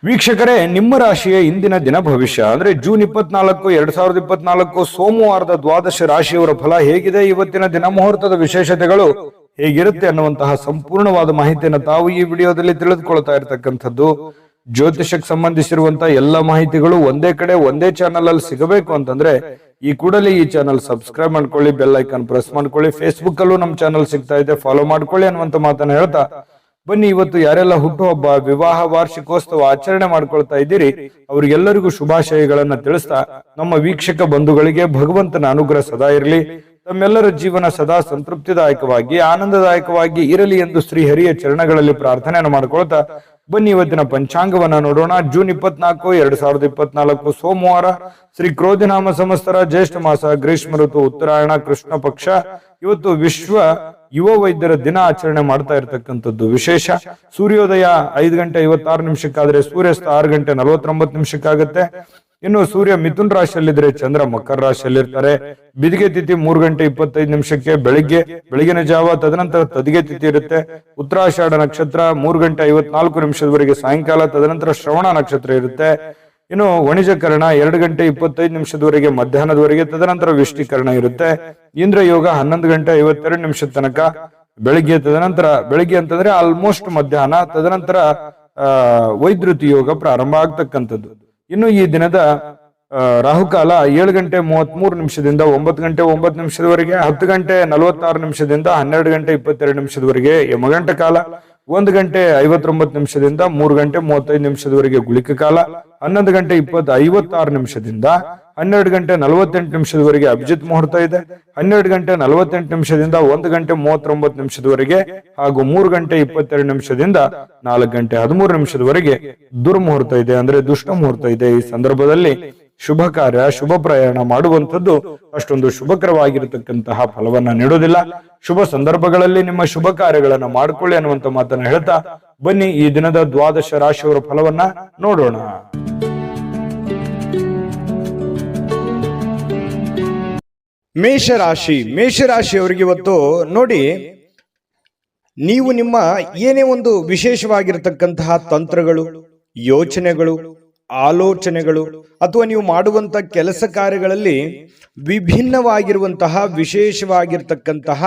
ವೀಕ್ಷಕರೇ, ನಿಮ್ಮ ರಾಶಿಯ ಇಂದಿನ ದಿನ ಭವಿಷ್ಯ ಅಂದ್ರೆ ಜೂನ್ 24, 2024 ಸೋಮವಾರದ ದ್ವಾದಶ ರಾಶಿಯವರ ಫಲ ಹೇಗಿದೆ, ಇವತ್ತಿನ ದಿನ ಮುಹೂರ್ತದ ವಿಶೇಷತೆಗಳು ಹೇಗಿರುತ್ತೆ ಅನ್ನುವಂತಹ ಸಂಪೂರ್ಣವಾದ ಮಾಹಿತಿಯನ್ನು ತಾವು ಈ ವಿಡಿಯೋದಲ್ಲಿ ತಿಳಿದುಕೊಳ್ತಾ ಇರತಕ್ಕಂಥದ್ದು. ಜ್ಯೋತಿಷಕ್ಕೆ ಸಂಬಂಧಿಸಿರುವಂತಹ ಎಲ್ಲ ಮಾಹಿತಿಗಳು ಒಂದೇ ಕಡೆ ಒಂದೇ ಚಾನಲ್ ಅಲ್ಲಿ ಸಿಗಬೇಕು ಅಂತಂದ್ರೆ ಈ ಕೂಡಲೇ ಈ ಚಾನಲ್ ಸಬ್ಸ್ಕ್ರೈಬ್ ಮಾಡ್ಕೊಳ್ಳಿ, ಬೆಲ್ ಐಕಾನ್ ಪ್ರೆಸ್ ಮಾಡ್ಕೊಳ್ಳಿ. ಫೇಸ್ಬುಕ್ ಅಲ್ಲೂ ನಮ್ಮ ಚಾನಲ್ ಸಿಗ್ತಾ ಇದೆ, ಫಾಲೋ ಮಾಡ್ಕೊಳ್ಳಿ ಅನ್ನುವಂತ ಮಾತನ್ನ ಹೇಳ್ತಾ ಬನ್ನಿ, ಇವತ್ತು ಯಾರೆಲ್ಲ ಹುಟ್ಟುಹಬ್ಬ, ವಿವಾಹ ವಾರ್ಷಿಕೋತ್ಸವ ಆಚರಣೆ ಮಾಡ್ಕೊಳ್ತಾ ಇದ್ದೀರಿ ಅವ್ರಿಗೆಲ್ಲರಿಗೂ ಶುಭಾಶಯಗಳನ್ನ ತಿಳಿಸ್ತಾ ನಮ್ಮ ವೀಕ್ಷಕ ಬಂಧುಗಳಿಗೆ ಭಗವಂತನ ಅನುಗ್ರಹ ಸದಾ ಇರಲಿ, ತಮ್ಮೆಲ್ಲರ ಜೀವನ ಸದಾ ಸಂತೃಪ್ತಿದಾಯಕವಾಗಿ ಆನಂದದಾಯಕವಾಗಿ ಇರಲಿ ಎಂದು ಶ್ರೀ ಹರಿಯ ಚರಣಗಳಲ್ಲಿ ಪ್ರಾರ್ಥನೆಯನ್ನು ಮಾಡ್ಕೊಳ್ತಾ ಬನ್ನಿ ಇವತ್ತಿನ ಪಂಚಾಂಗವನ್ನ ನೋಡೋಣ. ಜೂನ್ 24, 2024 ಸೋಮವಾರ, ಶ್ರೀ ಕ್ರೋಧಿನಾಮ ಸಂವತ್ಸರ, ಜ್ಯೇಷ್ಠ ಮಾಸ, ಗ್ರೀಷ್ಮ ಋತು, ಉತ್ತರಾಯಣ, ಕೃಷ್ಣ ಪಕ್ಷ. ಇವತ್ತು ವಿಶ್ವ ಯುವ ವೈದ್ಯರ ದಿನ ಆಚರಣೆ ಮಾಡ್ತಾ ಇರತಕ್ಕಂಥದ್ದು ವಿಶೇಷ. ಸೂರ್ಯೋದಯ 5:56 ಸೂರ್ಯಾಸ್ತ 6:49 ಇನ್ನು ಸೂರ್ಯ ಮಿಥುನ್ ರಾಶಿಯಲ್ಲಿದ್ರೆ ಚಂದ್ರ ಮಕರ ರಾಶಿಯಲ್ಲಿರ್ತಾರೆ. ಬಿದಿಗೆ ತಿಥಿ 3:25 ಬೆಳಗಿನ ಜಾವ, ತದನಂತರ ತದಿಗೆ ತಿಥಿ ಇರುತ್ತೆ. ಉತ್ತರಾಷಾಢ ನಕ್ಷತ್ರ 3:54 ಸಾಯಂಕಾಲ, ತದನಂತರ ಶ್ರವಣ ನಕ್ಷತ್ರ ಇರುತ್ತೆ. ಇನ್ನು ವಣಿಜಕರಣ 2:25 ಮಧ್ಯಾಹ್ನದವರೆಗೆ, ತದನಂತರ ವಿಷ್ಟಿಕರಣ ಇರುತ್ತೆ. ಇಂದ್ರ ಯೋಗ 11:52 ತನಕ ಬೆಳಿಗ್ಗೆ, ತದನಂತರ ಬೆಳಿಗ್ಗೆ ಅಂತಂದ್ರೆ ಆಲ್ಮೋಸ್ಟ್ ಮಧ್ಯಾಹ್ನ, ತದನಂತರ ವೈದ್ಯುತಿ ಯೋಗ ಪ್ರಾರಂಭ ಆಗ್ತಕ್ಕಂಥದ್ದು. ಇನ್ನು ಈ ದಿನದ ರಾಹುಕಾಲ 7:33 9:09 10:46 12:22 ಯಮಗಂಟ ಕಾಲ 1:59 3:35 ಗುಳಿಕ ಕಾಲ 11:56 12:48 ಅಭಿಜಿತ್ ಮುಹೂರ್ತ ಇದೆ. 12:48 1:39 ಹಾಗೂ 3:22 4:13 ದುರ್ಮುಹೂರ್ತ ಇದೆ, ಅಂದ್ರೆ ದುಷ್ಟ ಮುಹೂರ್ತ ಇದೆ. ಈ ಸಂದರ್ಭದಲ್ಲಿ ಶುಭ ಕಾರ್ಯ, ಶುಭ ಪ್ರಯಾಣ ಮಾಡುವಂಥದ್ದು ಅಷ್ಟೊಂದು ಶುಭಕರವಾಗಿರತಕ್ಕಂತಹ ಫಲವನ್ನ ನೀಡೋದಿಲ್ಲ. ಶುಭ ಸಂದರ್ಭಗಳಲ್ಲಿ ನಿಮ್ಮ ಶುಭ ಕಾರ್ಯಗಳನ್ನ ಮಾಡಿಕೊಳ್ಳಿ ಅನ್ನುವಂತ ಮಾತನ್ನ ಹೇಳ್ತಾ ಬನ್ನಿ ಈ ದಿನದ ದ್ವಾದಶ ರಾಶಿಯವರ ಫಲವನ್ನ ನೋಡೋಣ. ಮೇಷರಾಶಿಯವರಿಗೆ ಇವತ್ತು ನೋಡಿ, ನೀವು ನಿಮ್ಮ ಏನೇ ಒಂದು ವಿಶೇಷವಾಗಿರತಕ್ಕಂತಹ ತಂತ್ರಗಳು, ಯೋಚನೆಗಳು, ಆಲೋಚನೆಗಳು ಅಥವಾ ನೀವು ಮಾಡುವಂತ ಕೆಲಸ ಕಾರ್ಯಗಳಲ್ಲಿ ವಿಭಿನ್ನವಾಗಿರುವಂತಹ ವಿಶೇಷವಾಗಿರ್ತಕ್ಕಂತಹ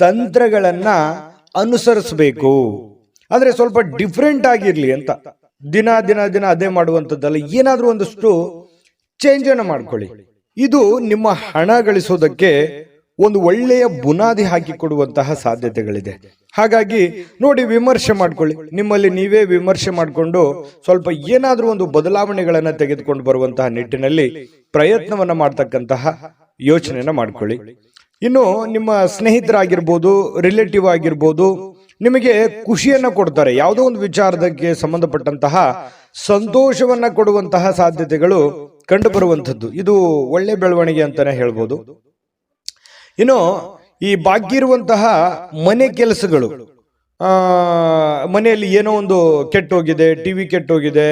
ತಂತ್ರಗಳನ್ನ ಅನುಸರಿಸಬೇಕು. ಆದ್ರೆ ಸ್ವಲ್ಪ ಡಿಫ್ರೆಂಟ್ ಆಗಿರ್ಲಿ ಅಂತ, ದಿನ ಅದೇ ಮಾಡುವಂಥದ್ದಲ್ಲ, ಏನಾದ್ರೂ ಒಂದಷ್ಟು ಚೇಂಜ್ ಅನ್ನು ಮಾಡ್ಕೊಳ್ಳಿ. ಇದು ನಿಮ್ಮ ಹಣ ಗಳಿಸೋದಕ್ಕೆ ಒಂದು ಒಳ್ಳೆಯ ಬುನಾದಿ ಹಾಕಿಕೊಡುವಂತಹ ಸಾಧ್ಯತೆಗಳಿದೆ. ಹಾಗಾಗಿ ನೋಡಿ, ವಿಮರ್ಶೆ ಮಾಡ್ಕೊಳ್ಳಿ, ನಿಮ್ಮಲ್ಲಿ ನೀವೇ ವಿಮರ್ಶೆ ಮಾಡಿಕೊಂಡು ಸ್ವಲ್ಪ ಏನಾದ್ರೂ ಒಂದು ಬದಲಾವಣೆಗಳನ್ನ ತೆಗೆದುಕೊಂಡು ಬರುವಂತಹ ನಿಟ್ಟಿನಲ್ಲಿ ಪ್ರಯತ್ನವನ್ನ ಮಾಡ್ತಕ್ಕಂತಹ ಯೋಚನೆಯನ್ನ ಮಾಡ್ಕೊಳ್ಳಿ. ಇನ್ನು ನಿಮ್ಮ ಸ್ನೇಹಿತರಾಗಿರ್ಬೋದು, ರಿಲೇಟಿವ್ ಆಗಿರ್ಬೋದು, ನಿಮಗೆ ಖುಷಿಯನ್ನ ಕೊಡ್ತಾರೆ, ಯಾವುದೋ ಒಂದು ವಿಚಾರದಕ್ಕೆ ಸಂಬಂಧಪಟ್ಟಂತಹ ಸಂತೋಷವನ್ನ ಕೊಡುವಂತಹ ಸಾಧ್ಯತೆಗಳು ಕಂಡು ಬರುವಂಥದ್ದು. ಇದು ಒಳ್ಳೆ ಬೆಳವಣಿಗೆ ಅಂತಾನೆ ಹೇಳ್ಬೋದು. ಇನ್ನು ಈ ಬಾಕಿ ಇರುವಂತಹ ಮನೆ ಕೆಲಸಗಳು, ಮನೆಯಲ್ಲಿ ಏನೋ ಒಂದು ಕೆಟ್ಟೋಗಿದೆ, ಟಿವಿ ಕೆಟ್ಟೋಗಿದೆ,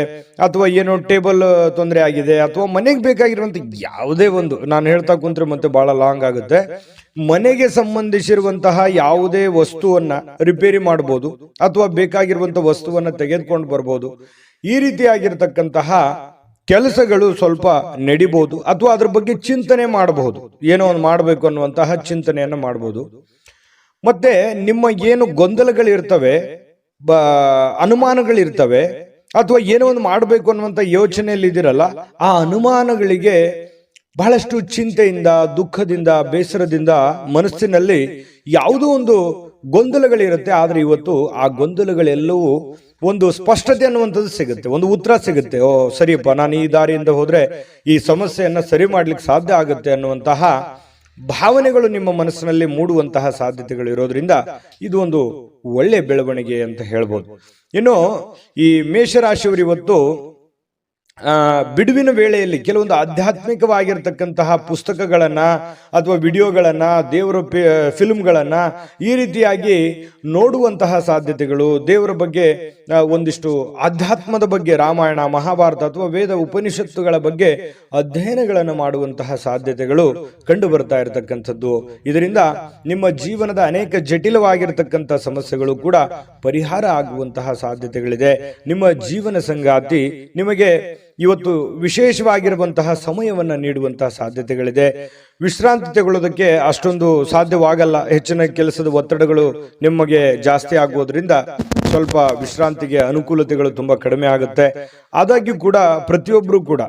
ಅಥವಾ ಏನೋ ಟೇಬಲ್ ತೊಂದರೆ ಆಗಿದೆ, ಅಥವಾ ಮನೆಗೆ ಬೇಕಾಗಿರುವಂತ ಯಾವುದೇ ಒಂದು, ನಾನು ಹೇಳ್ತಾ ಕುಂತ್ರೆ ಮತ್ತೆ ಬಹಳ ಲಾಂಗ್ ಆಗುತ್ತೆ, ಮನೆಗೆ ಸಂಬಂಧಿಸಿರುವಂತಹ ಯಾವುದೇ ವಸ್ತುವನ್ನ ರಿಪೇರಿ ಮಾಡಬಹುದು ಅಥವಾ ಬೇಕಾಗಿರುವಂತ ವಸ್ತುವನ್ನ ತೆಗೆದುಕೊಂಡು ಬರ್ಬೋದು. ಈ ರೀತಿಯಾಗಿರ್ತಕ್ಕಂತಹ ಕೆಲಸಗಳು ಸ್ವಲ್ಪ ನಡಿಬಹುದು, ಅಥವಾ ಅದ್ರ ಬಗ್ಗೆ ಚಿಂತನೆ ಮಾಡಬಹುದು, ಏನೋ ಒಂದು ಮಾಡಬೇಕು ಅನ್ನುವಂತಹ ಚಿಂತನೆಯನ್ನ ಮಾಡಬಹುದು. ಮತ್ತೆ ನಿಮ್ಮ ಏನು ಗೊಂದಲಗಳಿರ್ತವೆ, ಅನುಮಾನಗಳಿರ್ತವೆ, ಅಥವಾ ಏನೋ ಒಂದು ಮಾಡಬೇಕು ಅನ್ನುವಂತ ಯೋಚನೆಯಲ್ಲಿ ಇದಿರಲ್ಲ, ಆ ಅನುಮಾನಗಳಿಗೆ ಬಹಳಷ್ಟು ಚಿಂತೆಯಿಂದ, ದುಃಖದಿಂದ, ಬೇಸರದಿಂದ ಮನಸ್ಸಿನಲ್ಲಿ ಯಾವುದೋ ಒಂದು ಗೊಂದಲಗಳಿರುತ್ತೆ. ಆದ್ರೆ ಇವತ್ತು ಆ ಗೊಂದಲಗಳೆಲ್ಲವೂ ಒಂದು ಸ್ಪಷ್ಟತೆ ಅನ್ನುವಂಥದ್ದು ಸಿಗುತ್ತೆ, ಒಂದು ಉತ್ತರ ಸಿಗುತ್ತೆ. ಓ ಸರಿಯಪ್ಪ, ನಾನು ಈ ದಾರಿಯಿಂದ ಹೋದ್ರೆ ಈ ಸಮಸ್ಯೆಯನ್ನ ಸರಿ ಮಾಡ್ಲಿಕ್ಕೆ ಸಾಧ್ಯ ಆಗುತ್ತೆ ಅನ್ನುವಂತಹ ಭಾವನೆಗಳು ನಿಮ್ಮ ಮನಸ್ಸಿನಲ್ಲಿ ಮೂಡುವಂತಹ ಸಾಧ್ಯತೆಗಳು ಇರೋದ್ರಿಂದ ಇದು ಒಂದು ಒಳ್ಳೆ ಬೆಳವಣಿಗೆ ಅಂತ ಹೇಳ್ಬೋದು. ಇನ್ನು ಈ ಮೇಷರಾಶಿಯವರು ಇವತ್ತು ಬಿಡುವಿನ ವೇಳೆಯಲ್ಲಿ ಕೆಲವೊಂದು ಆಧ್ಯಾತ್ಮಿಕವಾಗಿರ್ತಕ್ಕಂತಹ ಪುಸ್ತಕಗಳನ್ನ ಅಥವಾ ವಿಡಿಯೋಗಳನ್ನ, ದೇವರ ಫಿಲ್ಮ್ಗಳನ್ನ ಈ ರೀತಿಯಾಗಿ ನೋಡುವಂತಹ ಸಾಧ್ಯತೆಗಳು, ದೇವರ ಬಗ್ಗೆ ಒಂದಿಷ್ಟು ಆಧ್ಯಾತ್ಮದ ಬಗ್ಗೆ ರಾಮಾಯಣ ಮಹಾಭಾರತ ಅಥವಾ ವೇದ ಉಪನಿಷತ್ತುಗಳ ಬಗ್ಗೆ ಅಧ್ಯಯನಗಳನ್ನು ಮಾಡುವಂತಹ ಸಾಧ್ಯತೆಗಳು ಕಂಡು ಬರ್ತಾ ಇರತಕ್ಕಂಥದ್ದು. ಇದರಿಂದ ನಿಮ್ಮ ಜೀವನದ ಅನೇಕ ಜಟಿಲವಾಗಿರತಕ್ಕಂಥ ಸಮಸ್ಯೆಗಳು ಕೂಡ ಪರಿಹಾರ ಆಗುವಂತಹ ಸಾಧ್ಯತೆಗಳಿದೆ. ನಿಮ್ಮ ಜೀವನ ಸಂಗಾತಿ ನಿಮಗೆ ಇವತ್ತು ವಿಶೇಷವಾಗಿರುವಂತಹ ಸಮಯವನ್ನು ನೀಡುವಂತಹ ಸಾಧ್ಯತೆಗಳಿದೆ. ವಿಶ್ರಾಂತಿ ತಗೊಳ್ಳೋದಕ್ಕೆ ಅಷ್ಟೊಂದು ಸಾಧ್ಯವಾಗಲ್ಲ. ಹೆಚ್ಚಿನ ಕೆಲಸದ ಒತ್ತಡಗಳು ನಿಮಗೆ ಜಾಸ್ತಿ ಆಗುವುದರಿಂದ ಸ್ವಲ್ಪ ವಿಶ್ರಾಂತಿಗೆ ಅನುಕೂಲತೆಗಳು ತುಂಬಾ ಕಡಿಮೆ ಆಗುತ್ತೆ. ಆದಾಗ್ಯೂ ಕೂಡ ಪ್ರತಿಯೊಬ್ಬರು ಕೂಡ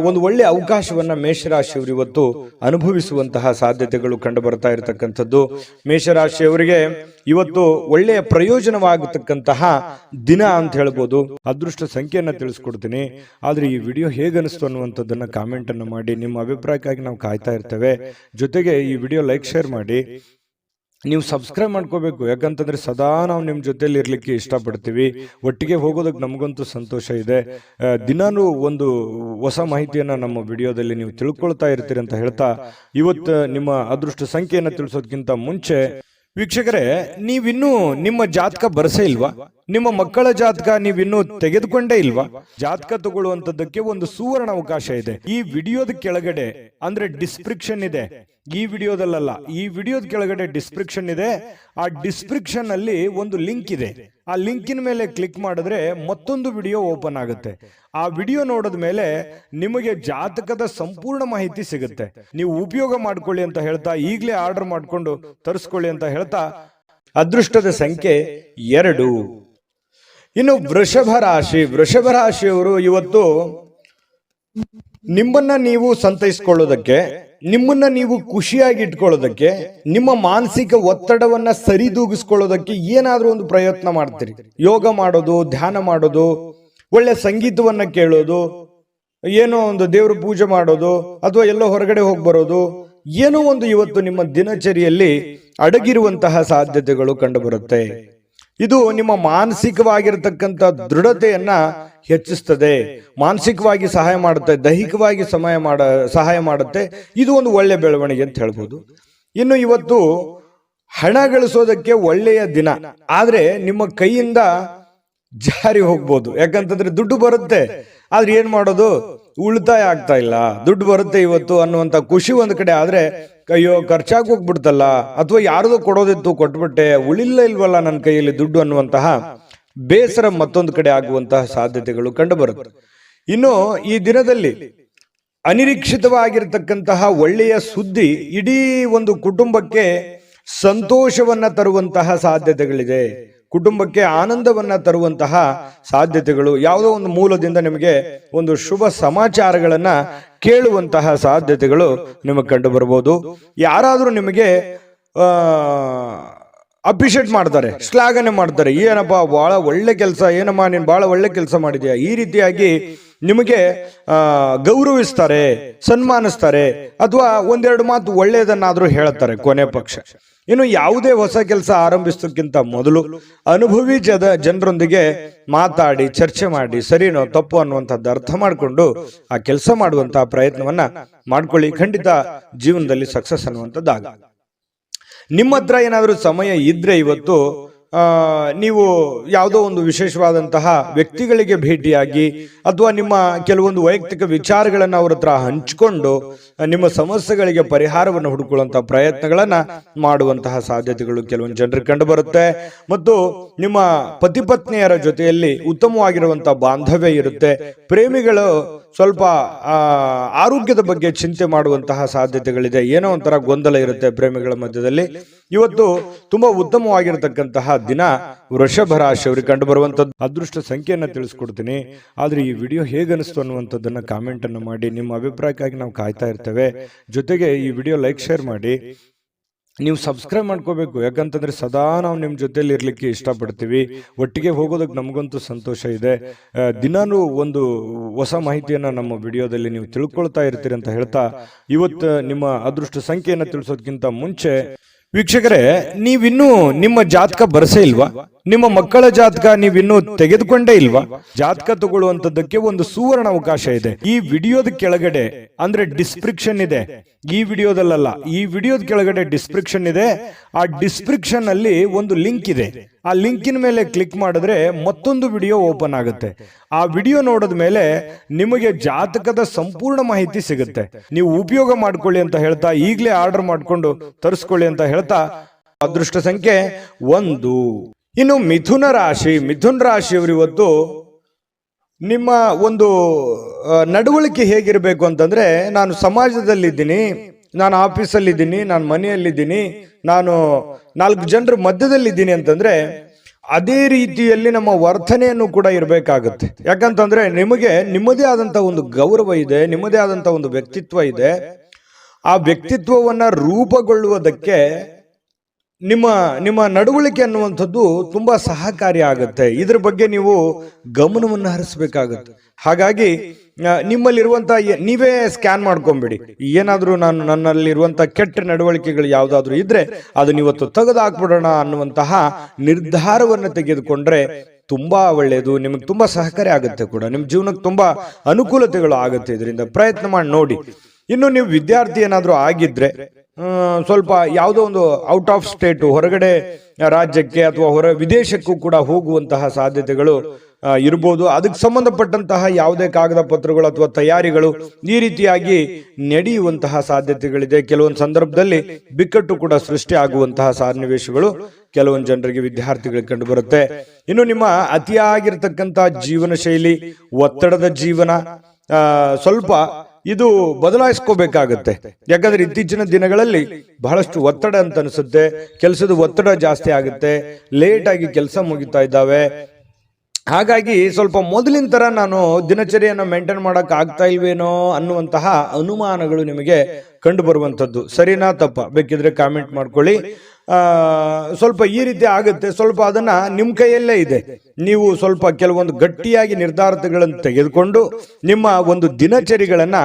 ಒಂದು ಒಳ್ಳೆಯ ಅವಕಾಶವನ್ನ ಮೇಷರಾಶಿಯವರು ಇವತ್ತು ಅನುಭವಿಸುವಂತಹ ಸಾಧ್ಯತೆಗಳು ಕಂಡು ಬರ್ತಾ ಇರತಕ್ಕಂಥದ್ದು. ಮೇಷರಾಶಿಯವರಿಗೆ ಇವತ್ತು ಒಳ್ಳೆಯ ಪ್ರಯೋಜನವಾಗತಕ್ಕಂತಹ ದಿನ ಅಂತ ಹೇಳ್ಬೋದು. ಅದೃಷ್ಟ ಸಂಖ್ಯೆಯನ್ನ ತಿಳಿಸ್ಕೊಡ್ತೀನಿ. ಆದ್ರೆ ಈ ವಿಡಿಯೋ ಹೇಗನಿಸ್ತು ಅನ್ನುವಂಥದ್ದನ್ನ ಕಾಮೆಂಟ್ ಅನ್ನು ಮಾಡಿ. ನಿಮ್ಮ ಅಭಿಪ್ರಾಯಕ್ಕಾಗಿ ನಾವು ಕಾಯ್ತಾ ಇರ್ತೇವೆ. ಜೊತೆಗೆ ಈ ವಿಡಿಯೋ ಲೈಕ್ ಶೇರ್ ಮಾಡಿ. ನೀವು ಸಬ್ಸ್ಕ್ರೈಬ್ ಮಾಡ್ಕೋಬೇಕು, ಯಾಕಂತಂದ್ರೆ ಸದಾ ನಾವು ನಿಮ್ಮ ಜೊತೆಲಿ ಇರ್ಲಿಕ್ಕೆ ಇಷ್ಟಪಡ್ತೀವಿ. ಒಟ್ಟಿಗೆ ಹೋಗೋದಕ್ಕೆ ನಮಗಂತೂ ಸಂತೋಷ ಇದೆ. ದಿನಾನು ಒಂದು ಹೊಸ ಮಾಹಿತಿಯನ್ನ ನಮ್ಮ ವಿಡಿಯೋದಲ್ಲಿ ನೀವು ತಿಳ್ಕೊಳ್ತಾ ಇರ್ತೀರಿ ಅಂತ ಹೇಳ್ತಾ, ಇವತ್ತು ನಿಮ್ಮ ಅದೃಷ್ಟ ಸಂಖ್ಯೆಯನ್ನು ತಿಳಿಸೋದಕ್ಕಿಂತ ಮುಂಚೆ ವೀಕ್ಷಕರೇ, ನೀವಿನ್ನೂ ನಿಮ್ಮ ಜಾತಕ ಬರಸೇ ಇಲ್ವಾ? ನಿಮ್ಮ ಮಕ್ಕಳ ಜಾತಕ ನೀವಿನ್ನೂ ತೆಗೆದುಕೊಂಡೇ ಇಲ್ವಾ? ಜಾತಕ ತಗೊಳ್ಳುವಂತದ್ದಕ್ಕೆ ಒಂದು ಸುವರ್ಣ ಅವಕಾಶ ಇದೆ. ಈ ವಿಡಿಯೋದ ಕೆಳಗಡೆ ಅಂದ್ರೆ ಡಿಸ್ಕ್ರಿಪ್ಷನ್ ಇದೆ. ಈ ವಿಡಿಯೋದಲ್ಲ, ಈ ವಿಡಿಯೋದ ಕೆಳಗಡೆ ಡಿಸ್ಕ್ರಿಪ್ಷನ್ ಇದೆ. ಆ ಡಿಸ್ಕ್ರಿಪ್ಷನ್ ಅಲ್ಲಿ ಒಂದು ಲಿಂಕ್ ಇದೆ. ಆ ಲಿಂಕಿನ ಮೇಲೆ ಕ್ಲಿಕ್ ಮಾಡಿದ್ರೆ ಮತ್ತೊಂದು ವಿಡಿಯೋ ಓಪನ್ ಆಗುತ್ತೆ. ಆ ವಿಡಿಯೋ ನೋಡಿದ ಮೇಲೆ ನಿಮಗೆ ಜಾತಕದ ಸಂಪೂರ್ಣ ಮಾಹಿತಿ ಸಿಗುತ್ತೆ. ನೀವು ಉಪಯೋಗ ಮಾಡ್ಕೊಳ್ಳಿ ಅಂತ ಹೇಳ್ತಾ, ಈಗಲೇ ಆರ್ಡರ್ ಮಾಡ್ಕೊಂಡು ತರಿಸ್ಕೊಳ್ಳಿ ಅಂತ ಹೇಳ್ತಾ, ಅದೃಷ್ಟದ ಸಂಖ್ಯೆ 2. ಇನ್ನು ವೃಷಭ ರಾಶಿಯವರು ಇವತ್ತು ನಿಮ್ಮನ್ನ ನೀವು ಸಂತೈಸ್ಕೊಳ್ಳೋದಕ್ಕೆ, ನಿಮ್ಮನ್ನ ನೀವು ಖುಷಿಯಾಗಿ ಇಟ್ಕೊಳ್ಳೋದಕ್ಕೆ, ನಿಮ್ಮ ಮಾನಸಿಕ ಒತ್ತಡವನ್ನ ಸರಿದೂಗಿಸ್ಕೊಳ್ಳೋದಕ್ಕೆ ಏನಾದ್ರೂ ಒಂದು ಪ್ರಯತ್ನ ಮಾಡ್ತೀರಿ. ಯೋಗ ಮಾಡೋದು, ಧ್ಯಾನ ಮಾಡೋದು, ಒಳ್ಳೆ ಸಂಗೀತವನ್ನ ಕೇಳೋದು, ಏನೋ ಒಂದು ದೇವ್ರ ಪೂಜೆ ಮಾಡೋದು, ಅಥವಾ ಎಲ್ಲೋ ಹೊರಗಡೆ ಹೋಗಿ ಬರೋದು, ಏನೋ ಒಂದು ಇವತ್ತು ನಿಮ್ಮ ದಿನಚರಿಯಲ್ಲಿ ಅಡಗಿರುವಂತಹ ಸಾಧ್ಯತೆಗಳು ಕಂಡುಬರುತ್ತೆ. ಇದು ನಿಮ್ಮ ಮಾನಸಿಕವಾಗಿರತಕ್ಕಂಥ ದೃಢತೆಯನ್ನ ಹೆಚ್ಚಿಸ್ತದೆ, ಮಾನಸಿಕವಾಗಿ ಸಹಾಯ ಮಾಡುತ್ತೆ, ದೈಹಿಕವಾಗಿ ಸಹಾಯ ಮಾಡುತ್ತೆ. ಇದು ಒಂದು ಒಳ್ಳೆಯ ಬೆಳವಣಿಗೆ ಅಂತ ಹೇಳ್ಬೋದು. ಇನ್ನು ಇವತ್ತು ಹಣ ಗಳಿಸೋದಕ್ಕೆ ಒಳ್ಳೆಯ ದಿನ, ಆದ್ರೆ ನಿಮ್ಮ ಕೈಯಿಂದ ಜಾರಿ ಹೋಗ್ಬೋದು. ಯಾಕಂತಂದ್ರೆ ದುಡ್ಡು ಬರುತ್ತೆ, ಆದ್ರೆ ಏನ್ ಮಾಡೋದು, ಉಳಿತಾಯ ಆಗ್ತಾ ಇಲ್ಲ. ದುಡ್ಡು ಬರುತ್ತೆ ಇವತ್ತು ಅನ್ನುವಂತ ಖುಷಿ ಒಂದ್ ಕಡೆ, ಆದ್ರೆ ಅಯ್ಯೋ ಖರ್ಚಾಗಿ ಹೋಗ್ಬಿಡ್ತಲ್ಲ, ಅಥವಾ ಯಾರದೋ ಕೊಡೋದಿತ್ತು ಕೊಟ್ಬಿಟ್ಟೆ, ಇಲ್ವಲ್ಲ ನನ್ನ ಕೈಯಲ್ಲಿ ದುಡ್ಡು ಅನ್ನುವಂತಹ ಬೇಸರ ಮತ್ತೊಂದು ಕಡೆ ಆಗುವಂತಹ ಸಾಧ್ಯತೆಗಳು ಕಂಡು ಬರುತ್ತೆ. ಇನ್ನು ಈ ದಿನದಲ್ಲಿ ಅನಿರೀಕ್ಷಿತವಾಗಿರ್ತಕ್ಕಂತಹ ಒಳ್ಳೆಯ ಸುದ್ದಿ ಇಡೀ ಒಂದು ಕುಟುಂಬಕ್ಕೆ ಸಂತೋಷವನ್ನ ತರುವಂತಹ ಸಾಧ್ಯತೆಗಳಿದೆ. ಕುಟುಂಬಕ್ಕೆ ಆನಂದವನ್ನ ತರುವಂತಹ ಸಾಧ್ಯತೆಗಳು, ಯಾವುದೋ ಒಂದು ಮೂಲದಿಂದ ನಿಮಗೆ ಒಂದು ಶುಭ ಸಮಾಚಾರಗಳನ್ನ ಕೇಳುವಂತಹ ಸಾಧ್ಯತೆಗಳು ನಿಮಗೆ ಕಂಡು ಬರಬಹುದು. ಯಾರಾದ್ರೂ ನಿಮಗೆ ಅಪ್ರಿಷಿಯೇಟ್ ಮಾಡ್ತಾರೆ, ಶ್ಲಾಘನೆ ಮಾಡ್ತಾರೆ, ಏನಪ್ಪ ಬಹಳ ಒಳ್ಳೆ ಕೆಲಸ, ಏನಮ್ಮ ನೀನು ಬಹಳ ಒಳ್ಳೆ ಕೆಲಸ ಮಾಡಿದ್ಯಾ, ಈ ರೀತಿಯಾಗಿ ನಿಮಗೆ ಗೌರವಿಸ್ತಾರೆ, ಸನ್ಮಾನಿಸ್ತಾರೆ, ಅಥವಾ ಒಂದೆರಡು ಮಾತು ಒಳ್ಳೆಯದನ್ನಾದ್ರೂ ಹೇಳ್ತಾರೆ ಕೊನೆ ಪಕ್ಷ. ಇನ್ನು ಯಾವುದೇ ಹೊಸ ಕೆಲಸ ಆರಂಭಿಸೋಕ್ಕಿಂತ ಮೊದಲು ಅನುಭವಿ ಜನರೊಂದಿಗೆ ಮಾತಾಡಿ, ಚರ್ಚೆ ಮಾಡಿ, ಸರಿನೋ ತಪ್ಪು ಅನ್ನುವಂಥದ್ದು ಅರ್ಥ ಮಾಡಿಕೊಂಡು ಆ ಕೆಲಸ ಮಾಡುವಂತಹ ಪ್ರಯತ್ನವನ್ನ ಮಾಡ್ಕೊಳ್ಳಿ. ಖಂಡಿತ ಜೀವನದಲ್ಲಿ ಸಕ್ಸಸ್ ಅನ್ನುವಂಥದ್ದಾಗ. ನಿಮ್ಮ ಹತ್ರ ಏನಾದರೂ ಸಮಯ ಇದ್ರೆ ಇವತ್ತು ನೀವು ಯಾವುದೋ ಒಂದು ವಿಶೇಷವಾದಂತಹ ವ್ಯಕ್ತಿಗಳಿಗೆ ಭೇಟಿಯಾಗಿ, ಅಥವಾ ನಿಮ್ಮ ಕೆಲವೊಂದು ವೈಯಕ್ತಿಕ ವಿಚಾರಗಳನ್ನು ಅವ್ರ ಹತ್ರ ಹಂಚಿಕೊಂಡು ನಿಮ್ಮ ಸಮಸ್ಯೆಗಳಿಗೆ ಪರಿಹಾರವನ್ನು ಹುಡುಕೊಳ್ಳುವಂತಹ ಪ್ರಯತ್ನಗಳನ್ನ ಮಾಡುವಂತಹ ಸಾಧ್ಯತೆಗಳು ಕೆಲವೊಂದು ಜನರಿಗೆ ಕಂಡು ಬರುತ್ತೆ. ಮತ್ತು ನಿಮ್ಮ ಪತಿ ಪತ್ನಿಯರ ಜೊತೆಯಲ್ಲಿ ಉತ್ತಮವಾಗಿರುವಂತಹ ಬಾಂಧವ್ಯ ಇರುತ್ತೆ. ಪ್ರೇಮಿಗಳು ಸ್ವಲ್ಪ ಆರೋಗ್ಯದ ಬಗ್ಗೆ ಚಿಂತೆ ಮಾಡುವಂತಹ ಸಾಧ್ಯತೆಗಳಿದೆ. ಏನೋ ಒಂಥರ ಗೊಂದಲ ಇರುತ್ತೆ ಪ್ರೇಮಿಗಳ ಮಧ್ಯದಲ್ಲಿ. ಇವತ್ತು ತುಂಬಾ ಉತ್ತಮವಾಗಿರತಕ್ಕಂತಹ ದಿನ ವೃಷಭ ರಾಶಿಯವರಿಗೆ ಕಂಡು ಬರುವಂತದ್ದು. ಅದೃಷ್ಟ ಸಂಖ್ಯೆಯನ್ನ ತಿಳಿಸ್ಕೊಡ್ತೀನಿ. ಆದ್ರೆ ಈ ವಿಡಿಯೋ ಹೇಗನಿಸ್ತು ಅನ್ನುವಂಥದ್ದನ್ನ ಕಾಮೆಂಟ್ ಅನ್ನು ಮಾಡಿ. ನಿಮ್ಮ ಅಭಿಪ್ರಾಯಕ್ಕಾಗಿ ನಾವು ಕಾಯ್ತಾ ಇರ್ತೇವೆ. ಜೊತೆಗೆ ಈ ವಿಡಿಯೋ ಲೈಕ್ ಶೇರ್ ಮಾಡಿ. ನೀವು ಸಬ್ಸ್ಕ್ರೈಬ್ ಮಾಡ್ಕೋಬೇಕು, ಯಾಕಂತಂದ್ರೆ ಸದಾ ನಾವು ನಿಮ್ಮ ಜೊತೆಲಿ ಇರ್ಲಿಕ್ಕೆ ಇಷ್ಟಪಡ್ತೀವಿ. ಒಟ್ಟಿಗೆ ಹೋಗೋದಕ್ಕೆ ನಮಗಂತೂ ಸಂತೋಷ ಇದೆ. ದಿನಾನು ಒಂದು ಹೊಸ ಮಾಹಿತಿಯನ್ನ ನಮ್ಮ ವಿಡಿಯೋದಲ್ಲಿ ನೀವು ತಿಳ್ಕೊಳ್ತಾ ಇರ್ತೀರಿ ಅಂತ ಹೇಳ್ತಾ, ಇವತ್ತು ನಿಮ್ಮ ಅದೃಷ್ಟ ಸಂಖ್ಯೆಯನ್ನು ತಿಳಿಸೋದಕ್ಕಿಂತ ಮುಂಚೆ ವೀಕ್ಷಕರೇ, ನೀವಿನ್ನೂ ನಿಮ್ಮ ಜಾತಕ ಬರಸೇ ಇಲ್ವಾ? ನಿಮ್ಮ ಮಕ್ಕಳ ಜಾತಕ ನೀವಿನ್ನೂ ತೆಗೆದುಕೊಂಡೇ ಇಲ್ವಾ? ಜಾತಕ ತಗೊಳ್ಳುವಂತದ್ದಕ್ಕೆ ಒಂದು ಸುವರ್ಣ ಅವಕಾಶ ಇದೆ. ಈ ವಿಡಿಯೋದ ಕೆಳಗಡೆ ಅಂದ್ರೆ ಡಿಸ್ಕ್ರಿಪ್ಷನ್ ಇದೆ, ಈ ವಿಡಿಯೋದಲ್ಲ, ಈ ವಿಡಿಯೋದ ಕೆಳಗಡೆ ಡಿಸ್ಕ್ರಿಪ್ಷನ್ ಇದೆ. ಆ ಡಿಸ್ಕ್ರಿಪ್ಷನ್ ಅಲ್ಲಿ ಒಂದು ಲಿಂಕ್ ಇದೆ. ಆ ಲಿಂಕಿನ ಮೇಲೆ ಕ್ಲಿಕ್ ಮಾಡಿದ್ರೆ ಮತ್ತೊಂದು ವಿಡಿಯೋ ಓಪನ್ ಆಗುತ್ತೆ. ಆ ವಿಡಿಯೋ ನೋಡಿದ ಮೇಲೆ ನಿಮಗೆ ಜಾತಕದ ಸಂಪೂರ್ಣ ಮಾಹಿತಿ ಸಿಗುತ್ತೆ. ನೀವು ಉಪಯೋಗ ಮಾಡ್ಕೊಳ್ಳಿ ಅಂತ ಹೇಳ್ತಾ, ಈಗಲೇ ಆರ್ಡರ್ ಮಾಡ್ಕೊಂಡು ತರಿಸ್ಕೊಳ್ಳಿ ಅಂತ ಹೇಳ್ತಾ, ಅದೃಷ್ಟ ಸಂಖ್ಯೆ 1. ಇನ್ನು ಮಿಥುನ ರಾಶಿಯವರು ಇವತ್ತು ನಿಮ್ಮ ಒಂದು ನಡವಳಿಕೆ ಹೇಗಿರಬೇಕು ಅಂತಂದ್ರೆ, ನಾನು ಸಮಾಜದಲ್ಲಿದ್ದೀನಿ, ನಾನು ಆಫೀಸಲ್ಲಿದ್ದೀನಿ, ನಾನು ಮನೆಯಲ್ಲಿದ್ದೀನಿ, ನಾನು 4 ಜನರ ಮಧ್ಯದಲ್ಲಿದ್ದೀನಿ ಅಂತಂದ್ರೆ ಅದೇ ರೀತಿಯಲ್ಲಿ ನಮ್ಮ ವರ್ತನೆಯನ್ನು ಕೂಡ ಇರಬೇಕಾಗುತ್ತೆ. ಯಾಕಂತಂದ್ರೆ ನಿಮಗೆ ನಿಮ್ಮದೇ ಆದಂತ ಒಂದು ಗೌರವ ಇದೆ, ನಿಮ್ಮದೇ ಆದಂತ ಒಂದು ವ್ಯಕ್ತಿತ್ವ ಇದೆ. ಆ ವ್ಯಕ್ತಿತ್ವವನ್ನ ರೂಪುಗೊಳ್ಳುವುದಕ್ಕೆ ನಿಮ್ಮ ನಡವಳಿಕೆ ಅನ್ನುವಂಥದ್ದು ತುಂಬಾ ಸಹಕಾರಿ ಆಗುತ್ತೆ. ಇದ್ರ ಬಗ್ಗೆ ನೀವು ಗಮನವನ್ನು ಹರಿಸಬೇಕಾಗುತ್ತೆ. ಹಾಗಾಗಿ ನಿಮ್ಮಲ್ಲಿರುವಂತಹ ನೀವೇ ಸ್ಕ್ಯಾನ್ ಮಾಡ್ಕೊಂಬಿಡಿ. ಏನಾದ್ರೂ ನನ್ನಲ್ಲಿರುವಂತ ಕೆಟ್ಟ ನಡವಳಿಕೆಗಳು ಯಾವ್ದಾದ್ರು ಇದ್ರೆ ಅದನ್ನ ಇವತ್ತು ತೆಗೆದು ಹಾಕ್ಬಿಡೋಣ ಅನ್ನುವಂತಹ ನಿರ್ಧಾರವನ್ನು ತೆಗೆದುಕೊಂಡ್ರೆ ತುಂಬಾ ಒಳ್ಳೆಯದು. ನಿಮಗೆ ತುಂಬಾ ಸಹಕಾರಿ ಆಗುತ್ತೆ ಕೂಡ, ನಿಮ್ಮ ಜೀವನಕ್ಕೆ ತುಂಬಾ ಅನುಕೂಲತೆಗಳು ಆಗುತ್ತೆ. ಇದರಿಂದ ಪ್ರಯತ್ನ ಮಾಡಿ ನೋಡಿ. ಇನ್ನು ನೀವು ವಿದ್ಯಾರ್ಥಿ ಏನಾದ್ರೂ ಆಗಿದ್ರೆ ಸ್ವಲ್ಪ ಯಾವುದೋ ಒಂದು ಔಟ್ ಆಫ್ ಸ್ಟೇಟ್, ಹೊರಗಡೆ ರಾಜ್ಯಕ್ಕೆ ಅಥವಾ ವಿದೇಶಕ್ಕೂ ಕೂಡ ಹೋಗುವಂತಹ ಸಾಧ್ಯತೆಗಳು ಇರ್ಬೋದು. ಅದಕ್ಕೆ ಸಂಬಂಧಪಟ್ಟಂತಹ ಯಾವುದೇ ಕಾಗದ ಪತ್ರಗಳು ಅಥವಾ ತಯಾರಿಗಳು ಈ ರೀತಿಯಾಗಿ ನಡೆಯುವಂತಹ ಸಾಧ್ಯತೆಗಳಿದೆ. ಕೆಲವೊಂದು ಸಂದರ್ಭದಲ್ಲಿ ಬಿಕ್ಕಟ್ಟು ಕೂಡ ಸೃಷ್ಟಿ ಆಗುವಂತಹ ಸನ್ನಿವೇಶಗಳು ಕೆಲವೊಂದು ಜನರಿಗೆ, ವಿದ್ಯಾರ್ಥಿಗಳಿಗೆ ಕಂಡು ಬರುತ್ತೆ. ಇನ್ನು ನಿಮ್ಮ ಅತಿಯಾಗಿರ್ತಕ್ಕಂಥ ಜೀವನ ಶೈಲಿ, ಒತ್ತಡದ ಜೀವನ ಸ್ವಲ್ಪ ಇದು ಬದಲಾಯಿಸ್ಕೋಬೇಕಾಗತ್ತೆ. ಯಾಕಂದ್ರೆ ಇತ್ತೀಚಿನ ದಿನಗಳಲ್ಲಿ ಬಹಳಷ್ಟು ಒತ್ತಡ ಅಂತ ಅನಿಸುತ್ತೆ. ಕೆಲಸದ ಒತ್ತಡ ಜಾಸ್ತಿ ಆಗುತ್ತೆ, ಲೇಟ್ ಆಗಿ ಕೆಲಸ ಮುಗಿತಾ ಇದ್ದಾವೆ. ಹಾಗಾಗಿ ಸ್ವಲ್ಪ ಮೊದಲಿನ ತರ ನಾನು ದಿನಚರಿಯನ್ನು ಮೇಂಟೈನ್ ಮಾಡಕ್ ಆಗ್ತಾ ಇಲ್ವೇನೋ ಅನ್ನುವಂತಹ ಅನುಮಾನಗಳು ನಿಮಗೆ ಕಂಡು ಬರುವಂತದ್ದು. ಸರಿನಾ ತಪ್ಪ ಬೇಕಿದ್ರೆ ಕಾಮೆಂಟ್ ಮಾಡ್ಕೊಳ್ಳಿ. ಸ್ವಲ್ಪ ಈ ರೀತಿ ಆಗುತ್ತೆ. ಸ್ವಲ್ಪ ಅದನ್ನ ನಿಮ್ಮ ಕೈಯಲ್ಲೇ ಇದೆ. ನೀವು ಸ್ವಲ್ಪ ಕೆಲವೊಂದು ಗಟ್ಟಿಯಾಗಿ ನಿರ್ಧಾರಗಳನ್ನು ತೆಗೆದುಕೊಂಡು ನಿಮ್ಮ ಒಂದು ದಿನಚರಿಗಳನ್ನ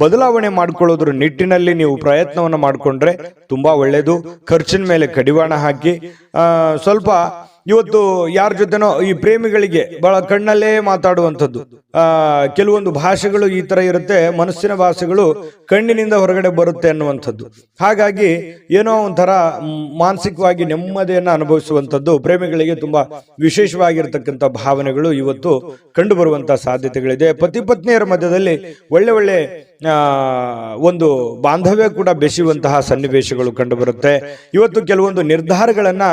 ಬದಲಾವಣೆ ಮಾಡ್ಕೊಳ್ಳೋದ್ರ ನಿಟ್ಟಿನಲ್ಲಿ ನೀವು ಪ್ರಯತ್ನವನ್ನ ಮಾಡಿಕೊಂಡ್ರೆ ತುಂಬಾ ಒಳ್ಳೇದು. ಖರ್ಚಿನ ಮೇಲೆ ಕಡಿವಾಣ ಹಾಕಿ ಸ್ವಲ್ಪ ಇವತ್ತು ಯಾರ ಜೊತೆನೋ ಈ ಪ್ರೇಮಿಗಳಿಗೆ ಬಹಳ ಕಣ್ಣಲ್ಲೇ ಮಾತಾಡುವಂಥದ್ದು, ಕೆಲವೊಂದು ಭಾಷೆಗಳು ಈ ತರ ಇರುತ್ತೆ, ಮನಸ್ಸಿನ ಭಾಷೆಗಳು ಕಣ್ಣಿನಿಂದ ಹೊರಗಡೆ ಬರುತ್ತೆ ಅನ್ನುವಂಥದ್ದು. ಹಾಗಾಗಿ ಏನೋ ಒಂಥರ ಮಾನಸಿಕವಾಗಿ ನೆಮ್ಮದಿಯನ್ನ ಅನುಭವಿಸುವಂಥದ್ದು ಪ್ರೇಮಿಗಳಿಗೆ ತುಂಬಾ ವಿಶೇಷವಾಗಿರ್ತಕ್ಕಂಥ ಭಾವನೆಗಳು ಇವತ್ತು ಕಂಡು ಬರುವಂತಹ ಸಾಧ್ಯತೆಗಳಿದೆ. ಪತಿ ಪತ್ನಿಯರ ಮಧ್ಯದಲ್ಲಿ ಒಳ್ಳೆ ಒಂದು ಬಾಂಧವ್ಯ ಕೂಡ ಬೆಸೆಯುವಂತಹ ಸನ್ನಿವೇಶಗಳು ಕಂಡು ಬರುತ್ತೆ. ಇವತ್ತು ಕೆಲವೊಂದು ನಿರ್ಧಾರಗಳನ್ನ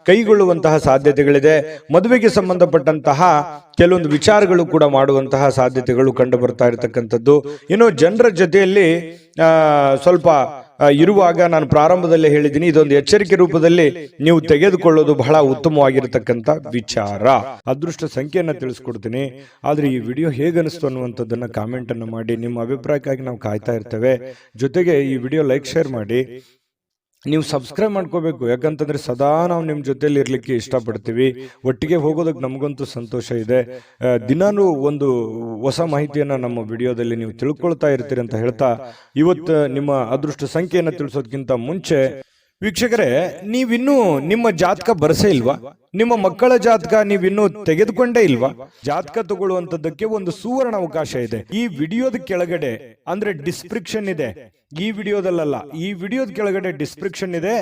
ಕೈಗೊಳ್ಳುವಂತಹ ಸಾಧ್ಯತೆಗಳಿದೆ. ಮದುವೆಗೆ ಸಂಬಂಧಪಟ್ಟಂತಹ ಕೆಲವೊಂದು ವಿಚಾರಗಳು ಕೂಡ ಮಾಡುವಂತಹ ಸಾಧ್ಯತೆಗಳು ಕಂಡು ಬರ್ತಾ ಇರತಕ್ಕಂಥದ್ದು. ಇನ್ನು ಜನರ ಜೊತೆಯಲ್ಲಿ ಸ್ವಲ್ಪ ಇರುವಾಗ ನಾನು ಪ್ರಾರಂಭದಲ್ಲೇ ಹೇಳಿದ್ದೀನಿ, ಇದೊಂದು ಎಚ್ಚರಿಕೆ ರೂಪದಲ್ಲಿ ನೀವು ತೆಗೆದುಕೊಳ್ಳೋದು ಬಹಳ ಉತ್ತಮವಾಗಿರತಕ್ಕಂಥ ವಿಚಾರ. ಅದೃಷ್ಟ ಸಂಖ್ಯೆಯನ್ನ ತಿಳಿಸ್ಕೊಡ್ತೀನಿ. ಆದ್ರೆ ಈ ವಿಡಿಯೋ ಹೇಗನಿಸ್ತು ಅನ್ನುವಂಥದ್ದನ್ನ ಕಾಮೆಂಟ್ ಅನ್ನು ಮಾಡಿ. ನಿಮ್ಮ ಅಭಿಪ್ರಾಯಕ್ಕಾಗಿ ನಾವು ಕಾಯ್ತಾ ಇರ್ತೇವೆ. ಜೊತೆಗೆ ಈ ವಿಡಿಯೋ ಲೈಕ್, ಶೇರ್ ಮಾಡಿ. ನೀವು ಸಬ್ಸ್ಕ್ರೈಬ್ ಮಾಡ್ಕೋಬೇಕು. ಯಾಕಂತಂದ್ರೆ ಸದಾ ನಾವು ನಿಮ್ಮ ಜೊತೆಲಿ ಇರ್ಲಿಕ್ಕೆ ಇಷ್ಟಪಡ್ತೀವಿ. ಒಟ್ಟಿಗೆ ಹೋಗೋದಕ್ಕೆ ನಮಗಂತೂ ಸಂತೋಷ ಇದೆ. ದಿನಾನು ಒಂದು ಹೊಸ ಮಾಹಿತಿಯನ್ನ ನಮ್ಮ ವಿಡಿಯೋದಲ್ಲಿ ನೀವು ತಿಳ್ಕೊಳ್ತಾ ಇರ್ತೀರಿ ಅಂತ ಹೇಳ್ತಾ, ಇವತ್ತು ನಿಮ್ಮ ಅದೃಷ್ಟ ಸಂಖ್ಯೆಯನ್ನು ತಿಳಿಸೋದಕ್ಕಿಂತ ಮುಂಚೆ ವೀಕ್ಷಕರೇ, ನೀವಿನ್ನೂ ನಿಮ್ಮ ಜಾತಕ ಬರಸೇ ಇಲ್ವಾ? ನಿಮ್ಮ ಮಕ್ಕಳ ಜಾತಕ ನೀವಿನ್ನೂ ತೆಗೆದುಕೊಂಡೇ ಇಲ್ವಾ? ಜಾತಕ ತಗೊಳ್ಳುವಂತದ್ದಕ್ಕೆ ಒಂದು ಸುವರ್ಣ ಅವಕಾಶ ಇದೆ. ಈ ವಿಡಿಯೋದ ಕೆಳಗಡೆ ಅಂದ್ರೆ ಡಿಸ್ಕ್ರಿಪ್ಷನ್ ಇದೆ, ಈ ವಿಡಿಯೋದಲ್ಲ, ಈ ವಿಡಿಯೋದ ಕೆಳಗಡೆ ಡಿಸ್ಕ್ರಿಪ್ಷನ್ ಇದೆ.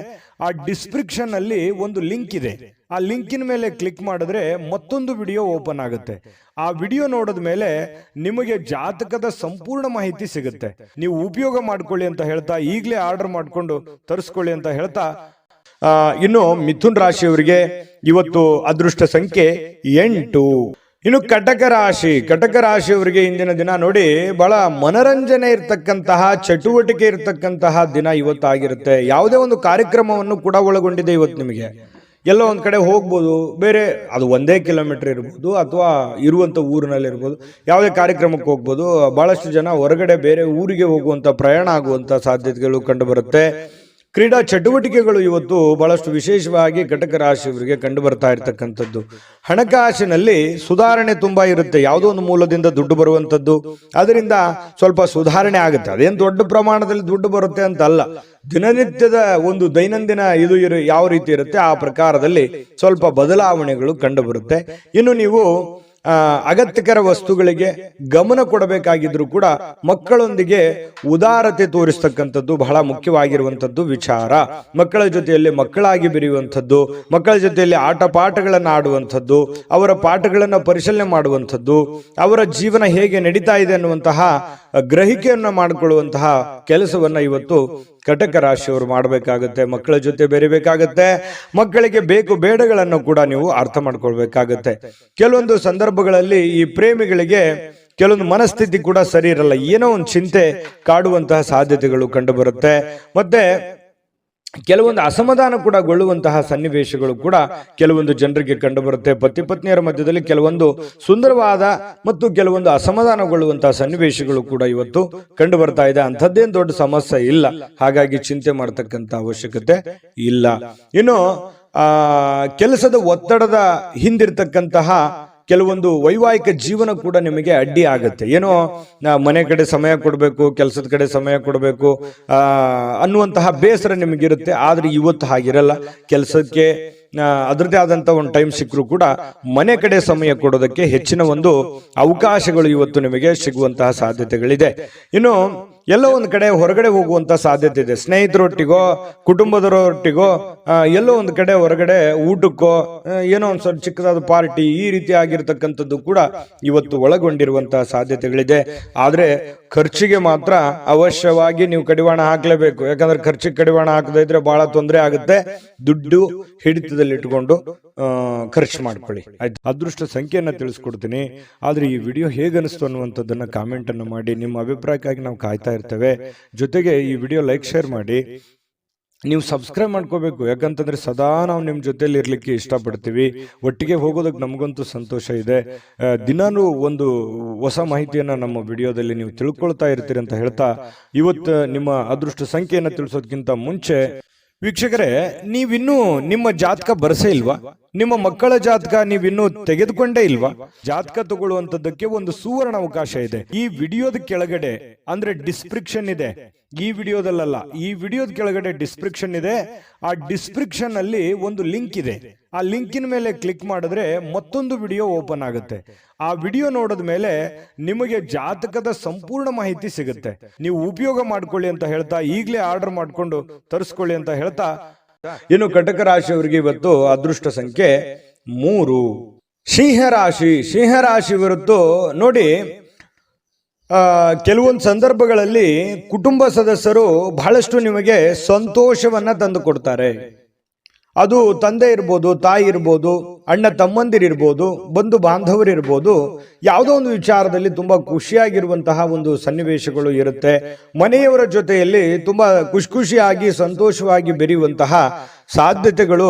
ಆ ಡಿಸ್ಕ್ರಿಪ್ಷನ್ ಅಲ್ಲಿ ಒಂದು ಲಿಂಕ್ ಇದೆ. ಆ ಲಿಂಕಿನ ಮೇಲೆ ಕ್ಲಿಕ್ ಮಾಡಿದ್ರೆ ಮತ್ತೊಂದು ವಿಡಿಯೋ ಓಪನ್ ಆಗುತ್ತೆ. ಆ ವಿಡಿಯೋ ನೋಡಿದ ಮೇಲೆ ನಿಮಗೆ ಜಾತಕದ ಸಂಪೂರ್ಣ ಮಾಹಿತಿ ಸಿಗುತ್ತೆ. ನೀವು ಉಪಯೋಗ ಮಾಡ್ಕೊಳ್ಳಿ ಅಂತ ಹೇಳ್ತಾ, ಈಗಲೇ ಆರ್ಡರ್ ಮಾಡ್ಕೊಂಡು ತರಿಸ್ಕೊಳ್ಳಿ ಅಂತ ಹೇಳ್ತಾ, ಇನ್ನು ಮಿಥುನ್ ರಾಶಿಯವರಿಗೆ ಇವತ್ತು ಅದೃಷ್ಟ ಸಂಖ್ಯೆ 8. ಇನ್ನು ಕಟಕ ರಾಶಿಯವರಿಗೆ ಇಂದಿನ ದಿನ ನೋಡಿ ಬಹಳ ಮನರಂಜನೆ ಇರ್ತಕ್ಕಂತಹ, ಚಟುವಟಿಕೆ ಇರ್ತಕ್ಕಂತಹ ದಿನ ಇವತ್ತಾಗಿರುತ್ತೆ. ಯಾವುದೇ ಒಂದು ಕಾರ್ಯಕ್ರಮವನ್ನು ಕೂಡ ಒಳಗೊಂಡಿದೆ ಇವತ್ತು. ನಿಮಗೆ ಎಲ್ಲೋ ಒಂದ್ ಕಡೆ ಹೋಗ್ಬೋದು, ಬೇರೆ ಅದು 1 ಕಿಲೋಮೀಟರ್ ಇರ್ಬೋದು ಅಥವಾ ಇರುವಂತ ಊರಿನಲ್ಲಿ ಇರ್ಬೋದು, ಯಾವುದೇ ಕಾರ್ಯಕ್ರಮಕ್ಕೆ ಹೋಗ್ಬೋದು. ಬಹಳಷ್ಟು ಜನ ಹೊರಗಡೆ ಬೇರೆ ಊರಿಗೆ ಹೋಗುವಂತ, ಪ್ರಯಾಣ ಆಗುವಂತ ಸಾಧ್ಯತೆಗಳು ಕಂಡು ಬರುತ್ತೆ. ಕ್ರೀಡಾ ಚಟುವಟಿಕೆಗಳು ಇವತ್ತು ಬಹಳಷ್ಟು ವಿಶೇಷವಾಗಿ ಕಟಕ ರಾಶಿಯವರಿಗೆ ಕಂಡು ಬರ್ತಾ ಇರತಕ್ಕಂಥದ್ದು. ಹಣಕಾಸಿನಲ್ಲಿ ಸುಧಾರಣೆ ತುಂಬಾ ಇರುತ್ತೆ. ಯಾವುದೋ ಒಂದು ಮೂಲದಿಂದ ದುಡ್ಡು ಬರುವಂಥದ್ದು, ಅದರಿಂದ ಸ್ವಲ್ಪ ಸುಧಾರಣೆ ಆಗುತ್ತೆ. ಅದೇನು ದೊಡ್ಡ ಪ್ರಮಾಣದಲ್ಲಿ ದುಡ್ಡು ಬರುತ್ತೆ ಅಂತ ಅಲ್ಲ, ದಿನನಿತ್ಯದ ಒಂದು ದೈನಂದಿನ ಇದು ಯಾವ ರೀತಿ ಇರುತ್ತೆ ಆ ಪ್ರಕಾರದಲ್ಲಿ ಸ್ವಲ್ಪ ಬದಲಾವಣೆಗಳು ಕಂಡು ಬರುತ್ತೆ. ಇನ್ನು ನೀವು ಅಗತ್ಯಕರ ವಸ್ತುಗಳಿಗೆ ಗಮನ ಕೊಡಬೇಕಾಗಿದ್ರು ಕೂಡ ಮಕ್ಕಳೊಂದಿಗೆ ಉದಾರತೆ ತೋರಿಸ್ತಕ್ಕಂಥದ್ದು ಬಹಳ ಮುಖ್ಯವಾಗಿರುವಂಥದ್ದು ವಿಚಾರ. ಮಕ್ಕಳ ಜೊತೆಯಲ್ಲಿ ಮಕ್ಕಳಾಗಿ ಬೆರೆಯುವಂಥದ್ದು, ಮಕ್ಕಳ ಜೊತೆಯಲ್ಲಿ ಆಟ ಪಾಠಗಳನ್ನು ಆಡುವಂಥದ್ದು, ಅವರ ಪಾಠಗಳನ್ನು ಪರಿಶೀಲನೆ ಮಾಡುವಂಥದ್ದು, ಅವರ ಜೀವನ ಹೇಗೆ ನಡೀತಾ ಇದೆ ಅನ್ನುವಂತಹ ಗ್ರಹಿಕೆಯನ್ನು ಮಾಡಿಕೊಳ್ಳುವಂತಹ ಕೆಲಸವನ್ನ ಇವತ್ತು ಕಟಕ ರಾಶಿಯವರು ಮಾಡಬೇಕಾಗುತ್ತೆ. ಮಕ್ಕಳ ಜೊತೆ ಬೆರಿಬೇಕಾಗತ್ತೆ. ಮಕ್ಕಳಿಗೆ ಬೇಕು ಬೇಡಗಳನ್ನು ಕೂಡ ನೀವು ಅರ್ಥ ಮಾಡ್ಕೊಳ್ಬೇಕಾಗತ್ತೆ. ಕೆಲವೊಂದು ಸಂದರ್ಭಗಳಲ್ಲಿ ಈ ಪ್ರೇಮಿಗಳಿಗೆ ಕೆಲವೊಂದು ಮನಸ್ಥಿತಿ ಕೂಡ ಸರಿ ಇರಲ್ಲ, ಏನೋ ಒಂದು ಚಿಂತೆ ಕಾಡುವಂತಹ ಸಾಧ್ಯತೆಗಳು ಕಂಡು ಬರುತ್ತೆ. ಮತ್ತೆ ಕೆಲವೊಂದು ಅಸಮಾಧಾನ ಕೂಡ ಗೊಳ್ಳುವಂತಹ ಸನ್ನಿವೇಶಗಳು ಕೂಡ ಕೆಲವೊಂದು ಜನರಿಗೆ ಕಂಡು ಬರುತ್ತೆ. ಪತಿ ಪತ್ನಿಯರ ಮಧ್ಯದಲ್ಲಿ ಕೆಲವೊಂದು ಸುಂದರವಾದ ಮತ್ತು ಕೆಲವೊಂದು ಅಸಮಾಧಾನಗೊಳ್ಳುವಂತಹ ಸನ್ನಿವೇಶಗಳು ಕೂಡ ಇವತ್ತು ಕಂಡು ಬರ್ತಾ ಇದೆ. ಅಂಥದ್ದೇನು ದೊಡ್ಡ ಸಮಸ್ಯೆ ಇಲ್ಲ, ಹಾಗಾಗಿ ಚಿಂತೆ ಮಾಡತಕ್ಕಂತ ಅವಶ್ಯಕತೆ ಇಲ್ಲ. ಇನ್ನು ಕೆಲಸದ ಒತ್ತಡದ ಹಿಂದಿರ್ತಕ್ಕಂತಹ ಕೆಲವೊಂದು ವೈವಾಹಿಕ ಜೀವನ ಕೂಡ ನಿಮಗೆ ಅಡ್ಡಿ ಆಗುತ್ತೆ. ಏನೋ ಮನೆ ಕಡೆ ಸಮಯ ಕೊಡಬೇಕು, ಕೆಲಸದ ಕಡೆ ಸಮಯ ಕೊಡಬೇಕು ಅನ್ನುವಂತಹ ಬೇಸರ ನಿಮಗಿರುತ್ತೆ. ಆದ್ರೆ ಇವತ್ತು ಹಾಗಿರಲ್ಲ. ಕೆಲಸಕ್ಕೆ ಅದರದೇ ಆದಂತ ಒಂದು ಟೈಮ್ ಸಿಕ್ಕರೂ ಕೂಡ ಮನೆ ಕಡೆ ಸಮಯ ಕೊಡೋದಕ್ಕೆ ಹೆಚ್ಚಿನ ಒಂದು ಅವಕಾಶಗಳು ಇವತ್ತು ನಿಮಗೆ ಸಿಗುವಂತಹ ಸಾಧ್ಯತೆಗಳಿದೆ. ಇನ್ನು ಎಲ್ಲೋ ಒಂದು ಕಡೆ ಹೊರಗಡೆ ಹೋಗುವಂತ ಸಾಧ್ಯತೆ ಇದೆ. ಸ್ನೇಹಿತರೊಟ್ಟಿಗೋ ಕುಟುಂಬದವರೊಟ್ಟಿಗೋ ಎಲ್ಲೋ ಒಂದು ಕಡೆ ಹೊರಗಡೆ ಊಟಕ್ಕೋ ಏನೋ ಒಂದು ಸ್ವಲ್ಪ ಚಿಕ್ಕದಾದ ಪಾರ್ಟಿ ಈ ರೀತಿ ಆಗಿರ್ತಕ್ಕಂಥದ್ದು ಕೂಡ ಇವತ್ತು ಒಳಗೊಂಡಿರುವಂತಹ ಸಾಧ್ಯತೆಗಳಿದೆ. ಆದ್ರೆ ಖರ್ಚಿಗೆ ಮಾತ್ರ ಅವಶ್ಯವಾಗಿ ನೀವು ಕಡಿವಾಣ ಹಾಕ್ಲೇಬೇಕು. ಯಾಕಂದ್ರೆ ಖರ್ಚಿಗೆ ಕಡಿವಾಣ ಹಾಕದೇ ಇದ್ರೆ ಬಹಳ ತೊಂದರೆ ಆಗುತ್ತೆ. ದುಡ್ಡು ಹಿಡಿತದಲ್ಲಿ ಇಟ್ಕೊಂಡು ಖರ್ಚು ಮಾಡ್ಕೊಳ್ಳಿ, ಆಯ್ತು. ಅದೃಷ್ಟ ಸಂಖ್ಯೆಯನ್ನ ತಿಳಿಸ್ಕೊಡ್ತೀನಿ. ಆದ್ರೆ ಈ ವಿಡಿಯೋ ಹೇಗನಿಸ್ತು ಅನ್ನುವಂಥದ್ದನ್ನ ಕಾಮೆಂಟ್ ಅನ್ನು ಮಾಡಿ. ನಿಮ್ಮ ಅಭಿಪ್ರಾಯಕ್ಕಾಗಿ ನಾವು ಕಾಯ್ತಾ ಇರ್ತೇವೆ. ಜೊತೆಗೆ ಈ ವಿಡಿಯೋ ಲೈಕ್ ಶೇರ್ ಮಾಡಿ. ನೀವು ಸಬ್ಸ್ಕ್ರೈಬ್ ಮಾಡ್ಕೋಬೇಕು, ಯಾಕಂತಂದ್ರೆ ಸದಾ ನಾವು ನಿಮ್ಮ ಜೊತೆಲಿ ಇರ್ಲಿಕ್ಕೆ ಇಷ್ಟಪಡ್ತೀವಿ. ಒಟ್ಟಿಗೆ ಹೋಗೋದಕ್ಕೆ ನಮಗಂತೂ ಸಂತೋಷ ಇದೆ. ದಿನಾನು ಒಂದು ಹೊಸ ಮಾಹಿತಿಯನ್ನ ನಮ್ಮ ವಿಡಿಯೋದಲ್ಲಿ ನೀವು ತಿಳ್ಕೊಳ್ತಾ ಇರ್ತೀರಿ ಅಂತ ಹೇಳ್ತಾ, ಇವತ್ತು ನಿಮ್ಮ ಅದೃಷ್ಟ ಸಂಖ್ಯೆಯನ್ನು ತಿಳಿಸೋದಕ್ಕಿಂತ ಮುಂಚೆ ವೀಕ್ಷಕರೇ, ನೀವಿನ್ನೂ ನಿಮ್ಮ ಜಾತಕ ಬರಸೇ ಇಲ್ವಾ? ನಿಮ್ಮ ಮಕ್ಕಳ ಜಾತಕ ನೀವಿನ್ನೂ ತೆಗೆದುಕೊಂಡೇ ಇಲ್ವಾ? ಜಾತಕ ತಗೊಳ್ಳುವಂತದ್ದಕ್ಕೆ ಒಂದು ಸುವರ್ಣ ಅವಕಾಶ ಇದೆ. ಈ ವಿಡಿಯೋದ ಕೆಳಗಡೆ ಅಂದ್ರೆ ಡಿಸ್ಕ್ರಿಪ್ಷನ್ ಇದೆ. ಈ ವಿಡಿಯೋದಲ್ಲ, ಈ ವಿಡಿಯೋದ ಕೆಳಗಡೆ ಡಿಸ್ಕ್ರಿಪ್ಷನ್ ಇದೆ. ಆ ಡಿಸ್ಕ್ರಿಪ್ಷನ್ ಅಲ್ಲಿ ಒಂದು ಲಿಂಕ್ ಇದೆ. ಆ ಲಿಂಕಿನ ಮೇಲೆ ಕ್ಲಿಕ್ ಮಾಡಿದ್ರೆ ಮತ್ತೊಂದು ವಿಡಿಯೋ ಓಪನ್ ಆಗುತ್ತೆ. ಆ ವಿಡಿಯೋ ನೋಡಿದ ಮೇಲೆ ನಿಮಗೆ ಜಾತಕದ ಸಂಪೂರ್ಣ ಮಾಹಿತಿ ಸಿಗುತ್ತೆ. ನೀವು ಉಪಯೋಗ ಮಾಡ್ಕೊಳ್ಳಿ ಅಂತ ಹೇಳ್ತಾ, ಈಗಲೇ ಆರ್ಡರ್ ಮಾಡ್ಕೊಂಡು ತರಿಸ್ಕೊಳ್ಳಿ ಅಂತ ಹೇಳ್ತಾ, ಇನ್ನು ಕಟಕ ರಾಶಿಯವರಿಗೆ ಇವತ್ತು ಅದೃಷ್ಟ ಸಂಖ್ಯೆ 3. ಸಿಂಹರಾಶಿ. ಸಿಂಹರಾಶಿ ಹೊರತು ನೋಡಿ, ಕೆಲವೊಂದು ಸಂದರ್ಭಗಳಲ್ಲಿ ಕುಟುಂಬ ಸದಸ್ಯರು ಬಹಳಷ್ಟು ನಿಮಗೆ ಸಂತೋಷವನ್ನ ತಂದು ಕೊಡ್ತಾರೆ. ಅದು ತಂದೆ ಇರ್ಬೋದು, ತಾಯಿ ಇರ್ಬೋದು, ಅಣ್ಣ ತಮ್ಮಂದಿರಿರ್ಬೋದು, ಬಂಧು ಬಾಂಧವರಿರ್ಬೋದು. ಯಾವುದೋ ಒಂದು ವಿಚಾರದಲ್ಲಿ ತುಂಬಾ ಖುಷಿಯಾಗಿರುವಂತಹ ಒಂದು ಸನ್ನಿವೇಶಗಳು ಇರುತ್ತೆ. ಮನೆಯವರ ಜೊತೆಯಲ್ಲಿ ತುಂಬಾ ಖುಷಿಯಾಗಿ ಸಂತೋಷವಾಗಿ ಬೆರೆಯುವಂತಹ ಸಾಧ್ಯತೆಗಳು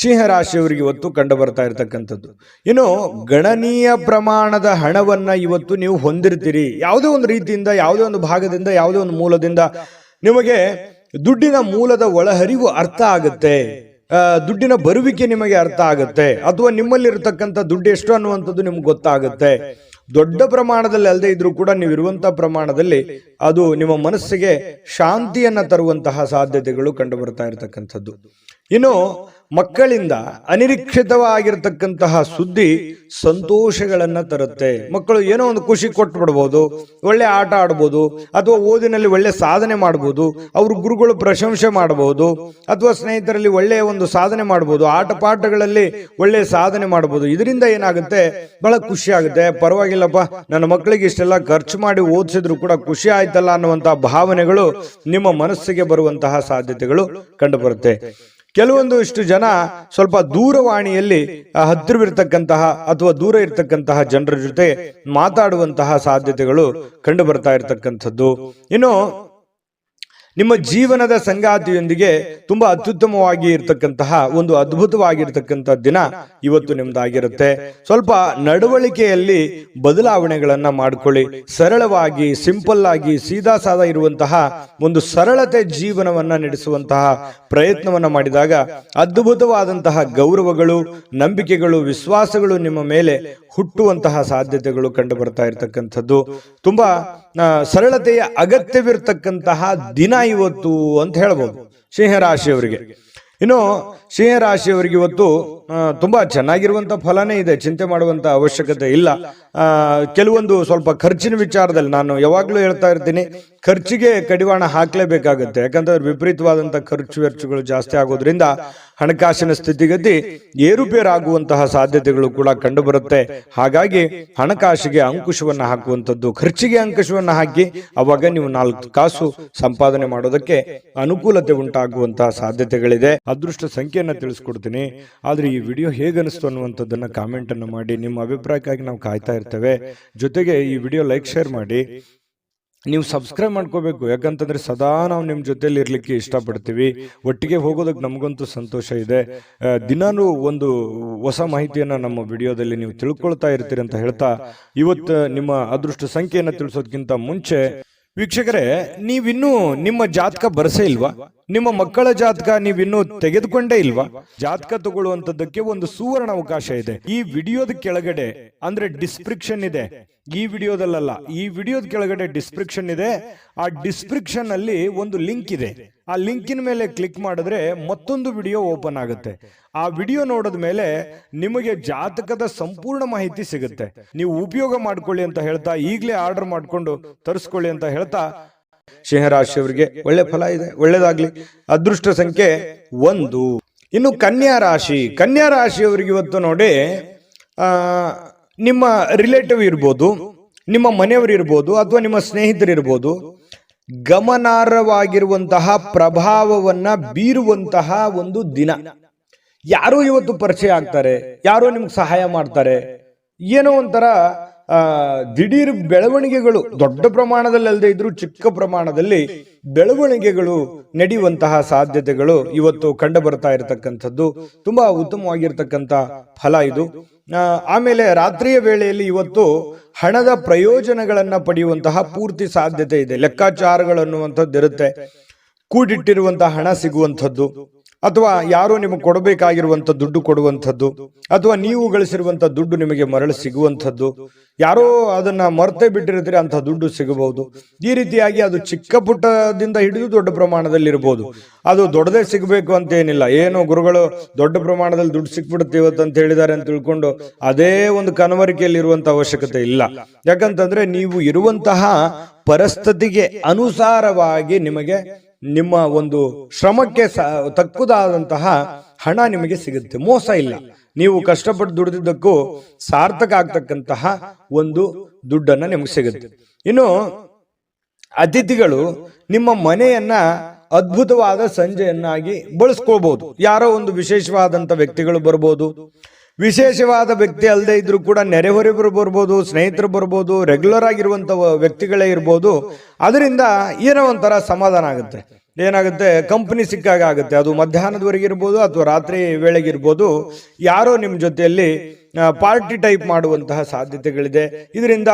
ಸಿಂಹರಾಶಿಯವರಿಗೆ ಇವತ್ತು ಕಂಡು ಬರ್ತಾ ಇರತಕ್ಕಂಥದ್ದು. ಇನ್ನು ಗಣನೀಯ ಪ್ರಮಾಣದ ಹಣವನ್ನ ಇವತ್ತು ನೀವು ಹೊಂದಿರ್ತೀರಿ. ಯಾವುದೋ ಒಂದು ರೀತಿಯಿಂದ, ಯಾವುದೋ ಒಂದು ಭಾಗದಿಂದ, ಯಾವುದೋ ಒಂದು ಮೂಲದಿಂದ ನಿಮಗೆ ದುಡ್ಡಿನ ಮೂಲದ ಒಳಹರಿವು ಅರ್ಥ ಆಗುತ್ತೆ. ದುಡ್ಡಿನ ಬರುವಿಕೆ ನಿಮಗೆ ಅರ್ಥ ಆಗುತ್ತೆ. ಅಥವಾ ನಿಮ್ಮಲ್ಲಿರತಕ್ಕಂಥ ದುಡ್ಡು ಎಷ್ಟು ಅನ್ನುವಂಥದ್ದು ನಿಮ್ಗೆ ಗೊತ್ತಾಗುತ್ತೆ. ದೊಡ್ಡ ಪ್ರಮಾಣದಲ್ಲಿ ಅಲ್ಲದೆ ಇದ್ರೂ ಕೂಡ ನೀವು ಇರುವಂತಹ ಪ್ರಮಾಣದಲ್ಲಿ ಅದು ನಿಮ್ಮ ಮನಸ್ಸಿಗೆ ಶಾಂತಿಯನ್ನ ತರುವಂತಹ ಸಾಧ್ಯತೆಗಳು ಕಂಡು ಬರ್ತಾ ಇರತಕ್ಕಂಥದ್ದು. ಇನ್ನು ಮಕ್ಕಳಿಂದ ಅನಿರೀಕ್ಷಿತವಾಗಿರ್ತಕ್ಕಂತಹ ಸುದ್ದಿ ಸಂತೋಷಗಳನ್ನ ತರುತ್ತೆ. ಮಕ್ಕಳು ಏನೋ ಒಂದು ಖುಷಿ ಕೊಟ್ಟು ಬಿಡ್ಬೋದು, ಒಳ್ಳೆ ಆಟ ಆಡ್ಬೋದು, ಅಥವಾ ಓದಿನಲ್ಲಿ ಒಳ್ಳೆ ಸಾಧನೆ ಮಾಡ್ಬೋದು, ಅವ್ರ ಗುರುಗಳು ಪ್ರಶಂಸೆ ಮಾಡಬಹುದು, ಅಥವಾ ಸ್ನೇಹಿತರಲ್ಲಿ ಒಳ್ಳೆಯ ಒಂದು ಸಾಧನೆ ಮಾಡ್ಬೋದು, ಆಟ ಪಾಠಗಳಲ್ಲಿ ಒಳ್ಳೆ ಸಾಧನೆ ಮಾಡ್ಬೋದು. ಇದರಿಂದ ಏನಾಗುತ್ತೆ, ಬಹಳ ಖುಷಿ ಆಗುತ್ತೆ. ಪರವಾಗಿಲ್ಲಪ್ಪ, ನನ್ನ ಮಕ್ಕಳಿಗೆ ಇಷ್ಟೆಲ್ಲ ಖರ್ಚು ಮಾಡಿ ಓದಿಸಿದ್ರು ಕೂಡ ಖುಷಿ ಆಯ್ತಲ್ಲ ಅನ್ನುವಂತಹ ಭಾವನೆಗಳು ನಿಮ್ಮ ಮನಸ್ಸಿಗೆ ಬರುವಂತಹ ಸಾಧ್ಯತೆಗಳು ಕಂಡು ಬರುತ್ತೆ. ಕೆಲವೊಂದು ಇಷ್ಟು ಜನ ಸ್ವಲ್ಪ ದೂರವಾಣಿಯಲ್ಲಿ ಹತ್ತಿರವಿರ್ತಕ್ಕಂತಹ ಅಥವಾ ದೂರ ಇರ್ತಕ್ಕಂತಹ ಜನರ ಜೊತೆ ಮಾತಾಡುವಂತಹ ಸಾಧ್ಯತೆಗಳು ಕಂಡು ಬರ್ತಾ ಇರತಕ್ಕಂಥದ್ದು. ಇನ್ನು ನಿಮ್ಮ ಜೀವನದ ಸಂಗಾತಿಯೊಂದಿಗೆ ತುಂಬಾ ಅತ್ಯುತ್ತಮವಾಗಿ ಇರತಕ್ಕಂತಹ ಒಂದು ಅದ್ಭುತವಾಗಿರ್ತಕ್ಕಂಥ ದಿನ ಇವತ್ತು ನಿಮ್ದಾಗಿರುತ್ತೆ. ಸ್ವಲ್ಪ ನಡವಳಿಕೆಯಲ್ಲಿ ಬದಲಾವಣೆಗಳನ್ನ ಮಾಡ್ಕೊಳ್ಳಿ. ಸರಳವಾಗಿ, ಸಿಂಪಲ್ ಆಗಿ, ಸೀದಾ ಸಾದಾ ಇರುವಂತಹ ಒಂದು ಸರಳತೆ ಜೀವನವನ್ನ ನಡೆಸುವಂತಹ ಪ್ರಯತ್ನವನ್ನ ಮಾಡಿದಾಗ ಅದ್ಭುತವಾದಂತಹ ಗೌರವಗಳು, ನಂಬಿಕೆಗಳು, ವಿಶ್ವಾಸಗಳು ನಿಮ್ಮ ಮೇಲೆ ಹುಟ್ಟುವಂತಹ ಸಾಧ್ಯತೆಗಳು ಕಂಡು ಬರ್ತಾ ಇರತಕ್ಕಂಥದ್ದು. ತುಂಬಾ ಸರಳತೆಯ ಅಗತ್ಯವಿರತಕ್ಕಂತಹ ದಿನ ಇವತ್ತು ಅಂತ ಹೇಳ್ಬೋದು ಸಿಂಹರಾಶಿಯವರಿಗೆ. ಇನ್ನು ಸಿಂಹರಾಶಿಯವರಿಗೆ ಇವತ್ತು ತುಂಬಾ ಚೆನ್ನಾಗಿರುವಂತ ಫಲನೇ ಇದೆ, ಚಿಂತೆ ಮಾಡುವಂತ ಅವಶ್ಯಕತೆ ಇಲ್ಲ. ಕೆಲವೊಂದು ಸ್ವಲ್ಪ ಖರ್ಚಿನ ವಿಚಾರದಲ್ಲಿ ನಾನು ಯಾವಾಗ್ಲೂ ಹೇಳ್ತಾ ಇರ್ತೀನಿ, ಖರ್ಚಿಗೆ ಕಡಿವಾಣ ಹಾಕ್ಲೇಬೇಕಾಗತ್ತೆ. ಯಾಕಂದ್ರೆ ವಿಪರೀತವಾದಂತಹ ಖರ್ಚು ವೆಚ್ಚಗಳು ಜಾಸ್ತಿ ಆಗೋದ್ರಿಂದ ಹಣಕಾಸಿನ ಸ್ಥಿತಿಗತಿ ಏರುಪೇರಾಗುವಂತಹ ಸಾಧ್ಯತೆಗಳು ಕೂಡ ಕಂಡು ಬರುತ್ತೆ. ಹಾಗಾಗಿ ಹಣಕಾಸಿಗೆ ಅಂಕುಶವನ್ನ ಹಾಕುವಂಥದ್ದು, ಖರ್ಚಿಗೆ ಅಂಕುಶವನ್ನ ಹಾಕಿ ಅವಾಗ ನೀವು 4 ಕಾಸು ಸಂಪಾದನೆ ಮಾಡೋದಕ್ಕೆ ಅನುಕೂಲತೆ ಉಂಟಾಗುವಂತಹ ಸಾಧ್ಯತೆಗಳಿದೆ. ಅದೃಷ್ಟ ಸಂಖ್ಯೆಯನ್ನ ತಿಳಿಸ್ಕೊಡ್ತೀನಿ. ಆದ್ರೆ ಈ ವಿಡಿಯೋ ಹೇಗನಿಸ್ತು ಅನ್ನುವಂಥದ್ದನ್ನ ಕಾಮೆಂಟ್ ಅನ್ನು ಮಾಡಿ. ನಿಮ್ಮ ಅಭಿಪ್ರಾಯಕ್ಕಾಗಿ ನಾವು ಕಾಯ್ತಾ ಇರ್ತೇವೆ. ಜೊತೆಗೆ ಈ ವಿಡಿಯೋ ಲೈಕ್, ಶೇರ್ ಮಾಡಿ. ನೀವು ಸಬ್ಸ್ಕ್ರೈಬ್ ಮಾಡ್ಕೋಬೇಕು, ಯಾಕಂತಂದ್ರೆ ಸದಾ ನಾವು ನಿಮ್ಮ ಜೊತೆಲಿ ಇರ್ಲಿಕ್ಕೆ ಇಷ್ಟಪಡ್ತೀವಿ. ಒಟ್ಟಿಗೆ ಹೋಗೋದಕ್ಕೆ ನಮಗಂತೂ ಸಂತೋಷ ಇದೆ. ದಿನಾನು ಒಂದು ಹೊಸ ಮಾಹಿತಿಯನ್ನ ನಮ್ಮ ವಿಡಿಯೋದಲ್ಲಿ ನೀವು ತಿಳ್ಕೊಳ್ತಾ ಇರ್ತೀರಿ ಅಂತ ಹೇಳ್ತಾ, ಇವತ್ತು ನಿಮ್ಮ ಅದೃಷ್ಟ ಸಂಖ್ಯೆಯನ್ನು ತಿಳಿಸೋದಕ್ಕಿಂತ ಮುಂಚೆ ವೀಕ್ಷಕರೇ, ನೀವಿನ್ನೂ ನಿಮ್ಮ ಜಾತಕ ಬರಸೇ ಇಲ್ವಾ? ನಿಮ್ಮ ಮಕ್ಕಳ ಜಾತಕ ನೀವಿನ್ನೂ ತೆಗೆದುಕೊಂಡೇ ಇಲ್ವಾ? ಜಾತಕ ತಗೊಳ್ಳುವಂತದ್ದಕ್ಕೆ ಒಂದು ಸುವರ್ಣ ಅವಕಾಶ ಇದೆ. ಈ ವಿಡಿಯೋದ ಕೆಳಗಡೆ ಅಂದ್ರೆ ಡಿಸ್ಕ್ರಿಪ್ಷನ್ ಇದೆ. ಈ ವಿಡಿಯೋದಲ್ಲ, ಈ ವಿಡಿಯೋದ ಕೆಳಗಡೆ ಡಿಸ್ಕ್ರಿಪ್ಷನ್ ಇದೆ. ಆ ಡಿಸ್ಕ್ರಿಪ್ಷನ್ ಅಲ್ಲಿ ಒಂದು ಲಿಂಕ್ ಇದೆ. ಆ ಲಿಂಕಿನ ಮೇಲೆ ಕ್ಲಿಕ್ ಮಾಡಿದ್ರೆ ಮತ್ತೊಂದು ವಿಡಿಯೋ ಓಪನ್ ಆಗುತ್ತೆ. ಆ ವಿಡಿಯೋ ನೋಡಿದ ಮೇಲೆ ನಿಮಗೆ ಜಾತಕದ ಸಂಪೂರ್ಣ ಮಾಹಿತಿ ಸಿಗುತ್ತೆ. ನೀವು ಉಪಯೋಗ ಮಾಡ್ಕೊಳ್ಳಿ ಅಂತ ಹೇಳ್ತಾ, ಈಗಲೇ ಆರ್ಡರ್ ಮಾಡ್ಕೊಂಡು ತರಿಸ್ಕೊಳ್ಳಿ ಅಂತ ಹೇಳ್ತಾ, ಸಿಂಹರಾಶಿಯವರಿಗೆ ಒಳ್ಳೆ ಫಲ ಇದೆ, ಒಳ್ಳೇದಾಗ್ಲಿ. ಅದೃಷ್ಟ ಸಂಖ್ಯೆ 1. ಇನ್ನು ಕನ್ಯಾ ರಾಶಿ. ಕನ್ಯಾ ರಾಶಿಯವರಿಗೆ ಇವತ್ತು ನೋಡಿ, ನಿಮ್ಮ ರಿಲೇಟಿವ್ ಇರ್ಬೋದು, ನಿಮ್ಮ ಮನೆಯವರು ಇರ್ಬೋದು, ಅಥವಾ ನಿಮ್ಮ ಸ್ನೇಹಿತರು ಇರ್ಬೋದು, ಗಮನಾರ್ಹವಾಗಿರುವಂತಹ ಪ್ರಭಾವವನ್ನ ಬೀರುವಂತಹ ಒಂದು ದಿನ. ಯಾರೋ ಇವತ್ತು ಪರಿಚಯ ಆಗ್ತಾರೆ, ಯಾರೋ ನಿಮ್ಗೆ ಸಹಾಯ ಮಾಡ್ತಾರೆ. ಏನೋ ಒಂಥರ ದಿಢೀರ್ ಬೆಳವಣಿಗೆಗಳು, ದೊಡ್ಡ ಪ್ರಮಾಣದಲ್ಲಿ ಅಲ್ಲದೆ ಇದ್ರೂ ಚಿಕ್ಕ ಪ್ರಮಾಣದಲ್ಲಿ ಬೆಳವಣಿಗೆಗಳು ನಡೆಯುವಂತಹ ಸಾಧ್ಯತೆಗಳು ಇವತ್ತು ಕಂಡು ಬರ್ತಾ ಇರತಕ್ಕಂಥದ್ದು. ತುಂಬಾ ಉತ್ತಮವಾಗಿರ್ತಕ್ಕಂಥ ಫಲ ಇದು. ಆಮೇಲೆ ರಾತ್ರಿಯ ವೇಳೆಯಲ್ಲಿ ಇವತ್ತು ಹಣದ ಪ್ರಯೋಜನಗಳನ್ನ ಪಡೆಯುವಂತಹ ಪೂರ್ತಿ ಸಾಧ್ಯತೆ ಇದೆ. ಲೆಕ್ಕಾಚಾರಗಳನ್ನುವಂಥದ್ದು ಇರುತ್ತೆ. ಕೂಡಿಟ್ಟಿರುವಂತಹ ಹಣ ಸಿಗುವಂಥದ್ದು, ಅಥವಾ ಯಾರೋ ನಿಮಗೆ ಕೊಡಬೇಕಾಗಿರುವಂತ ದುಡ್ಡು ಕೊಡುವಂಥದ್ದು, ಅಥವಾ ನೀವು ಗಳಿಸಿರುವಂತ ದುಡ್ಡು ನಿಮಗೆ ಮರಳಿ ಸಿಗುವಂಥದ್ದು. ಯಾರೋ ಅದನ್ನ ಮರ್ತೇ ಬಿಟ್ಟಿರ್ತೀರಿ, ಅಂತ ದುಡ್ಡು ಸಿಗಬಹುದು. ಈ ರೀತಿಯಾಗಿ ಅದು ಚಿಕ್ಕ ಪುಟ್ಟದಿಂದ ಹಿಡಿದು ದೊಡ್ಡ ಪ್ರಮಾಣದಲ್ಲಿ ಇರಬಹುದು. ಅದು ದೊಡ್ಡದೇ ಸಿಗಬೇಕು ಅಂತ ಏನಿಲ್ಲ. ಏನು ಗುರುಗಳು ದೊಡ್ಡ ಪ್ರಮಾಣದಲ್ಲಿ ದುಡ್ಡು ಸಿಕ್ಬಿಡುತ್ತೆ ಇವತ್ತು ಅಂತ ಹೇಳಿದ್ದಾರೆ ಅಂತ ತಿಳ್ಕೊಂಡು ಅದೇ ಒಂದು ಕನವರಿಕೆಯಲ್ಲಿ ಇರುವಂತ ಅವಶ್ಯಕತೆ ಇಲ್ಲ. ಯಾಕಂತಂದ್ರೆ ನೀವು ಇರುವಂತಹ ಪರಿಸ್ಥಿತಿಗೆ ಅನುಸಾರವಾಗಿ ನಿಮಗೆ ನಿಮ್ಮ ಒಂದು ಶ್ರಮಕ್ಕೆ ತಕ್ಕುದಾದಂತಹ ಹಣ ನಿಮಗೆ ಸಿಗುತ್ತೆ. ಮೋಸ ಇಲ್ಲ. ನೀವು ಕಷ್ಟಪಟ್ಟು ದುಡಿದಿದ್ದಕ್ಕೂ ಸಾರ್ಥಕ ಆಗ್ತಕ್ಕಂತಹ ಒಂದು ದುಡ್ಡನ್ನ ನಿಮಗೆ ಸಿಗುತ್ತೆ. ಇನ್ನು ಅತಿಥಿಗಳು ನಿಮ್ಮ ಮನೆಯನ್ನ ಅದ್ಭುತವಾದ ಸಂಜೆಯನ್ನಾಗಿ ಬಳಸ್ಕೋಬಹುದು. ಯಾರೋ ಒಂದು ವಿಶೇಷವಾದಂತ ವ್ಯಕ್ತಿಗಳು ಬರ್ಬೋದು. ವಿಶೇಷವಾದ ವ್ಯಕ್ತಿ ಅಲ್ಲದೆ ಇದ್ರೂ ಕೂಡ ನೆರೆಹೊರೆಯವರು ಬರ್ಬೋದು, ಸ್ನೇಹಿತರು ಬರ್ಬೋದು, ರೆಗ್ಯುಲರ್ ಆಗಿರುವಂತ ವ್ಯಕ್ತಿಗಳೇ ಇರ್ಬೋದು. ಅದರಿಂದ ಏನೋ ಒಂಥರ ಸಮಾಧಾನ ಆಗುತ್ತೆ. ಏನಾಗುತ್ತೆ, ಕಂಪನಿ ಸಿಕ್ಕಾಗ ಆಗುತ್ತೆ. ಅದು ಮಧ್ಯಾಹ್ನದವರೆಗೆ ಇರ್ಬೋದು ಅಥವಾ ರಾತ್ರಿ ವೇಳೆಗಿರ್ಬೋದು. ಯಾರೋ ನಿಮ್ಮ ಜೊತೆಯಲ್ಲಿ ಪಾರ್ಟಿ ಟೈಪ್ ಮಾಡುವಂತಹ ಸಾಧ್ಯತೆಗಳಿದೆ. ಇದರಿಂದ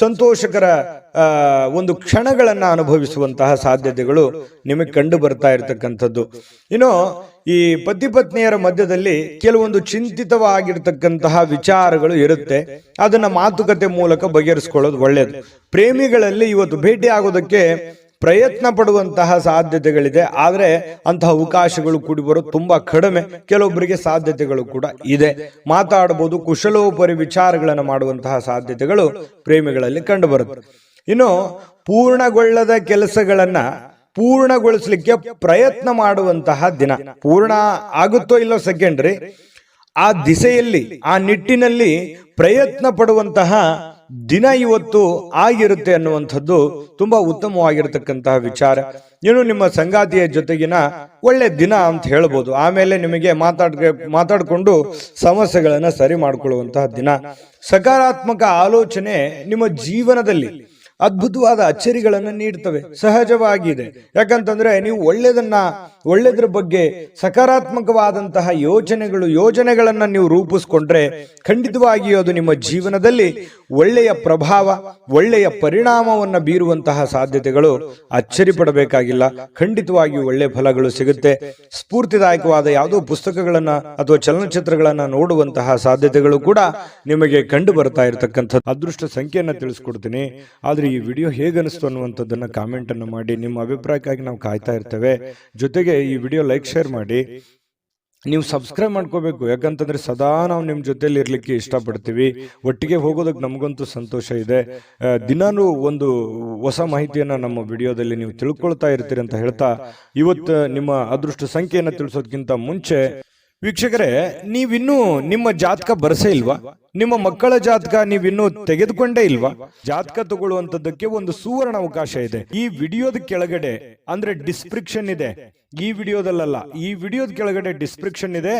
ಸಂತೋಷಕರ ಒಂದು ಕ್ಷಣಗಳನ್ನ ಅನುಭವಿಸುವಂತಹ ಸಾಧ್ಯತೆಗಳು ನಿಮಗೆ ಕಂಡು ಬರ್ತಾ ಇರತಕ್ಕಂಥದ್ದು. ಇನ್ನು ಈ ಪತಿ ಪತ್ನಿಯರ ಮಧ್ಯದಲ್ಲಿ ಕೆಲವೊಂದು ಚಿಂತಿತವಾಗಿರ್ತಕ್ಕಂತಹ ವಿಚಾರಗಳು ಇರುತ್ತೆ. ಅದನ್ನ ಮಾತುಕತೆ ಮೂಲಕ ಬಗೆಹರಿಸಿಕೊಳ್ಳೋದು ಒಳ್ಳೆಯದು. ಪ್ರೇಮಿಗಳಲ್ಲಿ ಇವತ್ತು ಭೇಟಿ ಆಗೋದಕ್ಕೆ ಪ್ರಯತ್ನ ಪಡುವಂತಹ ಸಾಧ್ಯತೆಗಳಿದೆ. ಆದ್ರೆ ಅಂತಹ ಅವಕಾಶಗಳು ಕೂಡಿ ಬರೋದು ತುಂಬಾ ಕಡಿಮೆ. ಕೆಲವೊಬ್ಬರಿಗೆ ಸಾಧ್ಯತೆಗಳು ಕೂಡ ಇದೆ. ಮಾತಾಡಬಹುದು, ಕುಶಲೋಪರಿ ವಿಚಾರಗಳನ್ನು ಮಾಡುವಂತಹ ಸಾಧ್ಯತೆಗಳು ಪ್ರೇಮಿಗಳಲ್ಲಿ ಕಂಡು ಬರುತ್ತೆ. ಇನ್ನು ಪೂರ್ಣಗೊಳ್ಳದ ಕೆಲಸಗಳನ್ನ ಪೂರ್ಣಗೊಳಿಸಲಿಕ್ಕೆ ಪ್ರಯತ್ನ ಮಾಡುವಂತಹ ದಿನ. ಪೂರ್ಣ ಆಗುತ್ತೋ ಇಲ್ಲೋ ಸೆಕೆಂಡ್ರಿ, ಆ ದಿಸೆಯಲ್ಲಿ, ಆ ನಿಟ್ಟಿನಲ್ಲಿ ಪ್ರಯತ್ನ ಪಡುವಂತಹ ದಿನ ಇವತ್ತು ಆಗಿರುತ್ತೆ ಅನ್ನುವಂಥದ್ದು ತುಂಬಾ ಉತ್ತಮವಾಗಿರತಕ್ಕಂತಹ ವಿಚಾರ. ಇನ್ನು ನಿಮ್ಮ ಸಂಗಾತಿಯ ಜೊತೆಗಿನ ಒಳ್ಳೆ ದಿನ ಅಂತ ಹೇಳ್ಬೋದು. ಆಮೇಲೆ ನಿಮಗೆ ಮಾತಾಡ್ಕೊಂಡು ಸಮಸ್ಯೆಗಳನ್ನ ಸರಿ ಮಾಡಿಕೊಳ್ಳುವಂತಹ ದಿನ. ಸಕಾರಾತ್ಮಕ ಆಲೋಚನೆ ನಿಮ್ಮ ಜೀವನದಲ್ಲಿ ಅದ್ಭುತವಾದ ಅಚ್ಚರಿಗಳನ್ನು ನೀಡ್ತವೆ, ಸಹಜವಾಗಿದೆ. ಯಾಕಂತಂದ್ರೆ ನೀವು ಒಳ್ಳೆದ್ರ ಬಗ್ಗೆ ಸಕಾರಾತ್ಮಕವಾದಂತಹ ಯೋಜನೆಗಳನ್ನ ನೀವು ರೂಪಿಸ್ಕೊಂಡ್ರೆ ಖಂಡಿತವಾಗಿಯೂ ಅದು ನಿಮ್ಮ ಜೀವನದಲ್ಲಿ ಒಳ್ಳೆಯ ಪ್ರಭಾವ, ಒಳ್ಳೆಯ ಪರಿಣಾಮವನ್ನ ಬೀರುವಂತಹ ಸಾಧ್ಯತೆಗಳು ಅಚ್ಚರಿ ಪಡಬೇಕಾಗಿಲ್ಲ. ಖಂಡಿತವಾಗಿಯೂ ಒಳ್ಳೆಯ ಫಲಗಳು ಸಿಗುತ್ತೆ. ಸ್ಫೂರ್ತಿದಾಯಕವಾದ ಯಾವುದೋ ಪುಸ್ತಕಗಳನ್ನ ಅಥವಾ ಚಲನಚಿತ್ರಗಳನ್ನ ನೋಡುವಂತಹ ಸಾಧ್ಯತೆಗಳು ಕೂಡ ನಿಮಗೆ ಕಂಡು ಬರ್ತಾ ಇರತಕ್ಕಂಥದ್ದು. ಅದೃಷ್ಟ ಸಂಖ್ಯೆಯನ್ನ ತಿಳಿಸ್ಕೊಡ್ತೀನಿ. ಆದ್ರೆ ಈ ವಿಡಿಯೋ ಹೇಗನಿಸ್ತು ಅನ್ನುವಂಥದ್ದನ್ನ ಕಾಮೆಂಟ್ ಅನ್ನು ಮಾಡಿ. ನಿಮ್ಮ ಅಭಿಪ್ರಾಯಕ್ಕಾಗಿ ನಾವು ಕಾಯ್ತಾ ಇರ್ತೇವೆ. ಜೊತೆಗೆ ಈ ವಿಡಿಯೋ ಲೈಕ್, ಶೇರ್ ಮಾಡಿ. ನೀವು ಸಬ್ಸ್ಕ್ರೈಬ್ ಮಾಡ್ಕೋಬೇಕು. ಯಾಕಂತಂದ್ರೆ ಸದಾ ನಾವು ನಿಮ್ಮ ಜೊತೆಲಿ ಇರ್ಲಿಕ್ಕೆ ಇಷ್ಟಪಡ್ತೀವಿ. ಒಟ್ಟಿಗೆ ಹೋಗೋದಕ್ಕೆ ನಮಗಂತೂ ಸಂತೋಷ ಇದೆ. ದಿನಾನು ಒಂದು ಹೊಸ ಮಾಹಿತಿಯನ್ನ ನಮ್ಮ ವಿಡಿಯೋದಲ್ಲಿ ನೀವು ತಿಳ್ಕೊಳ್ತಾ ಇರ್ತೀರಿ ಅಂತ ಹೇಳ್ತಾ, ಇವತ್ತು ನಿಮ್ಮ ಅದೃಷ್ಟ ಸಂಖ್ಯೆಯನ್ನು ತಿಳಿಸೋದಕ್ಕಿಂತ ಮುಂಚೆ ವೀಕ್ಷಕರೇ, ನೀವಿನ್ನೂ ನಿಮ್ಮ ಜಾತಕ ಬರಸೇ ಇಲ್ವಾ? ನಿಮ್ಮ ಮಕ್ಕಳ ಜಾತಕ ನೀವಿನ್ನೂ ತೆಗೆದುಕೊಂಡೇ ಇಲ್ವಾ? ಜಾತಕ ತಗೊಳ್ಳುವಂತದ್ದಕ್ಕೆ ಒಂದು ಸುವರ್ಣ ಅವಕಾಶ ಇದೆ. ಈ ವಿಡಿಯೋದ ಕೆಳಗಡೆ ಅಂದ್ರೆ ಡಿಸ್ಕ್ರಿಪ್ಷನ್ ಇದೆ. ಈ ವಿಡಿಯೋದಲ್ಲ, ಈ ವಿಡಿಯೋದ ಕೆಳಗಡೆ ಡಿಸ್ಕ್ರಿಪ್ಷನ್ ಇದೆ.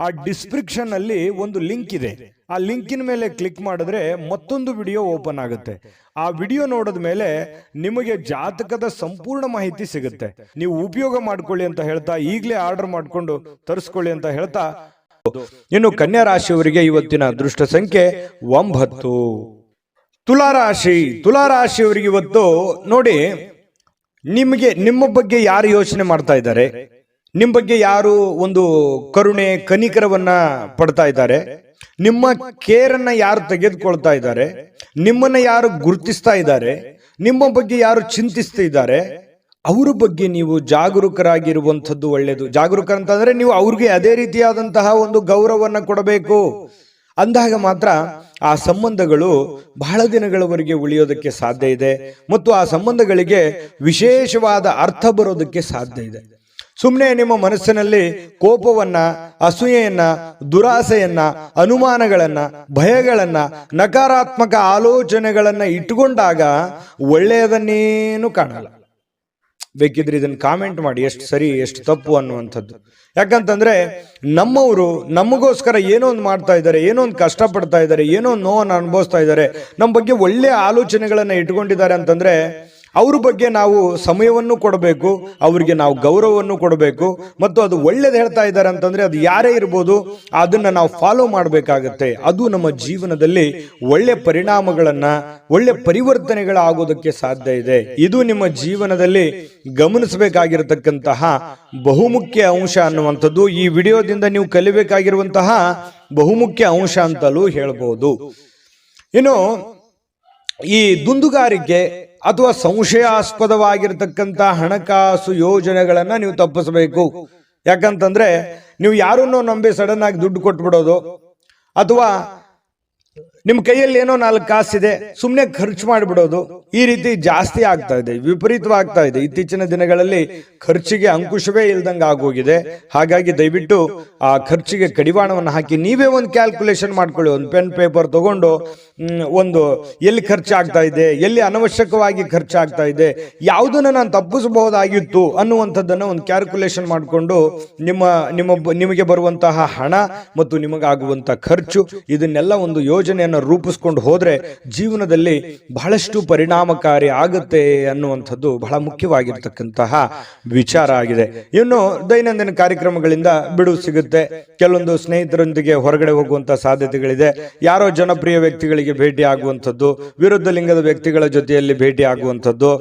ಆ ಡಿಸ್ಕ್ರಿಪ್ಷನ್ ಅಲ್ಲಿ ಒಂದು ಲಿಂಕ್ ಇದೆ. ಆ ಲಿಂಕಿನ ಮೇಲೆ ಕ್ಲಿಕ್ ಮಾಡಿದ್ರೆ ಮತ್ತೊಂದು ವಿಡಿಯೋ ಓಪನ್ ಆಗುತ್ತೆ. ಆ ವಿಡಿಯೋ ನೋಡಿದ ಮೇಲೆ ನಿಮಗೆ ಜಾತಕದ ಸಂಪೂರ್ಣ ಮಾಹಿತಿ ಸಿಗುತ್ತೆ. ನೀವು ಉಪಯೋಗ ಮಾಡ್ಕೊಳ್ಳಿ ಅಂತ ಹೇಳ್ತಾ, ಈಗಲೇ ಆರ್ಡರ್ ಮಾಡ್ಕೊಂಡು ತರಿಸ್ಕೊಳ್ಳಿ ಅಂತ ಹೇಳ್ತಾ, ಇನ್ನು ಕನ್ಯಾ ರಾಶಿಯವರಿಗೆ ಇವತ್ತಿನ ಅದೃಷ್ಟ ಸಂಖ್ಯೆ 9. ತುಲಾರಾಶಿಯವರಿಗೆ ಇವತ್ತು ನೋಡಿ, ನಿಮ್ಮ ಬಗ್ಗೆ ಯಾರು ಯೋಚನೆ ಮಾಡ್ತಾ ಇದ್ದಾರೆ, ನಿಮ್ಮ ಬಗ್ಗೆ ಯಾರು ಒಂದು ಕರುಣೆ ಕನಿಕರವನ್ನ ಪಡ್ತಾ ಇದ್ದಾರೆ, ನಿಮ್ಮ ಕೇರನ್ನ ಯಾರು ತೆಗೆದುಕೊಳ್ತಾ ಇದ್ದಾರೆ, ನಿಮ್ಮನ್ನ ಯಾರು ಗುರುತಿಸ್ತಾ ಇದ್ದಾರೆ, ನಿಮ್ಮ ಬಗ್ಗೆ ಯಾರು ಚಿಂತಿಸ್ತಾ ಇದ್ದಾರೆ, ಅವರ ಬಗ್ಗೆ ನೀವು ಜಾಗರೂಕರಾಗಿರುವಂಥದ್ದು ಒಳ್ಳೆಯದು. ಜಾಗರೂಕ ಅಂತಂದ್ರೆ ನೀವು ಅವ್ರಿಗೆ ಅದೇ ರೀತಿಯಾದಂತಹ ಒಂದು ಗೌರವವನ್ನು ಕೊಡಬೇಕು. ಅಂದಾಗ ಮಾತ್ರ ಆ ಸಂಬಂಧಗಳು ಬಹಳ ದಿನಗಳವರೆಗೆ ಉಳಿಯೋದಕ್ಕೆ ಸಾಧ್ಯ ಇದೆ ಮತ್ತು ಆ ಸಂಬಂಧಗಳಿಗೆ ವಿಶೇಷವಾದ ಅರ್ಥ ಬರೋದಕ್ಕೆ ಸಾಧ್ಯ ಇದೆ. ಸುಮ್ಮನೆ ನಿಮ್ಮ ಮನಸ್ಸಿನಲ್ಲಿ ಕೋಪವನ್ನ, ಅಸೂಯೆಯನ್ನ, ದುರಾಸೆಯನ್ನ, ಅನುಮಾನಗಳನ್ನ, ಭಯಗಳನ್ನ, ನಕಾರಾತ್ಮಕ ಆಲೋಚನೆಗಳನ್ನ ಇಟ್ಟುಕೊಂಡಾಗ ಒಳ್ಳೆಯದನ್ನೇನು ಕಾಣಲ್ಲ. ಬೇಕಿದ್ರೆ ಇದನ್ನ ಕಾಮೆಂಟ್ ಮಾಡಿ, ಎಷ್ಟು ಸರಿ ಎಷ್ಟು ತಪ್ಪು ಅನ್ನುವಂಥದ್ದು. ಯಾಕಂತಂದ್ರೆ ನಮ್ಮವರು ನಮಗೋಸ್ಕರ ಏನೋ ಒಂದು ಮಾಡ್ತಾ ಇದ್ದಾರೆ, ಏನೋ ಒಂದು ಕಷ್ಟ ಪಡ್ತಾ ಇದ್ದಾರೆ, ಏನೋ ಒಂದು ನೋವನ್ನು ಅನುಭವಿಸ್ತಾ ಇದ್ದಾರೆ, ನಮ್ಮ ಬಗ್ಗೆ ಒಳ್ಳೆಯ ಆಲೋಚನೆಗಳನ್ನ ಇಟ್ಕೊಂಡಿದ್ದಾರೆ ಅಂತಂದ್ರೆ ಅವ್ರ ಬಗ್ಗೆ ನಾವು ಸಮಯವನ್ನು ಕೊಡಬೇಕು, ಅವರಿಗೆ ನಾವು ಗೌರವವನ್ನು ಕೊಡಬೇಕು. ಮತ್ತು ಅದು ಒಳ್ಳೇದು ಹೇಳ್ತಾ ಇದ್ದಾರೆ ಅಂತಂದ್ರೆ ಅದು ಯಾರೇ ಇರ್ಬೋದು, ಅದನ್ನ ನಾವು ಫಾಲೋ ಮಾಡಬೇಕಾಗತ್ತೆ. ಅದು ನಮ್ಮ ಜೀವನದಲ್ಲಿ ಒಳ್ಳೆ ಪರಿಣಾಮಗಳನ್ನ, ಒಳ್ಳೆ ಪರಿವರ್ತನೆಗಳಾಗೋದಕ್ಕೆ ಸಾಧ್ಯ ಇದೆ. ಇದು ನಿಮ್ಮ ಜೀವನದಲ್ಲಿ ಗಮನಿಸಬೇಕಾಗಿರತಕ್ಕಂತಹ ಬಹುಮುಖ್ಯ ಅಂಶ ಅನ್ನುವಂಥದ್ದು ಈ ವಿಡಿಯೋದಿಂದ ನೀವು ಕಲಿಬೇಕಾಗಿರುವಂತಹ ಬಹುಮುಖ್ಯ ಅಂಶ ಅಂತಲೂ ಹೇಳ್ಬೋದು. ಇನ್ನು ಈ ದುಂದುಗಾರಿಕೆ ಅಥವಾ ಸಂಶಯಾಸ್ಪದವಾಗಿರ್ತಕ್ಕಂಥ ಹಣಕಾಸು ಯೋಜನೆಗಳನ್ನ ನೀವು ತಪ್ಪಿಸಬೇಕು. ಯಾಕಂತಂದ್ರೆ ನೀವು ಯಾರನ್ನೋ ನಂಬಿ ಸಡನ್ ಆಗಿ ದುಡ್ಡು ಕೊಟ್ಬಿಡೋದು, ಅಥವಾ ನಿಮ್ಮ ಕೈಯಲ್ಲಿ ಏನೋ 4 ಕಾಸಿದೆ ಸುಮ್ಮನೆ ಖರ್ಚು ಮಾಡಿಬಿಡೋದು, ಈ ರೀತಿ ಜಾಸ್ತಿ ಆಗ್ತಾ ಇದೆ, ವಿಪರೀತವಾಗ್ತಾ ಇದೆ. ಇತ್ತೀಚಿನ ದಿನಗಳಲ್ಲಿ ಖರ್ಚಿಗೆ ಅಂಕುಶವೇ ಇಲ್ದಂಗೆ ಆಗೋಗಿದೆ. ಹಾಗಾಗಿ ದಯವಿಟ್ಟು ಆ ಖರ್ಚಿಗೆ ಕಡಿವಾಣವನ್ನು ಹಾಕಿ ನೀವೇ ಒಂದು ಕ್ಯಾಲ್ಕುಲೇಷನ್ ಮಾಡ್ಕೊಳ್ಳಿ. ಒಂದು ಪೆನ್ ಪೇಪರ್ ತಗೊಂಡು ಒಂದು ಎಲ್ಲಿ ಖರ್ಚಾಗ್ತಾ ಇದೆ, ಎಲ್ಲಿ ಅನವಶ್ಯಕವಾಗಿ ಖರ್ಚಾಗ್ತಾ ಇದೆ, ಯಾವುದನ್ನ ನಾನು ತಪ್ಪಿಸಬಹುದಾಗಿತ್ತು ಅನ್ನುವಂಥದ್ದನ್ನು ಒಂದು ಕ್ಯಾಲ್ಕುಲೇಷನ್ ಮಾಡಿಕೊಂಡು ನಿಮಗೆ ಬರುವಂತಹ ಹಣ ಮತ್ತು ನಿಮಗಾಗುವಂತಹ ಖರ್ಚು ಇದನ್ನೆಲ್ಲ ಒಂದು ಯೋಜನೆಯನ್ನು ರೂಪಿಸ್ಕೊಂಡು ಹೋದ್ರೆ ಜೀವನದಲ್ಲಿ ಬಹಳಷ್ಟು ಪರಿಣಾಮಕಾರಿ ಆಗುತ್ತೆ ಅನ್ನುವಂಥದ್ದು ಬಹಳ ಮುಖ್ಯವಾಗಿರ್ತಕ್ಕಂತಹ ವಿಚಾರ ಆಗಿದೆ. ಇನ್ನು ದೈನಂದಿನ ಕಾರ್ಯಕ್ರಮಗಳಿಂದ ಬಿಡುವು ಸಿಗುತ್ತೆ. ಕೆಲವೊಂದು ಸ್ನೇಹಿತರೊಂದಿಗೆ ಹೊರಗಡೆ ಹೋಗುವಂತಹ ಸಾಧ್ಯತೆಗಳಿದೆ. ಯಾರೋ ಜನಪ್ರಿಯ ವ್ಯಕ್ತಿಗಳಿಗೆ ಭೇಟಿ ಆಗುವಂಥದ್ದು, ವಿರುದ್ಧ ಲಿಂಗದ ವ್ಯಕ್ತಿಗಳ ಜೊತೆಯಲ್ಲಿ ಭೇಟಿ ಆಗುವಂಥದ್ದು,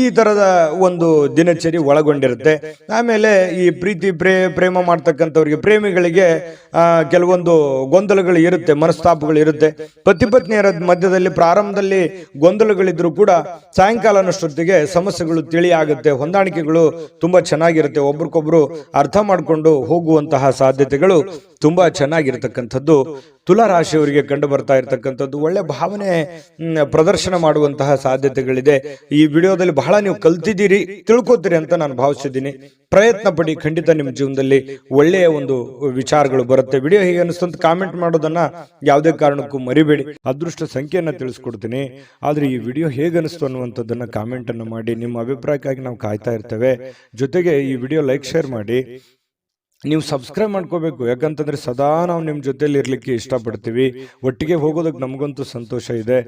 ಈ ತರದ ಒಂದು ದಿನಚರಿ ಒಳಗೊಂಡಿರುತ್ತೆ. ಆಮೇಲೆ ಈ ಪ್ರೇಮ ಮಾಡ್ತಕ್ಕಂಥವ್ರಿಗೆ, ಪ್ರೇಮಿಗಳಿಗೆ ಕೆಲವೊಂದು ಗೊಂದಲಗಳು ಇರುತ್ತೆ, ಮನಸ್ತಾಪಗಳು ಇರುತ್ತೆ. ಪತಿ ಪತ್ನಿಯರ ಮಧ್ಯದಲ್ಲಿ ಪ್ರಾರಂಭದಲ್ಲಿ ಗೊಂದಲಗಳಿದ್ರು ಕೂಡ ಸಾಯಂಕಾಲ ಅನ್ನೋಷ್ಟೊತ್ತಿಗೆ ಸಮಸ್ಯೆಗಳು ತಿಳಿಯಾಗುತ್ತೆ, ಹೊಂದಾಣಿಕೆಗಳು ತುಂಬಾ ಚೆನ್ನಾಗಿರುತ್ತೆ, ಒಬ್ರಿಗೊಬ್ರು ಅರ್ಥ ಮಾಡ್ಕೊಂಡು ಹೋಗುವಂತಹ ಸಾಧ್ಯತೆಗಳು ತುಂಬಾ ಚೆನ್ನಾಗಿರ್ತಕ್ಕಂಥದ್ದು ತುಲಾರಾಶಿಯವರಿಗೆ ಕಂಡು ಬರ್ತಾ ಇರತಕ್ಕಂಥದ್ದು. ಒಳ್ಳೆ ಭಾವನೆ ಪ್ರದರ್ಶನ ಮಾಡುವಂತಹ ಸಾಧ್ಯತೆಗಳಿದೆ. ಈ ವಿಡಿಯೋದಲ್ಲಿ ಬಹಳ ನೀವು ಕಲ್ತಿದ್ದೀರಿ, ತಿಳ್ಕೊತೀರಿ ಅಂತ ನಾನು ಭಾವಿಸಿದ್ದೀನಿ. ಪ್ರಯತ್ನ ಪಡಿ, ಖಂಡಿತ ನಿಮ್ಮ ಜೀವನದಲ್ಲಿ ಒಳ್ಳೆಯ ಒಂದು ವಿಚಾರಗಳು ಬರುತ್ತೆ. ವಿಡಿಯೋ ಹೇಗೆ ಅನಿಸ್ತು ಅಂತ ಕಾಮೆಂಟ್ ಮಾಡೋದನ್ನ ಯಾವುದೇ ಕಾರಣಕ್ಕೂ ಮರಿಬೇಡಿ. ಅದೃಷ್ಟ ಸಂಖ್ಯೆಯನ್ನ ತಿಳಿಸ್ಕೊಡ್ತೀನಿ. ಆದ್ರೆ ಈ ವಿಡಿಯೋ ಹೇಗೆ ಅನಿಸ್ತು ಅನ್ನುವಂಥದ್ದನ್ನ ಕಾಮೆಂಟ್ ಅನ್ನು ಮಾಡಿ. ನಿಮ್ಮ ಅಭಿಪ್ರಾಯಕ್ಕಾಗಿ ನಾವು ಕಾಯ್ತಾ ಇರ್ತೇವೆ. ಜೊತೆಗೆ ಈ ವಿಡಿಯೋ ಲೈಕ್, ಶೇರ್ ಮಾಡಿ. ನೀವು ಸಬ್ಸ್ಕ್ರೈಬ್ ಮಾಡ್ಕೋಬೇಕು. ಯಾಕಂತಂದ್ರೆ ಸದಾ ನಾವು ನಿಮ್ಮ ಜೊತೆಲಿ ಇರ್ಲಿಕ್ಕೆ ಇಷ್ಟಪಡ್ತೀವಿ. ಒಟ್ಟಿಗೆ ಹೋಗೋದಕ್ಕೆ ನಮಗಂತೂ ಸಂತೋಷ ಇದೆ.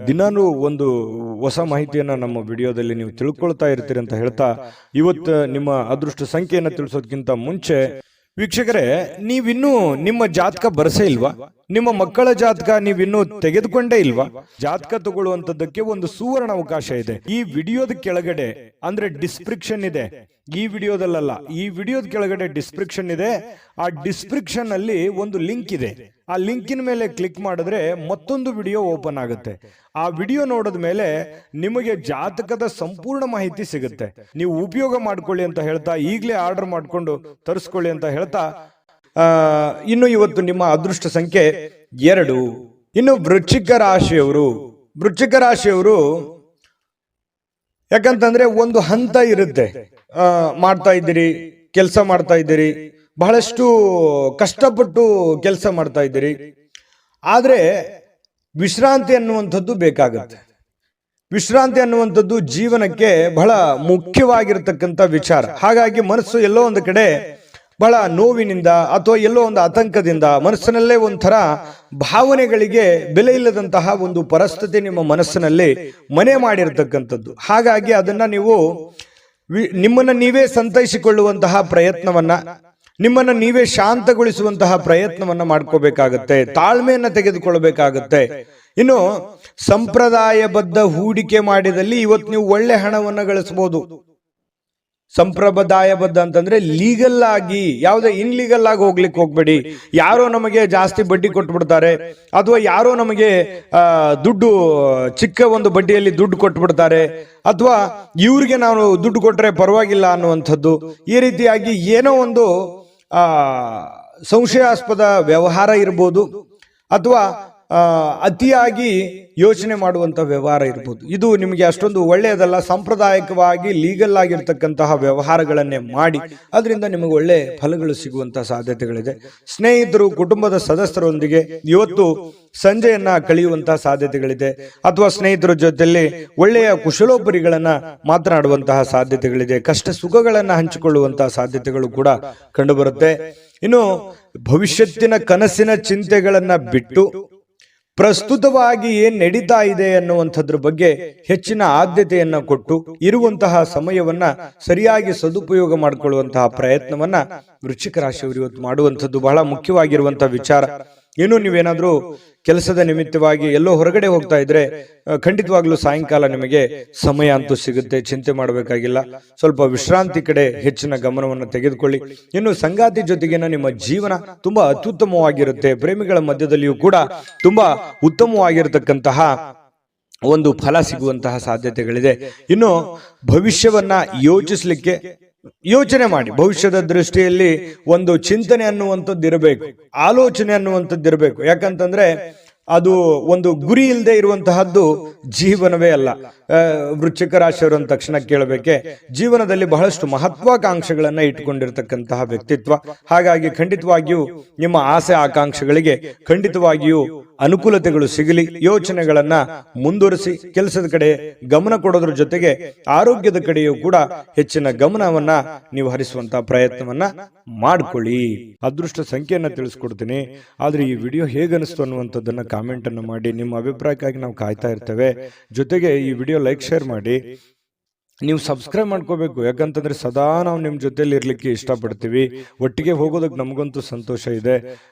ದಿನಾನೂ ಒಂದು ಹೊಸ ಮಾಹಿತಿಯನ್ನ ನಮ್ಮ ವಿಡಿಯೋದಲ್ಲಿ ನೀವು ತಿಳ್ಕೊಳ್ತಾ ಇರ್ತೀರಿ ಅಂತ ಹೇಳ್ತಾ, ಇವತ್ತು ನಿಮ್ಮ ಅದೃಷ್ಟ ಸಂಖ್ಯೆಯನ್ನು ತಿಳಿಸೋದಕ್ಕಿಂತ ಮುಂಚೆ ವೀಕ್ಷಕರೇ, ನೀವಿನ್ನೂ ನಿಮ್ಮ ಜಾತಕ ಬರಸೇ ಇಲ್ವಾ? ನಿಮ್ಮ ಮಕ್ಕಳ ಜಾತಕ ನೀವಿನ್ನೂ ತೆಗೆದುಕೊಂಡೇ ಇಲ್ವಾ? ಜಾತಕ ತಗೊಳ್ಳುವಂತದ್ದಕ್ಕೆ ಒಂದು ಸುವರ್ಣ ಅವಕಾಶ ಇದೆ. ಈ ವಿಡಿಯೋದ ಕೆಳಗಡೆ ಅಂದ್ರೆ ಡಿಸ್ಕ್ರಿಪ್ಷನ್ ಇದೆ. ಈ ವಿಡಿಯೋದಲ್ಲ, ಈ ವಿಡಿಯೋದ ಕೆಳಗಡೆ ಡಿಸ್ಕ್ರಿಪ್ಷನ್ ಇದೆ. ಆ ಡಿಸ್ಕ್ರಿಪ್ಷನ್ ಅಲ್ಲಿ ಒಂದು ಲಿಂಕ್ ಇದೆ. ಆ ಲಿಂಕಿನ ಮೇಲೆ ಕ್ಲಿಕ್ ಮಾಡಿದ್ರೆ ಮತ್ತೊಂದು ವಿಡಿಯೋ ಓಪನ್ ಆಗುತ್ತೆ. ಆ ವಿಡಿಯೋ ನೋಡಿದ ಮೇಲೆ ನಿಮಗೆ ಜಾತಕದ ಸಂಪೂರ್ಣ ಮಾಹಿತಿ ಸಿಗುತ್ತೆ. ನೀವು ಉಪಯೋಗ ಮಾಡ್ಕೊಳ್ಳಿ ಅಂತ ಹೇಳ್ತಾ, ಈಗಲೇ ಆರ್ಡರ್ ಮಾಡ್ಕೊಂಡು ತರಿಸ್ಕೊಳ್ಳಿ ಅಂತ ಹೇಳ್ತಾ, ಇನ್ನು ಇವತ್ತು ನಿಮ್ಮ ಅದೃಷ್ಟ ಸಂಖ್ಯೆ 2. ಇನ್ನು ವೃಶ್ಚಿಕ ರಾಶಿಯವರು ಯಾಕಂತಂದ್ರೆ ಒಂದು ಹಂತ ಇರುತ್ತೆ. ಮಾಡ್ತಾ ಇದ್ದೀರಿ, ಕೆಲಸ ಮಾಡ್ತಾ ಇದ್ದೀರಿ, ಬಹಳಷ್ಟು ಕಷ್ಟಪಟ್ಟು ಕೆಲಸ ಮಾಡ್ತಾ ಇದ್ದೀರಿ, ಆದ್ರೆ ವಿಶ್ರಾಂತಿ ಅನ್ನುವಂಥದ್ದು ಬೇಕಾಗುತ್ತೆ. ವಿಶ್ರಾಂತಿ ಅನ್ನುವಂಥದ್ದು ಜೀವನಕ್ಕೆ ಬಹಳ ಮುಖ್ಯವಾಗಿರತಕ್ಕಂಥ ವಿಚಾರ. ಹಾಗಾಗಿ ಮನಸ್ಸು ಎಲ್ಲೋ ಒಂದು ಕಡೆ ಬಹಳ ನೋವಿನಿಂದ ಅಥವಾ ಎಲ್ಲೋ ಒಂದು ಆತಂಕದಿಂದ, ಮನಸ್ಸಿನಲ್ಲೇ ಒಂಥರ ಭಾವನೆಗಳಿಗೆ ಬೆಲೆ ಇಲ್ಲದಂತಹ ಒಂದು ಪರಿಸ್ಥಿತಿ ನಿಮ್ಮ ಮನಸ್ಸಿನಲ್ಲಿ ಮನೆ ಮಾಡಿರ್ತಕ್ಕಂಥದ್ದು. ಹಾಗಾಗಿ ಅದನ್ನ ನೀವು ನಿಮ್ಮನ್ನ ನೀವೇ ಸಂತೈಸಿಕೊಳ್ಳುವಂತಹ ಪ್ರಯತ್ನವನ್ನ, ನಿಮ್ಮನ್ನ ನೀವೇ ಶಾಂತಗೊಳಿಸುವಂತಹ ಪ್ರಯತ್ನವನ್ನ ಮಾಡ್ಕೋಬೇಕಾಗತ್ತೆ. ತಾಳ್ಮೆಯನ್ನ ತೆಗೆದುಕೊಳ್ಳಬೇಕಾಗತ್ತೆ. ಇನ್ನು ಸಂಪ್ರದಾಯಬದ್ಧ ಹೂಡಿಕೆ ಮಾಡಿದಲ್ಲಿ ಇವತ್ತು ನೀವು ಒಳ್ಳೆ ಹಣವನ್ನ ಗಳಿಸಬಹುದು. ಸಂಪ್ರದಾಯಬದ್ಧ ಅಂತಂದ್ರೆ ಲೀಗಲ್ ಆಗಿ, ಯಾವುದೇ ಇನ್ಲೀಗಲ್ ಆಗಿ ಹೋಗ್ಲಿಕ್ಕೆ ಹೋಗ್ಬೇಡಿ. ಯಾರೋ ನಮಗೆ ಜಾಸ್ತಿ ಬಡ್ಡಿ ಕೊಟ್ಬಿಡ್ತಾರೆ, ಅಥವಾ ಯಾರೋ ನಮಗೆ ದುಡ್ಡು ಚಿಕ್ಕ ಒಂದು ಬಡ್ಡಿಯಲ್ಲಿ ದುಡ್ಡು ಕೊಟ್ಬಿಡ್ತಾರೆ, ಅಥವಾ ಇವ್ರಿಗೆ ನಾವು ದುಡ್ಡು ಕೊಟ್ರೆ ಪರವಾಗಿಲ್ಲ ಅನ್ನುವಂಥದ್ದು. ಈ ರೀತಿಯಾಗಿ ಏನೋ ಒಂದು ಸಂಶಯಾಸ್ಪದ ವ್ಯವಹಾರ ಇರ್ಬೋದು, ಅಥವಾ ಅತಿಯಾಗಿ ಯೋಚನೆ ಮಾಡುವಂತಹ ವ್ಯವಹಾರ ಇರ್ಬೋದು. ಇದು ನಿಮಗೆ ಅಷ್ಟೊಂದು ಒಳ್ಳೆಯದಲ್ಲ. ಸಾಂಪ್ರದಾಯಿಕವಾಗಿ ಲೀಗಲ್ ಆಗಿರ್ತಕ್ಕಂತಹ ವ್ಯವಹಾರಗಳನ್ನೇ ಮಾಡಿ, ಅದರಿಂದ ನಿಮಗೆ ಒಳ್ಳೆ ಫಲಗಳು ಸಿಗುವಂತಹ ಸಾಧ್ಯತೆಗಳಿದೆ. ಸ್ನೇಹಿತರು, ಕುಟುಂಬದ ಸದಸ್ಯರೊಂದಿಗೆ ಇವತ್ತು ಸಂಜೆಯನ್ನ ಕಳೆಯುವಂತಹ ಸಾಧ್ಯತೆಗಳಿದೆ, ಅಥವಾ ಸ್ನೇಹಿತರ ಜೊತೆಯಲ್ಲಿ ಒಳ್ಳೆಯ ಕುಶಲೋಪರಿಗಳನ್ನ ಮಾತನಾಡುವಂತಹ ಸಾಧ್ಯತೆಗಳಿದೆ. ಕಷ್ಟ ಸುಖಗಳನ್ನ ಹಂಚಿಕೊಳ್ಳುವಂತಹ ಸಾಧ್ಯತೆಗಳು ಕೂಡ ಕಂಡುಬರುತ್ತೆ. ಇನ್ನು ಭವಿಷ್ಯತ್ತಿನ ಕನಸಿನ ಚಿಂತೆಗಳನ್ನ ಬಿಟ್ಟು ಪ್ರಸ್ತುತವಾಗಿ ಏನ್ ನಡೀತಾ ಇದೆ ಅನ್ನುವಂಥದ್ರ ಬಗ್ಗೆ ಹೆಚ್ಚಿನ ಆದ್ಯತೆಯನ್ನ ಕೊಟ್ಟು ಇರುವಂತಹ ಸಮಯವನ್ನ ಸರಿಯಾಗಿ ಸದುಪಯೋಗ ಮಾಡಿಕೊಳ್ಳುವಂತಹ ಪ್ರಯತ್ನವನ್ನ ವೃಶ್ಚಿಕ ರಾಶಿಯವರು ಇವತ್ತು ಮಾಡುವಂಥದ್ದು ಬಹಳ ಮುಖ್ಯವಾಗಿರುವಂತಹ ವಿಚಾರ. ಇನ್ನು ನೀವೇನಾದ್ರೂ ಕೆಲಸದ ನಿಮಿತ್ತವಾಗಿ ಎಲ್ಲೋ ಹೊರಗಡೆ ಹೋಗ್ತಾ ಇದ್ರೆ ಖಂಡಿತವಾಗ್ಲೂ ಸಾಯಂಕಾಲ ನಿಮಗೆ ಸಮಯ ಅಂತೂ ಸಿಗುತ್ತೆ, ಚಿಂತೆ ಮಾಡಬೇಕಾಗಿಲ್ಲ. ಸ್ವಲ್ಪ ವಿಶ್ರಾಂತಿ ಕಡೆ ಹೆಚ್ಚಿನ ಗಮನವನ್ನು ತೆಗೆದುಕೊಳ್ಳಿ. ಇನ್ನು ಸಂಗಾತಿ ಜೊತೆಗಿನ ನಿಮ್ಮ ಜೀವನ ತುಂಬಾ ಅತ್ಯುತ್ತಮವಾಗಿರುತ್ತೆ. ಪ್ರೇಮಿಗಳ ಮಧ್ಯದಲ್ಲಿಯೂ ಕೂಡ ತುಂಬಾ ಉತ್ತಮವಾಗಿರತಕ್ಕಂತಹ ಒಂದು ಫಲ ಸಿಗುವಂತಹ ಸಾಧ್ಯತೆಗಳಿದೆ. ಇನ್ನು ಭವಿಷ್ಯವನ್ನ ಯೋಚನೆ ಮಾಡಿ. ಭವಿಷ್ಯದ ದೃಷ್ಟಿಯಲ್ಲಿ ಒಂದು ಚಿಂತನೆ ಅನ್ನುವಂಥದ್ದು ಇರಬೇಕು, ಆಲೋಚನೆ ಅನ್ನುವಂಥದ್ದು ಇರಬೇಕು. ಯಾಕಂತಂದ್ರೆ ಅದು ಒಂದು ಗುರಿ ಇಲ್ಲದೆ ಇರುವಂತಹದ್ದು ಜೀವನವೇ ಅಲ್ಲ. ವೃಶ್ಚಿಕ ರಾಶಿಯವರು ಅಂದ ತಕ್ಷಣ ಕೇಳಬೇಕೆ, ಜೀವನದಲ್ಲಿ ಬಹಳಷ್ಟು ಮಹತ್ವಾಕಾಂಕ್ಷೆಗಳನ್ನ ಇಟ್ಟುಕೊಂಡಿರ್ತಕ್ಕಂತಹ ವ್ಯಕ್ತಿತ್ವ. ಹಾಗಾಗಿ ಖಂಡಿತವಾಗಿಯೂ ನಿಮ್ಮ ಆಸೆ ಆಕಾಂಕ್ಷೆಗಳಿಗೆ ಖಂಡಿತವಾಗಿಯೂ ಅನುಕೂಲತೆಗಳು ಸಿಗಲಿ. ಯೋಚನೆಗಳನ್ನ ಮುಂದುವರಿಸಿ ಕೆಲಸದ ಕಡೆ ಗಮನ ಕೊಡೋದ್ರ ಜೊತೆಗೆ ಆರೋಗ್ಯದ ಕಡೆಯೂ ಕೂಡ ಹೆಚ್ಚಿನ ಗಮನವನ್ನ ನೀವು ಹರಿಸುವಂತಹ ಪ್ರಯತ್ನವನ್ನ ಮಾಡ್ಕೊಳ್ಳಿ. ಅದೃಷ್ಟ ಸಂಖ್ಯೆಯನ್ನ ತಿಳಿಸ್ಕೊಡ್ತೀನಿ, ಆದ್ರೆ ಈ ವಿಡಿಯೋ ಹೇಗನಿಸ್ತು ಅನ್ನುವಂಥದ್ದನ್ನ ಕಾಮೆಂಟ್ ಅನ್ನು ಮಾಡಿ. ನಿಮ್ಮ ಅಭಿಪ್ರಾಯಕ್ಕಾಗಿ ನಾವು ಕಾಯ್ತಾ ಇರ್ತೇವೆ. ಜೊತೆಗೆ ಈ ವಿಡಿಯೋ ಲೈಕ್, ಶೇರ್ ಮಾಡಿ. ನೀವು ಸಬ್ಸ್ಕ್ರೈಬ್ ಮಾಡ್ಕೋಬೇಕು. ಯಾಕಂತಂದ್ರೆ ಸದಾ ನಾವು ನಿಮ್ಮ ಜೊತೆಲಿ ಇರ್ಲಿಕ್ಕೆ ಇಷ್ಟಪಡ್ತೀವಿ. ಒಟ್ಟಿಗೆ ಹೋಗೋದಕ್ಕೆ ನಮಗಂತೂ ಸಂತೋಷ ಇದೆ.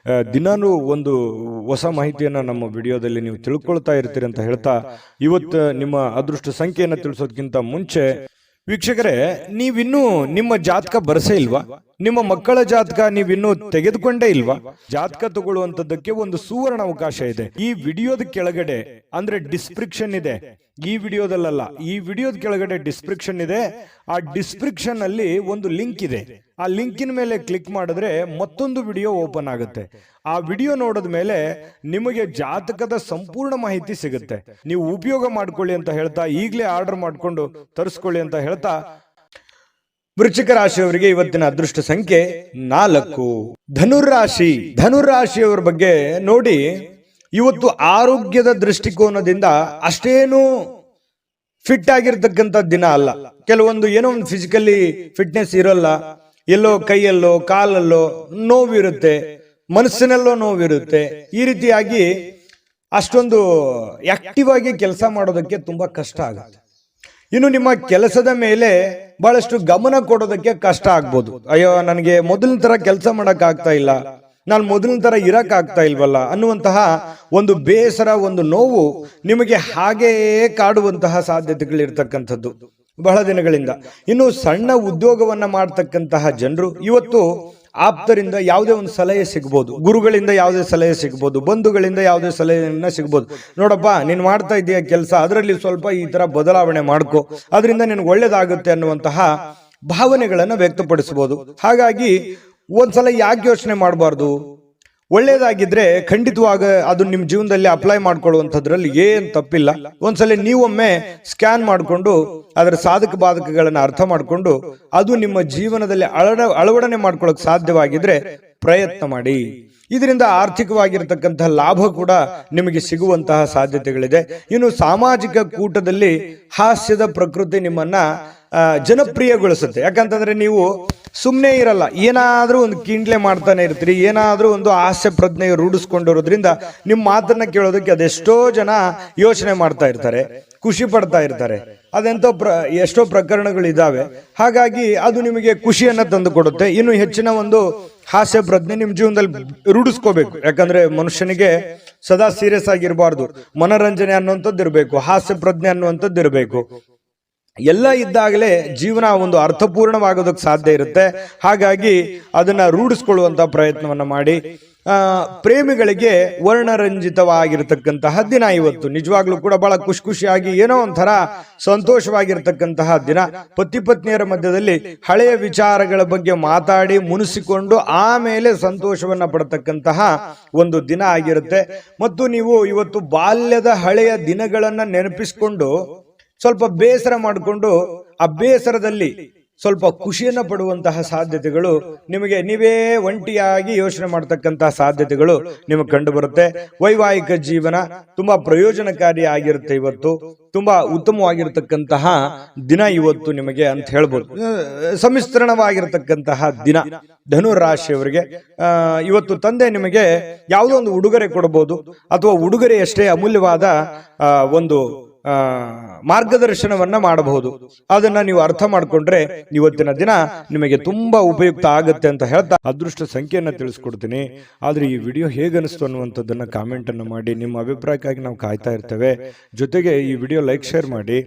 ದಿನಾನೂ ಒಂದು ಹೊಸ ಮಾಹಿತಿಯನ್ನ ನಮ್ಮ ವಿಡಿಯೋದಲ್ಲಿ ನೀವು ತಿಳ್ಕೊಳ್ತಾ ಇರ್ತೀರಿ ಅಂತ ಹೇಳ್ತಾ, ಇವತ್ತು ನಿಮ್ಮ ಅದೃಷ್ಟ ಸಂಖ್ಯೆಯನ್ನ ತಿಳಿಸೋದಕ್ಕಿಂತ ಮುಂಚೆ ವೀಕ್ಷಕರೇ, ನೀವಿನ್ನೂ ನಿಮ್ಮ ಜಾತಕ ಬರಸೇ ಇಲ್ವಾ? ನಿಮ್ಮ ಮಕ್ಕಳ ಜಾತಕ ನೀವಿನ್ನೂ ತೆಗೆದುಕೊಂಡೇ ಇಲ್ವಾ? ಜಾತಕ ತಗೊಳ್ಳುವಂತದ್ದಕ್ಕೆ ಒಂದು ಸುವರ್ಣ ಅವಕಾಶ ಇದೆ. ಈ ವಿಡಿಯೋದ ಕೆಳಗಡೆ ಅಂದ್ರೆ ಡಿಸ್ಕ್ರಿಪ್ಷನ್ ಇದೆ. ಈ ವಿಡಿಯೋದಲ್ಲ, ಈ ವಿಡಿಯೋದ ಕೆಳಗಡೆ ಡಿಸ್ಕ್ರಿಪ್ಷನ್ ಇದೆ. ಆ ಡಿಸ್ಕ್ರಿಪ್ಷನ್ ಅಲ್ಲಿ ಒಂದು ಲಿಂಕ್ ಇದೆ. ಆ ಲಿಂಕಿನ ಮೇಲೆ ಕ್ಲಿಕ್ ಮಾಡಿದ್ರೆ ಮತ್ತೊಂದು ವಿಡಿಯೋ ಓಪನ್ ಆಗುತ್ತೆ. ಆ ವಿಡಿಯೋ ನೋಡಿದ ಮೇಲೆ ನಿಮಗೆ ಜಾತಕದ ಸಂಪೂರ್ಣ ಮಾಹಿತಿ ಸಿಗುತ್ತೆ. ನೀವು ಉಪಯೋಗ ಮಾಡ್ಕೊಳ್ಳಿ ಅಂತ ಹೇಳ್ತಾ, ಈಗಲೇ ಆರ್ಡರ್ ಮಾಡ್ಕೊಂಡು ತರಿಸ್ಕೊಳ್ಳಿ ಅಂತ ಹೇಳ್ತಾ, ವೃಶ್ಚಿಕ ರಾಶಿಯವರಿಗೆ ಇವತ್ತಿನ ಅದೃಷ್ಟ ಸಂಖ್ಯೆ 4. ಧನುರಾಶಿಯವರ ಬಗ್ಗೆ ನೋಡಿ. ಇವತ್ತು ಆರೋಗ್ಯದ ದೃಷ್ಟಿಕೋನದಿಂದ ಅಷ್ಟೇನು ಫಿಟ್ ಆಗಿರ್ತಕ್ಕಂಥ ದಿನ ಅಲ್ಲ. ಕೆಲವೊಂದು ಏನೋ ಒಂದು ಫಿಸಿಕಲಿ ಫಿಟ್ನೆಸ್ ಇರೋಲ್ಲ, ಎಲ್ಲೋ ಕೈಯಲ್ಲೋ ಕಾಲಲ್ಲೋ ನೋವಿರುತ್ತೆ, ಮನಸ್ಸಿನಲ್ಲೋ ನೋವಿರುತ್ತೆ. ಈ ರೀತಿಯಾಗಿ ಅಷ್ಟೊಂದು ಆಕ್ಟಿವ್ ಆಗಿ ಕೆಲಸ ಮಾಡೋದಕ್ಕೆ ತುಂಬಾ ಕಷ್ಟ ಆಗುತ್ತೆ. ಇನ್ನು ನಿಮ್ಮ ಕೆಲಸದ ಮೇಲೆ ಬಹಳಷ್ಟು ಗಮನ ಕೊಡೋದಕ್ಕೆ ಕಷ್ಟ ಆಗ್ಬೋದು. ಅಯ್ಯೋ, ನನಗೆ ಮೊದಲಿನ ತರ ಕೆಲಸ ಮಾಡಕ್ ಆಗ್ತಾ ಇಲ್ಲ, ನಾನು ಮೊದಲಿನ ತರ ಇರಕ್ ಆಗ್ತಾ ಇಲ್ವಲ್ಲ ಅನ್ನುವಂತಹ ಒಂದು ಬೇಸರ, ಒಂದು ನೋವು ನಿಮಗೆ ಹಾಗೆಯೇ ಕಾಡುವಂತಹ ಸಾಧ್ಯತೆಗಳಿರ್ತಕ್ಕಂಥದ್ದು ಬಹಳ ದಿನಗಳಿಂದ. ಇನ್ನು ಸಣ್ಣ ಉದ್ಯೋಗವನ್ನ ಮಾಡ್ತಕ್ಕಂತಹ ಜನರು ಇವತ್ತು ಆಪ್ತರಿಂದ ಯಾವುದೇ ಒಂದು ಸಲಹೆ ಸಿಗ್ಬೋದು, ಗುರುಗಳಿಂದ ಯಾವುದೇ ಸಲಹೆ ಸಿಗ್ಬೋದು, ಬಂಧುಗಳಿಂದ ಯಾವುದೇ ಸಲಹೆಯನ್ನ ಸಿಗ್ಬೋದು. ನೋಡಪ್ಪ, ನೀನು ಮಾಡ್ತಾ ಇದೆಯಾ ಕೆಲಸ, ಅದರಲ್ಲಿ ಸ್ವಲ್ಪ ಈ ತರ ಬದಲಾವಣೆ ಮಾಡ್ಕೋ, ಅದರಿಂದ ನಿನಗೆ ಒಳ್ಳೇದಾಗುತ್ತೆ ಅನ್ನುವಂತಹ ಭಾವನೆಗಳನ್ನು ವ್ಯಕ್ತಪಡಿಸಬಹುದು. ಹಾಗಾಗಿ ಒಂದ್ಸಲ ಯಾಕೆ ಯೋಚನೆ ಮಾಡಬಾರ್ದು? ಒಳ್ಳೇದಾಗಿದ್ರೆ ಖಂಡಿತವಾಗ ಅದು ನಿಮ್ಮ ಜೀವನದಲ್ಲಿ ಅಪ್ಲೈ ಮಾಡ್ಕೊಳ್ಳುವಂಥದ್ರಲ್ಲಿ ಏನ್ ತಪ್ಪಿಲ್ಲ. ಒಂದ್ಸಲ ನೀವೊಮ್ಮೆ ಸ್ಕ್ಯಾನ್ ಮಾಡಿಕೊಂಡು ಅದರ ಸಾಧಕ ಬಾಧಕಗಳನ್ನು ಅರ್ಥ ಮಾಡಿಕೊಂಡು ಅದು ನಿಮ್ಮ ಜೀವನದಲ್ಲಿ ಅಳವಡನೆ ಮಾಡ್ಕೊಳ್ಳೋಕೆ ಸಾಧ್ಯವಾಗಿದ್ರೆ ಪ್ರಯತ್ನ ಮಾಡಿ. ಇದರಿಂದ ಆರ್ಥಿಕವಾಗಿರತಕ್ಕಂತಹ ಲಾಭ ಕೂಡ ನಿಮಗೆ ಸಿಗುವಂತಹ ಸಾಧ್ಯತೆಗಳಿದೆ. ಇನ್ನು ಸಾಮಾಜಿಕ ಕೂಟದಲ್ಲಿ ಹಾಸ್ಯದ ಪ್ರಕೃತಿ ನಿಮ್ಮನ್ನ ಜನಪ್ರಿಯಗೊಳಿಸುತ್ತೆ. ಯಾಕಂತಂದ್ರೆ ನೀವು ಸುಮ್ಮನೆ ಇರಲ್ಲ, ಏನಾದ್ರೂ ಒಂದು ಕಿಂಡ್ಲೆ ಮಾಡ್ತಾನೆ ಇರ್ತೀರಿ, ಏನಾದ್ರೂ ಒಂದು ಹಾಸ್ಯ ಪ್ರಜ್ಞೆ ರೂಢಿಸ್ಕೊಂಡಿರೋದ್ರಿಂದ ನಿಮ್ಮ ಮಾತನ್ನ ಕೇಳೋದಕ್ಕೆ ಅದೆಷ್ಟೋ ಜನ ಯೋಚನೆ ಮಾಡ್ತಾ ಇರ್ತಾರೆ, ಖುಷಿ ಪಡ್ತಾ ಇರ್ತಾರೆ. ಅದೆಂತೋ ಎಷ್ಟೋ ಪ್ರಕರಣಗಳಿದ್ದಾವೆ. ಹಾಗಾಗಿ ಅದು ನಿಮಗೆ ಖುಷಿಯನ್ನ ತಂದು ಕೊಡುತ್ತೆ. ಇನ್ನು ಹೆಚ್ಚಿನ ಒಂದು ಹಾಸ್ಯ ಪ್ರಜ್ಞೆ ನಿಮ್ಮ ಜೀವನದಲ್ಲಿ ರೂಢಿಸ್ಕೋಬೇಕು. ಯಾಕಂದ್ರೆ ಮನುಷ್ಯನಿಗೆ ಸದಾ ಸೀರಿಯಸ್ ಆಗಿರಬಾರ್ದು, ಮನೋರಂಜನೆ ಅನ್ನುವಂಥದ್ದು ಇರಬೇಕು, ಹಾಸ್ಯ ಪ್ರಜ್ಞೆ ಅನ್ನುವಂಥದ್ದು ಇರಬೇಕು. ಎಲ್ಲ ಇದ್ದಾಗಲೇ ಜೀವನ ಒಂದು ಅರ್ಥಪೂರ್ಣವಾಗೋದಕ್ಕೆ ಸಾಧ್ಯ ಇರುತ್ತೆ. ಹಾಗಾಗಿ ಅದನ್ನ ರೂಢಿಸ್ಕೊಳ್ಳುವಂತ ಪ್ರಯತ್ನವನ್ನ ಮಾಡಿ. ಪ್ರೇಮಿಗಳಿಗೆ ವರ್ಣರಂಜಿತವಾಗಿರತಕ್ಕಂತಹ ದಿನ ಇವತ್ತು. ನಿಜವಾಗ್ಲೂ ಕೂಡ ಬಹಳ ಖುಷಿಯಾಗಿ ಏನೋ ಒಂಥರ ಸಂತೋಷವಾಗಿರ್ತಕ್ಕಂತಹ ದಿನ. ಪತಿ ಪತ್ನಿಯರ ಮಧ್ಯದಲ್ಲಿ ಹಳೆಯ ವಿಚಾರಗಳ ಬಗ್ಗೆ ಮಾತಾಡಿ ಮುನಿಸಿಕೊಂಡು ಆಮೇಲೆ ಸಂತೋಷವನ್ನ ಪಡತಕ್ಕಂತಹ ಒಂದು ದಿನ ಆಗಿರುತ್ತೆ. ಮತ್ತು ನೀವು ಇವತ್ತು ಬಾಲ್ಯದ ಹಳೆಯ ದಿನಗಳನ್ನ ನೆನಪಿಸಿಕೊಂಡು ಸ್ವಲ್ಪ ಬೇಸರ ಮಾಡಿಕೊಂಡು ಆ ಬೇಸರದಲ್ಲಿ ಸ್ವಲ್ಪ ಖುಷಿಯನ್ನ ಪಡುವಂತಹ ಸಾಧ್ಯತೆಗಳು ನಿಮಗೆ, ನೀವೇ ಒಂಟಿಯಾಗಿ ಯೋಚನೆ ಮಾಡತಕ್ಕಂತಹ ಸಾಧ್ಯತೆಗಳು ನಿಮಗೆ ಕಂಡು ಬರುತ್ತೆ. ವೈವಾಹಿಕ ಜೀವನ ತುಂಬಾ ಪ್ರಯೋಜನಕಾರಿ ಆಗಿರುತ್ತೆ. ಇವತ್ತು ತುಂಬಾ ಉತ್ತಮವಾಗಿರ್ತಕ್ಕಂತಹ ದಿನ ಇವತ್ತು ನಿಮಗೆ ಅಂತ ಹೇಳ್ಬೋದು. ಸಮ್ಮಿಶ್ರಣವಾಗಿರ್ತಕ್ಕಂತಹ ದಿನ ಧನು ರಾಶಿಯವರಿಗೆ. ಇವತ್ತು ತಂದೆ ನಿಮಗೆ ಯಾವುದೋ ಒಂದು ಉಡುಗೊರೆ ಕೊಡಬಹುದು, ಅಥವಾ ಉಡುಗೊರೆಯಷ್ಟೇ ಅಮೂಲ್ಯವಾದ ಒಂದು ಮಾರ್ಗದರ್ಶನವನ್ನ ಮಾಡಬಹುದು. ಅದನ್ನ ನೀವು ಅರ್ಥ ಮಾಡ್ಕೊಂಡ್ರೆ ಇವತ್ತಿನ ದಿನ ನಿಮಗೆ ತುಂಬಾ ಉಪಯುಕ್ತ ಆಗುತ್ತೆ ಅಂತ ಹೇಳ್ತಾ ಅದೃಷ್ಟ ಸಂಖ್ಯೆಯನ್ನ ತಿಳಿಸ್ಕೊಡ್ತೀನಿ. ಆದ್ರೆ ಈ ವಿಡಿಯೋ ಹೇಗನಿಸ್ತು ಅನ್ನುವಂಥದ್ದನ್ನ ಕಾಮೆಂಟ್ ಅನ್ನು ಮಾಡಿ. ನಿಮ್ಮ ಅಭಿಪ್ರಾಯಕ್ಕಾಗಿ ನಾವು ಕಾಯ್ತಾ ಇರ್ತೇವೆ. ಜೊತೆಗೆ ಈ ವಿಡಿಯೋ ಲೈಕ್, ಶೇರ್ ಮಾಡಿ.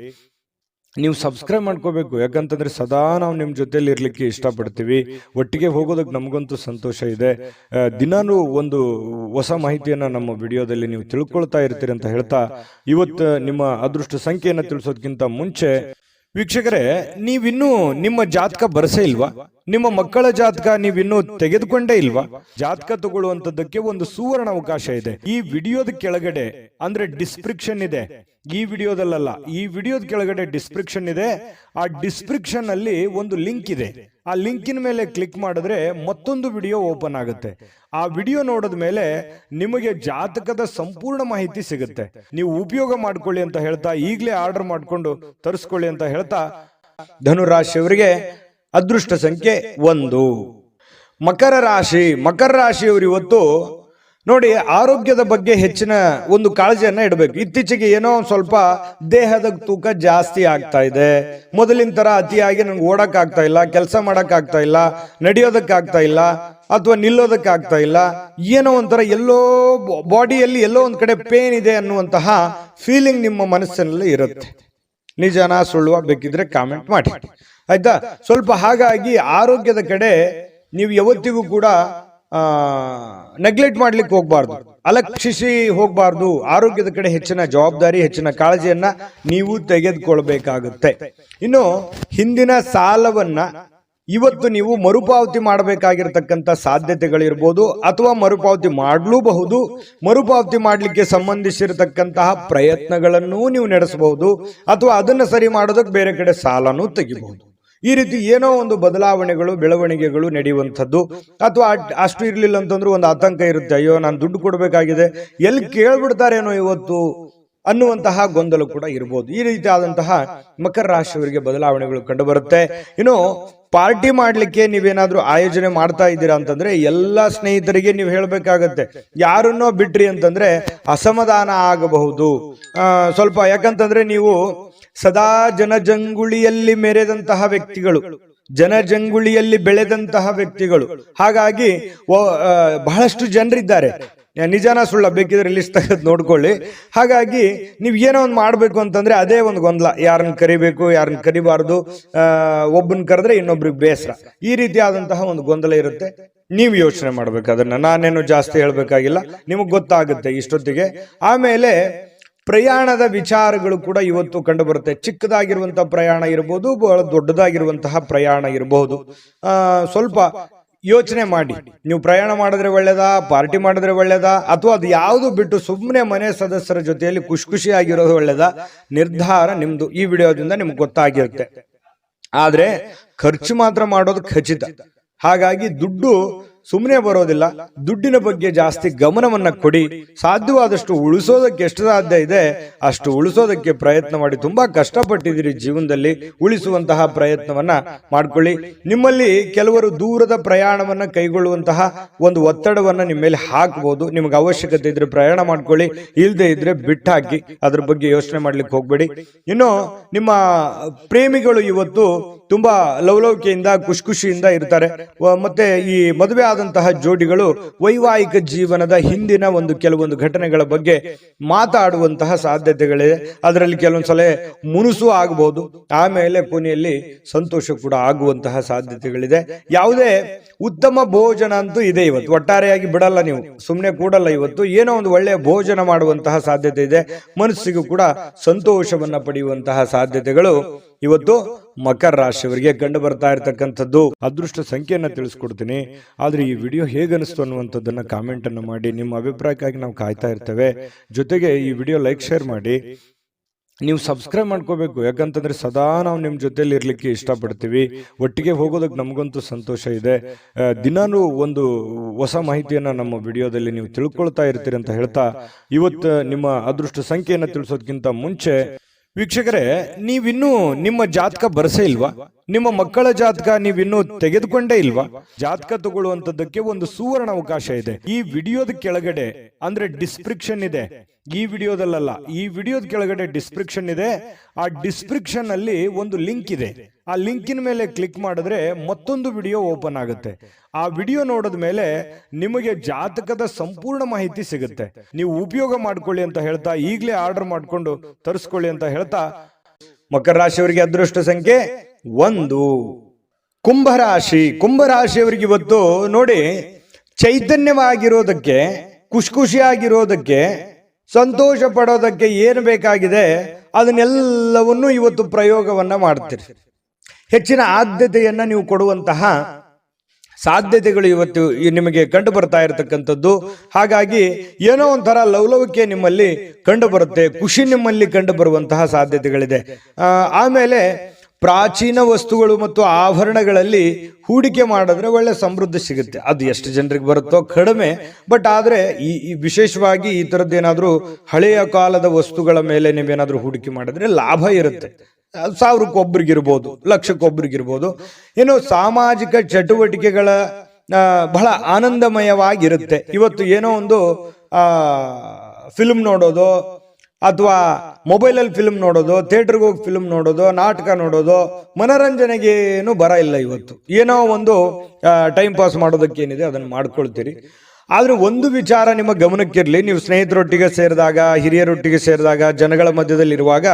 ನೀವು ಸಬ್ಸ್ಕ್ರೈಬ್ ಮಾಡ್ಕೋಬೇಕು. ಯಾಕಂತಂದ್ರೆ ಸದಾ ನಾವು ನಿಮ್ಮ ಜೊತೆಲಿ ಇರ್ಲಿಕ್ಕೆ ಇಷ್ಟಪಡ್ತೀವಿ. ಒಟ್ಟಿಗೆ ಹೋಗೋದಕ್ಕೆ ನಮಗಂತೂ ಸಂತೋಷ ಇದೆ. ದಿನಾನು ಒಂದು ಹೊಸ ಮಾಹಿತಿಯನ್ನ ನಮ್ಮ ವಿಡಿಯೋದಲ್ಲಿ ನೀವು ತಿಳ್ಕೊಳ್ತಾ ಇರ್ತೀರಿ ಅಂತ ಹೇಳ್ತಾ, ಇವತ್ತು ನಿಮ್ಮ ಅದೃಷ್ಟ ಸಂಖ್ಯೆಯನ್ನು ತಿಳಿಸೋದಕ್ಕಿಂತ ಮುಂಚೆ ವೀಕ್ಷಕರೇ, ನೀವಿನ್ನೂ ನಿಮ್ಮ ಜಾತಕ ಬರಸೇ ಇಲ್ವಾ? ನಿಮ್ಮ ಮಕ್ಕಳ ಜಾತಕ ನೀವಿನ್ನೂ ತೆಗೆದುಕೊಂಡೇ ಇಲ್ವಾ? ಜಾತಕ ತಗೊಳ್ಳುವಂತದ್ದಕ್ಕೆ ಒಂದು ಸುವರ್ಣ ಅವಕಾಶ ಇದೆ. ಈ ವಿಡಿಯೋದ ಕೆಳಗಡೆ, ಅಂದ್ರೆ ಡಿಸ್ಕ್ರಿಪ್ಷನ್ ಇದೆ, ಈ ವಿಡಿಯೋದಲ್ಲ, ಈ ವಿಡಿಯೋದ ಕೆಳಗಡೆ ಡಿಸ್ಕ್ರಿಪ್ಷನ್ ಇದೆ. ಆ ಡಿಸ್ಕ್ರಿಪ್ಷನ್ ಅಲ್ಲಿ ಒಂದು ಲಿಂಕ್ ಇದೆ. ಆ ಲಿಂಕಿನ ಮೇಲೆ ಕ್ಲಿಕ್ ಮಾಡಿದ್ರೆ ಮತ್ತೊಂದು ವಿಡಿಯೋ ಓಪನ್ ಆಗುತ್ತೆ. ಆ ವಿಡಿಯೋ ನೋಡಿದ ಮೇಲೆ ನಿಮಗೆ ಜಾತಕದ ಸಂಪೂರ್ಣ ಮಾಹಿತಿ ಸಿಗುತ್ತೆ. ನೀವು ಉಪಯೋಗ ಮಾಡ್ಕೊಳ್ಳಿ ಅಂತ ಹೇಳ್ತಾ, ಈಗಲೇ ಆರ್ಡರ್ ಮಾಡ್ಕೊಂಡು ತರಿಸ್ಕೊಳ್ಳಿ ಅಂತ ಹೇಳ್ತಾ, ಧನುರಾಶಿಯವರಿಗೆ ಅದೃಷ್ಟ ಸಂಖ್ಯೆ 1. ಮಕರ ರಾಶಿ. ಮಕರ ರಾಶಿಯವರು ಇವತ್ತು ನೋಡಿ, ಆರೋಗ್ಯದ ಬಗ್ಗೆ ಹೆಚ್ಚಿನ ಒಂದು ಕಾಳಜಿಯನ್ನ ಇಡಬೇಕು. ಇತ್ತೀಚೆಗೆ ಏನೋ ಸ್ವಲ್ಪ ದೇಹದ ತೂಕ ಜಾಸ್ತಿ ಆಗ್ತಾ ಇದೆ. ಮೊದಲಿನ ತರ ಅತಿಯಾಗಿ ನಂಗೆ ಓಡಕ್ ಆಗ್ತಾ ಇಲ್ಲ, ಕೆಲಸ ಮಾಡಕ್ ಆಗ್ತಾ ಇಲ್ಲ, ನಡೆಯೋದಕ್ಕಾಗ್ತಾ ಇಲ್ಲ, ಅಥವಾ ನಿಲ್ಲೋದಕ್ಕಾಗ್ತಾ ಇಲ್ಲ. ಏನೋ ಒಂಥರ ಎಲ್ಲೋ ಬಾಡಿಯಲ್ಲಿ ಎಲ್ಲೋ ಒಂದ್ ಕಡೆ ಪೇನ್ ಇದೆ ಅನ್ನುವಂತಹ ಫೀಲಿಂಗ್ ನಿಮ್ಮ ಮನಸ್ಸಿನಲ್ಲಿ ಇರುತ್ತೆ. ನಿಜನಾ ಸುಳ್ಳುವ ಬೇಕಿದ್ರೆ ಕಾಮೆಂಟ್ ಮಾಡಿ, ಆಯ್ತಾ? ಸ್ವಲ್ಪ ಹಾಗಾಗಿ ಆರೋಗ್ಯದ ಕಡೆ ನೀವು ಯಾವತ್ತಿಗೂ ಕೂಡ ನೆಗ್ಲೆಕ್ಟ್ ಮಾಡ್ಲಿಕ್ಕೆ ಹೋಗ್ಬಾರ್ದು, ಅಲಕ್ಷಿಸಿ ಹೋಗ್ಬಾರ್ದು. ಆರೋಗ್ಯದ ಕಡೆ ಹೆಚ್ಚಿನ ಜವಾಬ್ದಾರಿ, ಹೆಚ್ಚಿನ ಕಾಳಜಿಯನ್ನ ನೀವು ತೆಗೆದುಕೊಳ್ಬೇಕಾಗುತ್ತೆ. ಇನ್ನು ಹಿಂದಿನ ಸಾಲವನ್ನ ಇವತ್ತು ನೀವು ಮರುಪಾವತಿ ಮಾಡಬೇಕಾಗಿರ್ತಕ್ಕಂಥ ಸಾಧ್ಯತೆಗಳಿರ್ಬೋದು, ಅಥವಾ ಮರುಪಾವತಿ ಮಾಡಲೂಬಹುದು. ಮರುಪಾವತಿ ಮಾಡಲಿಕ್ಕೆ ಸಂಬಂಧಿಸಿರತಕ್ಕಂತಹ ಪ್ರಯತ್ನಗಳನ್ನು ನೀವು ನಡೆಸಬಹುದು, ಅಥವಾ ಅದನ್ನು ಸರಿ ಮಾಡೋದಕ್ಕೆ ಬೇರೆ ಕಡೆ ಸಾಲನೂ ತೆಗಿಬಹುದು. ಈ ರೀತಿ ಏನೋ ಒಂದು ಬದಲಾವಣೆಗಳು, ಬೆಳವಣಿಗೆಗಳು ನಡೆಯುವಂಥದ್ದು. ಅಥವಾ ಅಷ್ಟು ಇರ್ಲಿಲ್ಲ ಅಂತಂದ್ರೂ ಒಂದು ಆತಂಕ ಇರುತ್ತೆ. ಅಯ್ಯೋ, ನಾನು ದುಡ್ಡು ಕೊಡಬೇಕಾಗಿದೆ, ಎಲ್ಲಿ ಕೇಳ್ಬಿಡ್ತಾರೇನೋ ಇವತ್ತು ಅನ್ನುವಂತಹ ಗೊಂದಲ ಕೂಡ ಇರಬಹುದು. ಈ ರೀತಿಯಾದಂತಹ ಮಕರ ರಾಶಿಯವರಿಗೆ ಬದಲಾವಣೆಗಳು ಕಂಡು ಬರುತ್ತೆ. ಇನ್ನು ಪಾರ್ಟಿ ಮಾಡ್ಲಿಕ್ಕೆ ನೀವೇನಾದ್ರೂ ಆಯೋಜನೆ ಮಾಡ್ತಾ ಇದ್ದೀರಾ ಅಂತಂದ್ರೆ ಎಲ್ಲ ಸ್ನೇಹಿತರಿಗೆ ನೀವು ಹೇಳ್ಬೇಕಾಗತ್ತೆ. ಯಾರನ್ನೋ ಬಿಟ್ರಿ ಅಂತಂದ್ರೆ ಅಸಮಾಧಾನ ಆಗಬಹುದು ಸ್ವಲ್ಪ. ಯಾಕಂತಂದ್ರೆ ನೀವು ಸದಾ ಜನಜಂಗುಳಿಯಲ್ಲಿ ಮೆರೆದಂತಹ ವ್ಯಕ್ತಿಗಳು, ಜನಜಂಗುಳಿಯಲ್ಲಿ ಬೆಳೆದಂತಹ ವ್ಯಕ್ತಿಗಳು. ಹಾಗಾಗಿ ಬಹಳಷ್ಟು ಜನರಿದ್ದಾರೆ. ನಿಜಾನ ಸುಳ್ಳ ಬೇಕಿದ್ರೆ ಲಿಸ್ಟ್ ತೆಗೆದು ನೋಡ್ಕೊಳ್ಳಿ. ಹಾಗಾಗಿ ನೀವು ಏನೋ ಒಂದು ಮಾಡಬೇಕು ಅಂತಂದ್ರೆ ಅದೇ ಒಂದು ಗೊಂದಲ, ಯಾರನ್ನ ಕರಿಬೇಕು ಯಾರನ್ನ ಕರಿಬಾರ್ದು, ಒಬ್ಬನ ಕರೆದ್ರೆ ಇನ್ನೊಬ್ರಿಗೆ ಬೇಸರ, ಈ ರೀತಿಯಾದಂತಹ ಒಂದು ಗೊಂದಲ ಇರುತ್ತೆ. ನೀವು ಯೋಚನೆ ಮಾಡ್ಬೇಕು ಅದನ್ನ. ನಾನೇನು ಜಾಸ್ತಿ ಹೇಳ್ಬೇಕಾಗಿಲ್ಲ, ನಿಮಗೆ ಗೊತ್ತಾಗುತ್ತೆ ಇಷ್ಟೊತ್ತಿಗೆ. ಆಮೇಲೆ ಪ್ರಯಾಣದ ವಿಚಾರಗಳು ಕೂಡ ಇವತ್ತು ಕಂಡು ಬರುತ್ತೆ. ಚಿಕ್ಕದಾಗಿರುವಂತಹ ಪ್ರಯಾಣ ಇರಬಹುದು, ಬಹಳ ದೊಡ್ಡದಾಗಿರುವಂತಹ ಪ್ರಯಾಣ ಇರಬಹುದು. ಸ್ವಲ್ಪ ಯೋಚನೆ ಮಾಡಿ, ನೀವು ಪ್ರಯಾಣ ಮಾಡಿದ್ರೆ ಒಳ್ಳೇದಾ, ಪಾರ್ಟಿ ಮಾಡಿದ್ರೆ ಒಳ್ಳೇದಾ, ಅಥವಾ ಅದು ಯಾವುದು ಬಿಟ್ಟು ಸುಮ್ಮನೆ ಮನೆ ಸದಸ್ಯರ ಜೊತೆಯಲ್ಲಿ ಖುಷಿಯಾಗಿರೋದು ಒಳ್ಳೇದಾ, ನಿರ್ಧಾರ ನಿಮ್ದು. ಈ ವಿಡಿಯೋದಿಂದ ನಿಮ್ಗೆ ಗೊತ್ತಾಗಿರುತ್ತೆ. ಆದ್ರೆ ಖರ್ಚು ಮಾತ್ರ ಮಾಡೋದು ಖಚಿತ. ಹಾಗಾಗಿ ದುಡ್ಡು ಸುಮ್ಮನೆ ಬರೋದಿಲ್ಲ. ದುಡ್ಡಿನ ಬಗ್ಗೆ ಜಾಸ್ತಿ ಗಮನವನ್ನ ಕೊಡಿ. ಸಾಧ್ಯವಾದಷ್ಟು ಉಳಿಸೋದಕ್ಕೆ ಎಷ್ಟು ಸಾಧ್ಯ ಇದೆ ಅಷ್ಟು ಉಳಿಸೋದಕ್ಕೆ ಪ್ರಯತ್ನ ಮಾಡಿ. ತುಂಬಾ ಕಷ್ಟಪಟ್ಟಿದ್ದೀರಿ ಜೀವನದಲ್ಲಿ, ಉಳಿಸುವಂತಹ ಪ್ರಯತ್ನವನ್ನ ಮಾಡ್ಕೊಳ್ಳಿ. ನಿಮ್ಮಲ್ಲಿ ಕೆಲವರು ದೂರದ ಪ್ರಯಾಣವನ್ನ ಕೈಗೊಳ್ಳುವಂತಹ ಒಂದು ಒತ್ತಡವನ್ನ ನಿಮ್ಮ ಮೇಲೆ ಹಾಕಬಹುದು. ನಿಮ್ಗೆ ಅವಶ್ಯಕತೆ ಇದ್ರೆ ಪ್ರಯಾಣ ಮಾಡ್ಕೊಳ್ಳಿ, ಇಲ್ಲದೆ ಇದ್ರೆ ಬಿಟ್ಟಾಕಿ. ಅದ್ರ ಬಗ್ಗೆ ಯೋಚನೆ ಮಾಡ್ಲಿಕ್ಕೆ ಹೋಗ್ಬೇಡಿ. ಇನ್ನು ನಿಮ್ಮ ಪ್ರೇಮಿಗಳು ಇವತ್ತು ತುಂಬಾ ಲವಲವಿಕೆಯಿಂದ ಖುಷಿಯಿಂದ ಇರ್ತಾರೆ. ಮತ್ತೆ ಈ ಮದುವೆ ಆದಂತಹ ಜೋಡಿಗಳು ವೈವಾಹಿಕ ಜೀವನದ ಹಿಂದಿನ ಕೆಲವೊಂದು ಘಟನೆಗಳ ಬಗ್ಗೆ ಮಾತಾಡುವಂತಹ ಸಾಧ್ಯತೆಗಳಿದೆ. ಅದರಲ್ಲಿ ಕೆಲವೊಂದ್ಸಲ ಮುನುಸು ಆಗಬಹುದು, ಆಮೇಲೆ ಕೊನೆಯಲ್ಲಿ ಸಂತೋಷ ಕೂಡ ಆಗುವಂತಹ ಸಾಧ್ಯತೆಗಳಿದೆ. ಯಾವುದೇ ಉತ್ತಮ ಭೋಜನ ಅಂತೂ ಇದೆ ಇವತ್ತು. ಒಟ್ಟಾರೆಯಾಗಿ ಬಿಡಲ್ಲ, ನೀವು ಸುಮ್ಮನೆ ಕೂಡಲ್ಲ ಇವತ್ತು. ಏನೋ ಒಂದು ಒಳ್ಳೆಯ ಭೋಜನ ಮಾಡುವಂತಹ ಸಾಧ್ಯತೆ ಇದೆ. ಮನಸ್ಸಿಗೂ ಕೂಡ ಸಂತೋಷವನ್ನ ಪಡೆಯುವಂತಹ ಸಾಧ್ಯತೆಗಳು ಇವತ್ತು ಮಕರ ರಾಶಿಯವರಿಗೆ ಕಂಡು ಬರ್ತಾ ಇರತಕ್ಕಂಥದ್ದು. ಅದೃಷ್ಟ ಸಂಖ್ಯೆಯನ್ನ ತಿಳಿಸ್ಕೊಡ್ತೀನಿ. ಆದ್ರೆ ಈ ವಿಡಿಯೋ ಹೇಗನಿಸ್ತು ಅನ್ನುವಂಥದ್ದನ್ನ ಕಾಮೆಂಟ್ ಅನ್ನು ಮಾಡಿ. ನಿಮ್ಮ ಅಭಿಪ್ರಾಯಕ್ಕಾಗಿ ನಾವು ಕಾಯ್ತಾ ಇರ್ತೇವೆ. ಜೊತೆಗೆ ಈ ವಿಡಿಯೋ ಲೈಕ್ ಶೇರ್ ಮಾಡಿ. ನೀವು ಸಬ್ಸ್ಕ್ರೈಬ್ ಮಾಡ್ಕೋಬೇಕು. ಯಾಕಂತಂದ್ರೆ ಸದಾ ನಾವು ನಿಮ್ಮ ಜೊತೆಲಿ ಇರ್ಲಿಕ್ಕೆ ಇಷ್ಟಪಡ್ತೀವಿ. ಒಟ್ಟಿಗೆ ಹೋಗೋದಕ್ಕೆ ನಮಗಂತೂ ಸಂತೋಷ ಇದೆ. ದಿನಾನು ಒಂದು ಹೊಸ ಮಾಹಿತಿಯನ್ನ ನಮ್ಮ ವಿಡಿಯೋದಲ್ಲಿ ನೀವು ತಿಳ್ಕೊಳ್ತಾ ಇರ್ತೀರಿ ಅಂತ ಹೇಳ್ತಾ, ಇವತ್ತು ನಿಮ್ಮ ಅದೃಷ್ಟ ಸಂಖ್ಯೆಯನ್ನ ತಿಳಿಸೋದಕ್ಕಿಂತ ಮುಂಚೆ ವೀಕ್ಷಕರೇ, ನೀವಿನ್ನೂ ನಿಮ್ಮ ಜಾತಕ ಬರಸೇ ಇಲ್ವಾ? ನಿಮ್ಮ ಮಕ್ಕಳ ಜಾತಕ ನೀವಿನ್ನೂ ತೆಗೆದುಕೊಂಡೇ ಇಲ್ವಾ? ಜಾತಕ ತಗೊಳ್ಳುವಂತದ್ದಕ್ಕೆ ಒಂದು ಸುವರ್ಣ ಅವಕಾಶ ಇದೆ. ಈ ವಿಡಿಯೋದ ಕೆಳಗಡೆ ಅಂದ್ರೆ ಡಿಸ್ಕ್ರಿಪ್ಷನ್ ಇದೆ. ಈ ವಿಡಿಯೋದಲ್ಲ, ಈ ವಿಡಿಯೋದ ಕೆಳಗಡೆ ಡಿಸ್ಕ್ರಿಪ್ಷನ್ ಇದೆ. ಆ ಡಿಸ್ಕ್ರಿಪ್ಷನ್ ಅಲ್ಲಿ ಒಂದು ಲಿಂಕ್ ಇದೆ. ಆ ಲಿಂಕಿನ ಮೇಲೆ ಕ್ಲಿಕ್ ಮಾಡಿದ್ರೆ ಮತ್ತೊಂದು ವಿಡಿಯೋ ಓಪನ್ ಆಗುತ್ತೆ. ಆ ವಿಡಿಯೋ ನೋಡಿದ ಮೇಲೆ ನಿಮಗೆ ಜಾತಕದ ಸಂಪೂರ್ಣ ಮಾಹಿತಿ ಸಿಗುತ್ತೆ. ನೀವು ಉಪಯೋಗ ಮಾಡ್ಕೊಳ್ಳಿ ಅಂತ ಹೇಳ್ತಾ, ಈಗಲೇ ಆರ್ಡರ್ ಮಾಡ್ಕೊಂಡು ತರಿಸ್ಕೊಳ್ಳಿ ಅಂತ ಹೇಳ್ತಾ, ಮಕರ ರಾಶಿಯವರಿಗೆ ಅದೃಷ್ಟ ಸಂಖ್ಯೆ 1. ಕುಂಭರಾಶಿಯವರಿಗೆ ಇವತ್ತು ನೋಡಿ, ಚೈತನ್ಯವಾಗಿರೋದಕ್ಕೆ, ಖುಷಿಯಾಗಿರೋದಕ್ಕೆ, ಸಂತೋಷ ಪಡೋದಕ್ಕೆ ಏನು ಬೇಕಾಗಿದೆ ಅದನ್ನೆಲ್ಲವನ್ನೂ ಇವತ್ತು ಪ್ರಯೋಗವನ್ನ ಮಾಡ್ತೀರಿ. ಹೆಚ್ಚಿನ ಆದ್ಯತೆಯನ್ನ ನೀವು ಕೊಡುವಂತಹ ಸಾಧ್ಯತೆಗಳು ಇವತ್ತು ನಿಮಗೆ ಕಂಡು ಬರ್ತಾ ಇರತಕ್ಕಂಥದ್ದು. ಹಾಗಾಗಿ ಏನೋ ಒಂಥರ ಲವಲವಿಕೆ ನಿಮ್ಮಲ್ಲಿ ಕಂಡು ಬರುತ್ತೆ, ಖುಷಿ ನಿಮ್ಮಲ್ಲಿ ಕಂಡು ಬರುವಂತಹ ಸಾಧ್ಯತೆಗಳಿದೆ. ಆಮೇಲೆ ಪ್ರಾಚೀನ ವಸ್ತುಗಳು ಮತ್ತು ಆಭರಣಗಳಲ್ಲಿ ಹೂಡಿಕೆ ಮಾಡಿದ್ರೆ ಒಳ್ಳೆ ಸಮೃದ್ಧಿ ಸಿಗುತ್ತೆ. ಅದು ಎಷ್ಟು ಜನರಿಗೆ ಬರುತ್ತೋ ಕಡಿಮೆ, ಬಟ್ ಆದ್ರೆ ಈ ವಿಶೇಷವಾಗಿ ಈ ತರದ್ದೇನಾದ್ರೂ ಹಳೆಯ ಕಾಲದ ವಸ್ತುಗಳ ಮೇಲೆ ನೀವೇನಾದ್ರೂ ಹೂಡಿಕೆ ಮಾಡಿದ್ರೆ ಲಾಭ ಇರುತ್ತೆ. 1000ಕ್ಕೊಬ್ರಿಗಿರ್ಬೋದು, ಲಕ್ಷಕ್ಕೊಬ್ರಿಗಿರ್ಬೋದು. ಇನ್ನು ಸಾಮಾಜಿಕ ಚಟುವಟಿಕೆಗಳ ಬಹಳ ಆನಂದಮಯವಾಗಿರುತ್ತೆ. ಇವತ್ತು ಏನೋ ಒಂದು ಫಿಲ್ಮ್ ನೋಡೋದು, ಅಥವಾ ಮೊಬೈಲಲ್ಲಿ ಫಿಲ್ಮ್ ನೋಡೋದು, ಥಿಯೇಟರ್ಗೆ ಹೋಗಿ ಫಿಲ್ಮ್ ನೋಡೋದು, ನಾಟಕ ನೋಡೋದು, ಮನೋರಂಜನೆಗೇನು ಬರ ಇಲ್ಲ. ಇವತ್ತು ಏನೋ ಒಂದು ಟೈಮ್ ಪಾಸ್ ಮಾಡೋದಕ್ಕೆ ಏನಿದೆ ಅದನ್ನು ಮಾಡ್ಕೊಳ್ತೀರಿ. ಆದ್ರೆ ಒಂದು ವಿಚಾರ ನಿಮ್ಮ ಗಮನಕ್ಕಿರಲಿ, ನೀವು ಸ್ನೇಹಿತರೊಟ್ಟಿಗೆ ಸೇರಿದಾಗ, ಹಿರಿಯರೊಟ್ಟಿಗೆ ಸೇರಿದಾಗ, ಜನಗಳ ಮಧ್ಯದಲ್ಲಿರುವಾಗ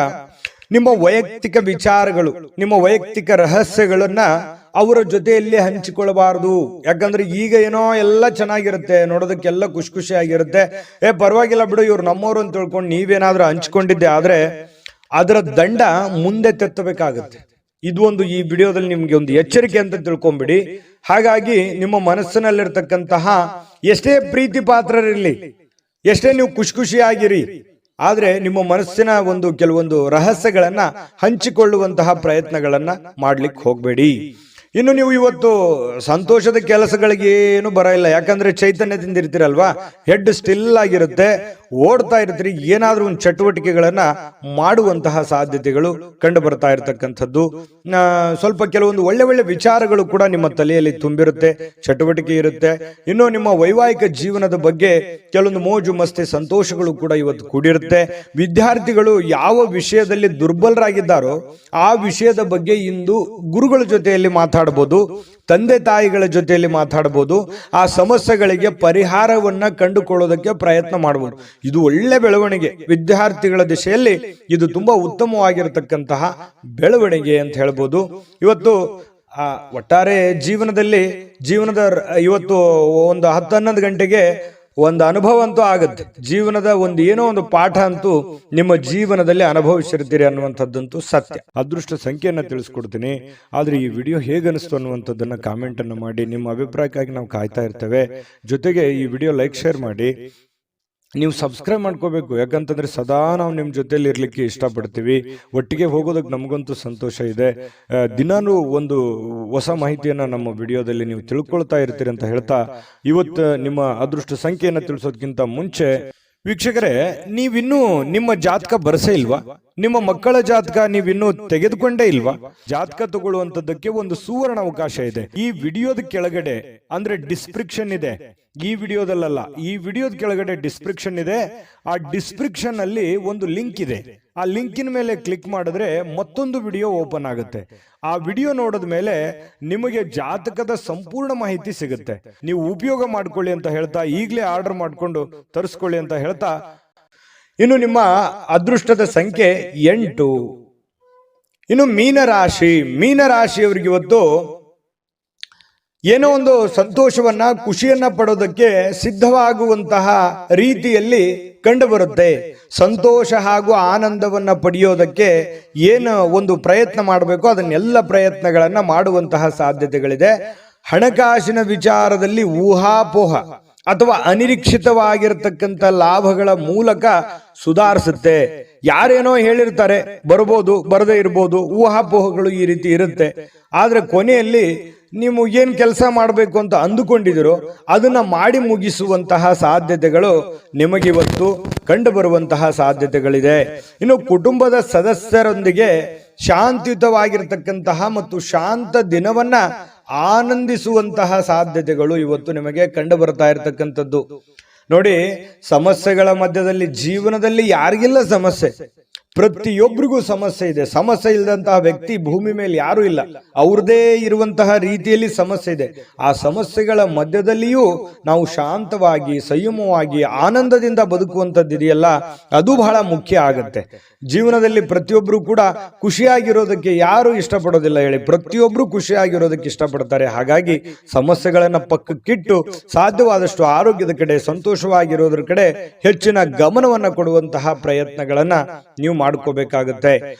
ನಿಮ್ಮ ವೈಯಕ್ತಿಕ ವಿಚಾರಗಳು, ನಿಮ್ಮ ವೈಯಕ್ತಿಕ ರಹಸ್ಯಗಳನ್ನ ಅವರ ಜೊತೆಯಲ್ಲಿ ಹಂಚಿಕೊಳ್ಳಬಾರದು. ಯಾಕಂದ್ರೆ ಈಗ ಏನೋ ಎಲ್ಲ ಚೆನ್ನಾಗಿರುತ್ತೆ, ನೋಡೋದಕ್ಕೆಲ್ಲ ಖುಷಿಯಾಗಿರುತ್ತೆ. ಪರವಾಗಿಲ್ಲ ಬಿಡು, ಇವ್ರು ನಮ್ಮವರು ಅಂತ ತಿಳ್ಕೊಂಡು ನೀವೇನಾದ್ರೂ ಹಂಚ್ಕೊಂಡಿದ್ದೆ ಆದ್ರೆ ಅದರ ದಂಡ ಮುಂದೆ ತೆತ್ತಬೇಕಾಗುತ್ತೆ. ಇದು ಒಂದು ಈ ವಿಡಿಯೋದಲ್ಲಿ ನಿಮ್ಗೆ ಒಂದು ಎಚ್ಚರಿಕೆ ಅಂತ ತಿಳ್ಕೊಂಬಿಡಿ. ಹಾಗಾಗಿ ನಿಮ್ಮ ಮನಸ್ಸಿನಲ್ಲಿರ್ತಕ್ಕಂತಹ ಎಷ್ಟೇ ಪ್ರೀತಿ ಪಾತ್ರರಿರ್ಲಿ, ಎಷ್ಟೇ ನೀವು ಖುಷಿಯಾಗಿರಿ, ಆದ್ರೆ ನಿಮ್ಮ ಮನಸ್ಸಿನ ಕೆಲವೊಂದು ರಹಸ್ಯಗಳನ್ನ ಹಂಚಿಕೊಳ್ಳುವಂತಹ ಪ್ರಯತ್ನಗಳನ್ನ ಮಾಡ್ಲಿಕ್ಕೆ ಹೋಗ್ಬೇಡಿ. ಇನ್ನು ನೀವು ಇವತ್ತು ಸಂತೋಷದ ಕೆಲಸಗಳಿಗೆ ಏನು ಬರ ಇಲ್ಲ. ಯಾಕಂದ್ರೆ ಚೈತನ್ಯದಿಂದ ಇರ್ತೀರಲ್ವಾ, ಹೆಡ್ ಸ್ಟಿಲ್ ಆಗಿರುತ್ತೆ. ಓಡ್ತಾ ಇರ್ತೀರಿ, ಏನಾದ್ರೂ ಒಂದು ಚಟುವಟಿಕೆಗಳನ್ನ ಮಾಡುವಂತಹ ಸಾಧ್ಯತೆಗಳು ಕಂಡು ಬರ್ತಾ ಇರತಕ್ಕಂಥದ್ದು. ಸ್ವಲ್ಪ ಕೆಲವೊಂದು ಒಳ್ಳೆ ಒಳ್ಳೆ ವಿಚಾರಗಳು ಕೂಡ ನಿಮ್ಮ ತಲೆಯಲ್ಲಿ ತುಂಬಿರುತ್ತೆ, ಚಟುವಟಿಕೆ ಇರುತ್ತೆ. ಇನ್ನು ನಿಮ್ಮ ವೈವಾಹಿಕ ಜೀವನದ ಬಗ್ಗೆ ಕೆಲವೊಂದು ಮೋಜು ಮಸ್ತಿ ಸಂತೋಷಗಳು ಕೂಡ ಇವತ್ತು ಕೂಡಿರುತ್ತೆ. ವಿದ್ಯಾರ್ಥಿಗಳು ಯಾವ ವಿಷಯದಲ್ಲಿ ದುರ್ಬಲರಾಗಿದ್ದಾರೋ ಆ ವಿಷಯದ ಬಗ್ಗೆ ಇಂದು ಗುರುಗಳ ಜೊತೆಯಲ್ಲಿ ಮಾತಾಡಬಹುದು, ತಂದೆ ತಾಯಿಗಳ ಜೊತೆಯಲ್ಲಿ ಮಾತಾಡಬಹುದು, ಆ ಸಮಸ್ಯೆಗಳಿಗೆ ಪರಿಹಾರವನ್ನ ಕಂಡುಕೊಳ್ಳೋದಕ್ಕೆ ಪ್ರಯತ್ನ ಮಾಡಬಹುದು. ಇದು ಒಳ್ಳೆ ಬೆಳವಣಿಗೆ. ವಿದ್ಯಾರ್ಥಿಗಳ ದಿಶೆಯಲ್ಲಿ ಇದು ತುಂಬಾ ಉತ್ತಮವಾಗಿರತಕ್ಕಂತಹ ಬೆಳವಣಿಗೆ ಅಂತ ಹೇಳ್ಬೋದು. ಇವತ್ತು ಒಟ್ಟಾರೆ ಜೀವನದ ಇವತ್ತು ಒಂದು 10-11 ಗಂಟೆಗೆ ಒಂದು ಅನುಭವ ಅಂತೂ ಆಗುತ್ತೆ. ಜೀವನದ ಏನೋ ಒಂದು ಪಾಠ ಅಂತೂ ನಿಮ್ಮ ಜೀವನದಲ್ಲಿ ಅನುಭವಿಸಿರ್ತೀರಿ ಅನ್ನುವಂಥದ್ದಂತೂ ಸತ್ಯ. ಅದೃಷ್ಟ ಸಂಖ್ಯೆಯನ್ನ ತಿಳಿಸ್ಕೊಡ್ತೀನಿ, ಆದ್ರೆ ಈ ವಿಡಿಯೋ ಹೇಗನಿಸ್ತು ಅನ್ನುವಂಥದ್ದನ್ನ ಕಾಮೆಂಟ್ ಅನ್ನು ಮಾಡಿ. ನಿಮ್ಮ ಅಭಿಪ್ರಾಯಕ್ಕಾಗಿ ನಾವು ಕಾಯ್ತಾ ಇರ್ತೇವೆ. ಜೊತೆಗೆ ಈ ವಿಡಿಯೋ ಲೈಕ್ ಶೇರ್ ಮಾಡಿ. ನೀವು ಸಬ್ಸ್ಕ್ರೈಬ್ ಮಾಡ್ಕೋಬೇಕು, ಯಾಕಂತಂದ್ರೆ ಸದಾ ನಾವು ನಿಮ್ಮ ಜೊತೆಲಿ ಇರ್ಲಿಕ್ಕೆ ಇಷ್ಟಪಡ್ತೀವಿ. ಒಟ್ಟಿಗೆ ಹೋಗೋದಕ್ಕೆ ನಮಗಂತೂ ಸಂತೋಷ ಇದೆ. ದಿನಾನು ಒಂದು ಹೊಸ ಮಾಹಿತಿಯನ್ನ ನಮ್ಮ ವಿಡಿಯೋದಲ್ಲಿ ನೀವು ತಿಳ್ಕೊಳ್ತಾ ಇರ್ತೀರಿ ಅಂತ ಹೇಳ್ತಾ, ಇವತ್ತು ನಿಮ್ಮ ಅದೃಷ್ಟ ಸಂಖ್ಯೆಯನ್ನು ತಿಳಿಸೋದಕ್ಕಿಂತ ಮುಂಚೆ ವೀಕ್ಷಕರೇ, ನೀವಿನ್ನೂ ನಿಮ್ಮ ಜಾತಕ ಬರಸೇ ಇಲ್ವಾ? ನಿಮ್ಮ ಮಕ್ಕಳ ಜಾತಕ ನೀವಿನ್ನೂ ತೆಗೆದುಕೊಂಡೇ ಇಲ್ವಾ? ಜಾತಕ ತಗೊಳ್ಳುವಂತದ್ದಕ್ಕೆ ಒಂದು ಸುವರ್ಣ ಅವಕಾಶ ಇದೆ. ಈ ವಿಡಿಯೋದ ಕೆಳಗಡೆ ಅಂದ್ರೆ ಡಿಸ್ಕ್ರಿಪ್ಷನ್ ಇದೆ, ಈ ವಿಡಿಯೋದಲ್ಲ, ಈ ವಿಡಿಯೋದ ಕೆಳಗಡೆ ಡಿಸ್ಕ್ರಿಪ್ಷನ್ ಇದೆ. ಆ ಡಿಸ್ಕ್ರಿಪ್ಷನ್ ಅಲ್ಲಿ ಒಂದು ಲಿಂಕ್ ಇದೆ. ಆ ಲಿಂಕಿನ ಮೇಲೆ ಕ್ಲಿಕ್ ಮಾಡಿದ್ರೆ ಮತ್ತೊಂದು ವಿಡಿಯೋ ಓಪನ್ ಆಗುತ್ತೆ. ಆ ವಿಡಿಯೋ ನೋಡಿದ ಮೇಲೆ ನಿಮಗೆ ಜಾತಕದ ಸಂಪೂರ್ಣ ಮಾಹಿತಿ ಸಿಗುತ್ತೆ. ನೀವು ಉಪಯೋಗ ಮಾಡ್ಕೊಳ್ಳಿ ಅಂತ ಹೇಳ್ತಾ, ಈಗಲೇ ಆರ್ಡರ್ ಮಾಡ್ಕೊಂಡು ತರಿಸ್ಕೊಳ್ಳಿ ಅಂತ ಹೇಳ್ತಾ, ಇನ್ನು ನಿಮ್ಮ ಅದೃಷ್ಟದ ಸಂಖ್ಯೆ 8. ಇನ್ನು ಮೀನರಾಶಿಯವರಿಗೆ ಇವತ್ತು ಏನೋ ಒಂದು ಸಂತೋಷವನ್ನ, ಖುಷಿಯನ್ನ ಪಡೋದಕ್ಕೆ ಸಿದ್ಧವಾಗುವಂತಹ ರೀತಿಯಲ್ಲಿ ಕಂಡು ಬರುತ್ತೆ. ಸಂತೋಷ ಹಾಗೂ ಆನಂದವನ್ನ ಪಡೆಯೋದಕ್ಕೆ ಏನು ಒಂದು ಪ್ರಯತ್ನ ಮಾಡಬೇಕು, ಅದನ್ನೆಲ್ಲ ಪ್ರಯತ್ನಗಳನ್ನ ಮಾಡುವಂತಹ ಸಾಧ್ಯತೆಗಳಿದೆ. ಹಣಕಾಸಿನ ವಿಚಾರದಲ್ಲಿ ಊಹಾಪೋಹ ಅಥವಾ ಅನಿರೀಕ್ಷಿತವಾಗಿರತಕ್ಕಂಥ ಲಾಭಗಳ ಮೂಲಕ ಸುಧಾರಿಸುತ್ತೆ. ಯಾರೇನೋ ಹೇಳಿರ್ತಾರೆ, ಬರ್ಬೋದು, ಬರದೇ ಇರ್ಬೋದು, ಊಹಾಪೋಹಗಳು ಈ ರೀತಿ ಇರುತ್ತೆ. ಆದ್ರೆ ಕೊನೆಯಲ್ಲಿ ನೀವು ಏನ್ ಕೆಲಸ ಮಾಡಬೇಕು ಅಂತ ಅಂದುಕೊಂಡಿದಿರೋ ಅದನ್ನ ಮಾಡಿ ಮುಗಿಸುವಂತಹ ಸಾಧ್ಯತೆಗಳು ನಿಮಗಿವತ್ತು ಕಂಡು ಬರುವಂತಹ ಸಾಧ್ಯತೆಗಳಿದೆ. ಇನ್ನು ಕುಟುಂಬದ ಸದಸ್ಯರೊಂದಿಗೆ ಶಾಂತಿಯುತವಾಗಿರತಕ್ಕಂತಹ ಮತ್ತು ಶಾಂತ ದಿನವನ್ನ ಆನಂದಿಸುವಂತಹ ಸಾಧ್ಯತೆಗಳು ಇವತ್ತು ನಿಮಗೆ ಕಂಡು ಬರ್ತಾ ಇರತಕ್ಕಂಥದ್ದು. ನೋಡಿ, ಸಮಸ್ಯೆಗಳ ಮಧ್ಯದಲ್ಲಿ ಜೀವನದಲ್ಲಿ ಯಾರಿಗಿಲ್ಲ ಸಮಸ್ಯೆ? ಪ್ರತಿಯೊಬ್ಬರಿಗೂ ಸಮಸ್ಯೆ ಇದೆ. ಸಮಸ್ಯೆ ಇಲ್ಲದಂತಹ ವ್ಯಕ್ತಿ ಭೂಮಿ ಮೇಲೆ ಯಾರು ಇಲ್ಲ. ಅವ್ರದೇ ಇರುವಂತಹ ರೀತಿಯಲ್ಲಿ ಸಮಸ್ಯೆ ಇದೆ. ಆ ಸಮಸ್ಯೆಗಳ ಮಧ್ಯದಲ್ಲಿಯೂ ನಾವು ಶಾಂತವಾಗಿ, ಸಂಯಮವಾಗಿ, ಆನಂದದಿಂದ ಬದುಕುವಂಥದ್ದಿದೆಯಲ್ಲ, ಅದು ಬಹಳ ಮುಖ್ಯ ಆಗತ್ತೆ. ಜೀವನದಲ್ಲಿ ಪ್ರತಿಯೊಬ್ಬರು ಕೂಡ ಖುಷಿಯಾಗಿರೋದಕ್ಕೆ ಯಾರು ಇಷ್ಟಪಡೋದಿಲ್ಲ ಹೇಳಿ? ಪ್ರತಿಯೊಬ್ಬರು ಖುಷಿಯಾಗಿರೋದಕ್ಕೆ ಇಷ್ಟಪಡ್ತಾರೆ. ಹಾಗಾಗಿ ಸಮಸ್ಯೆಗಳನ್ನ ಪಕ್ಕಕ್ಕಿಟ್ಟು ಸಾಧ್ಯವಾದಷ್ಟು ಆರೋಗ್ಯದ ಕಡೆ, ಸಂತೋಷವಾಗಿರೋದ್ರ ಕಡೆ ಹೆಚ್ಚಿನ ಗಮನವನ್ನ ಕೊಡುವಂತಹ ಪ್ರಯತ್ನಗಳನ್ನ ನೀವು ಮಾಡ್ಕೋಬೇಕಾಗುತ್ತೆ.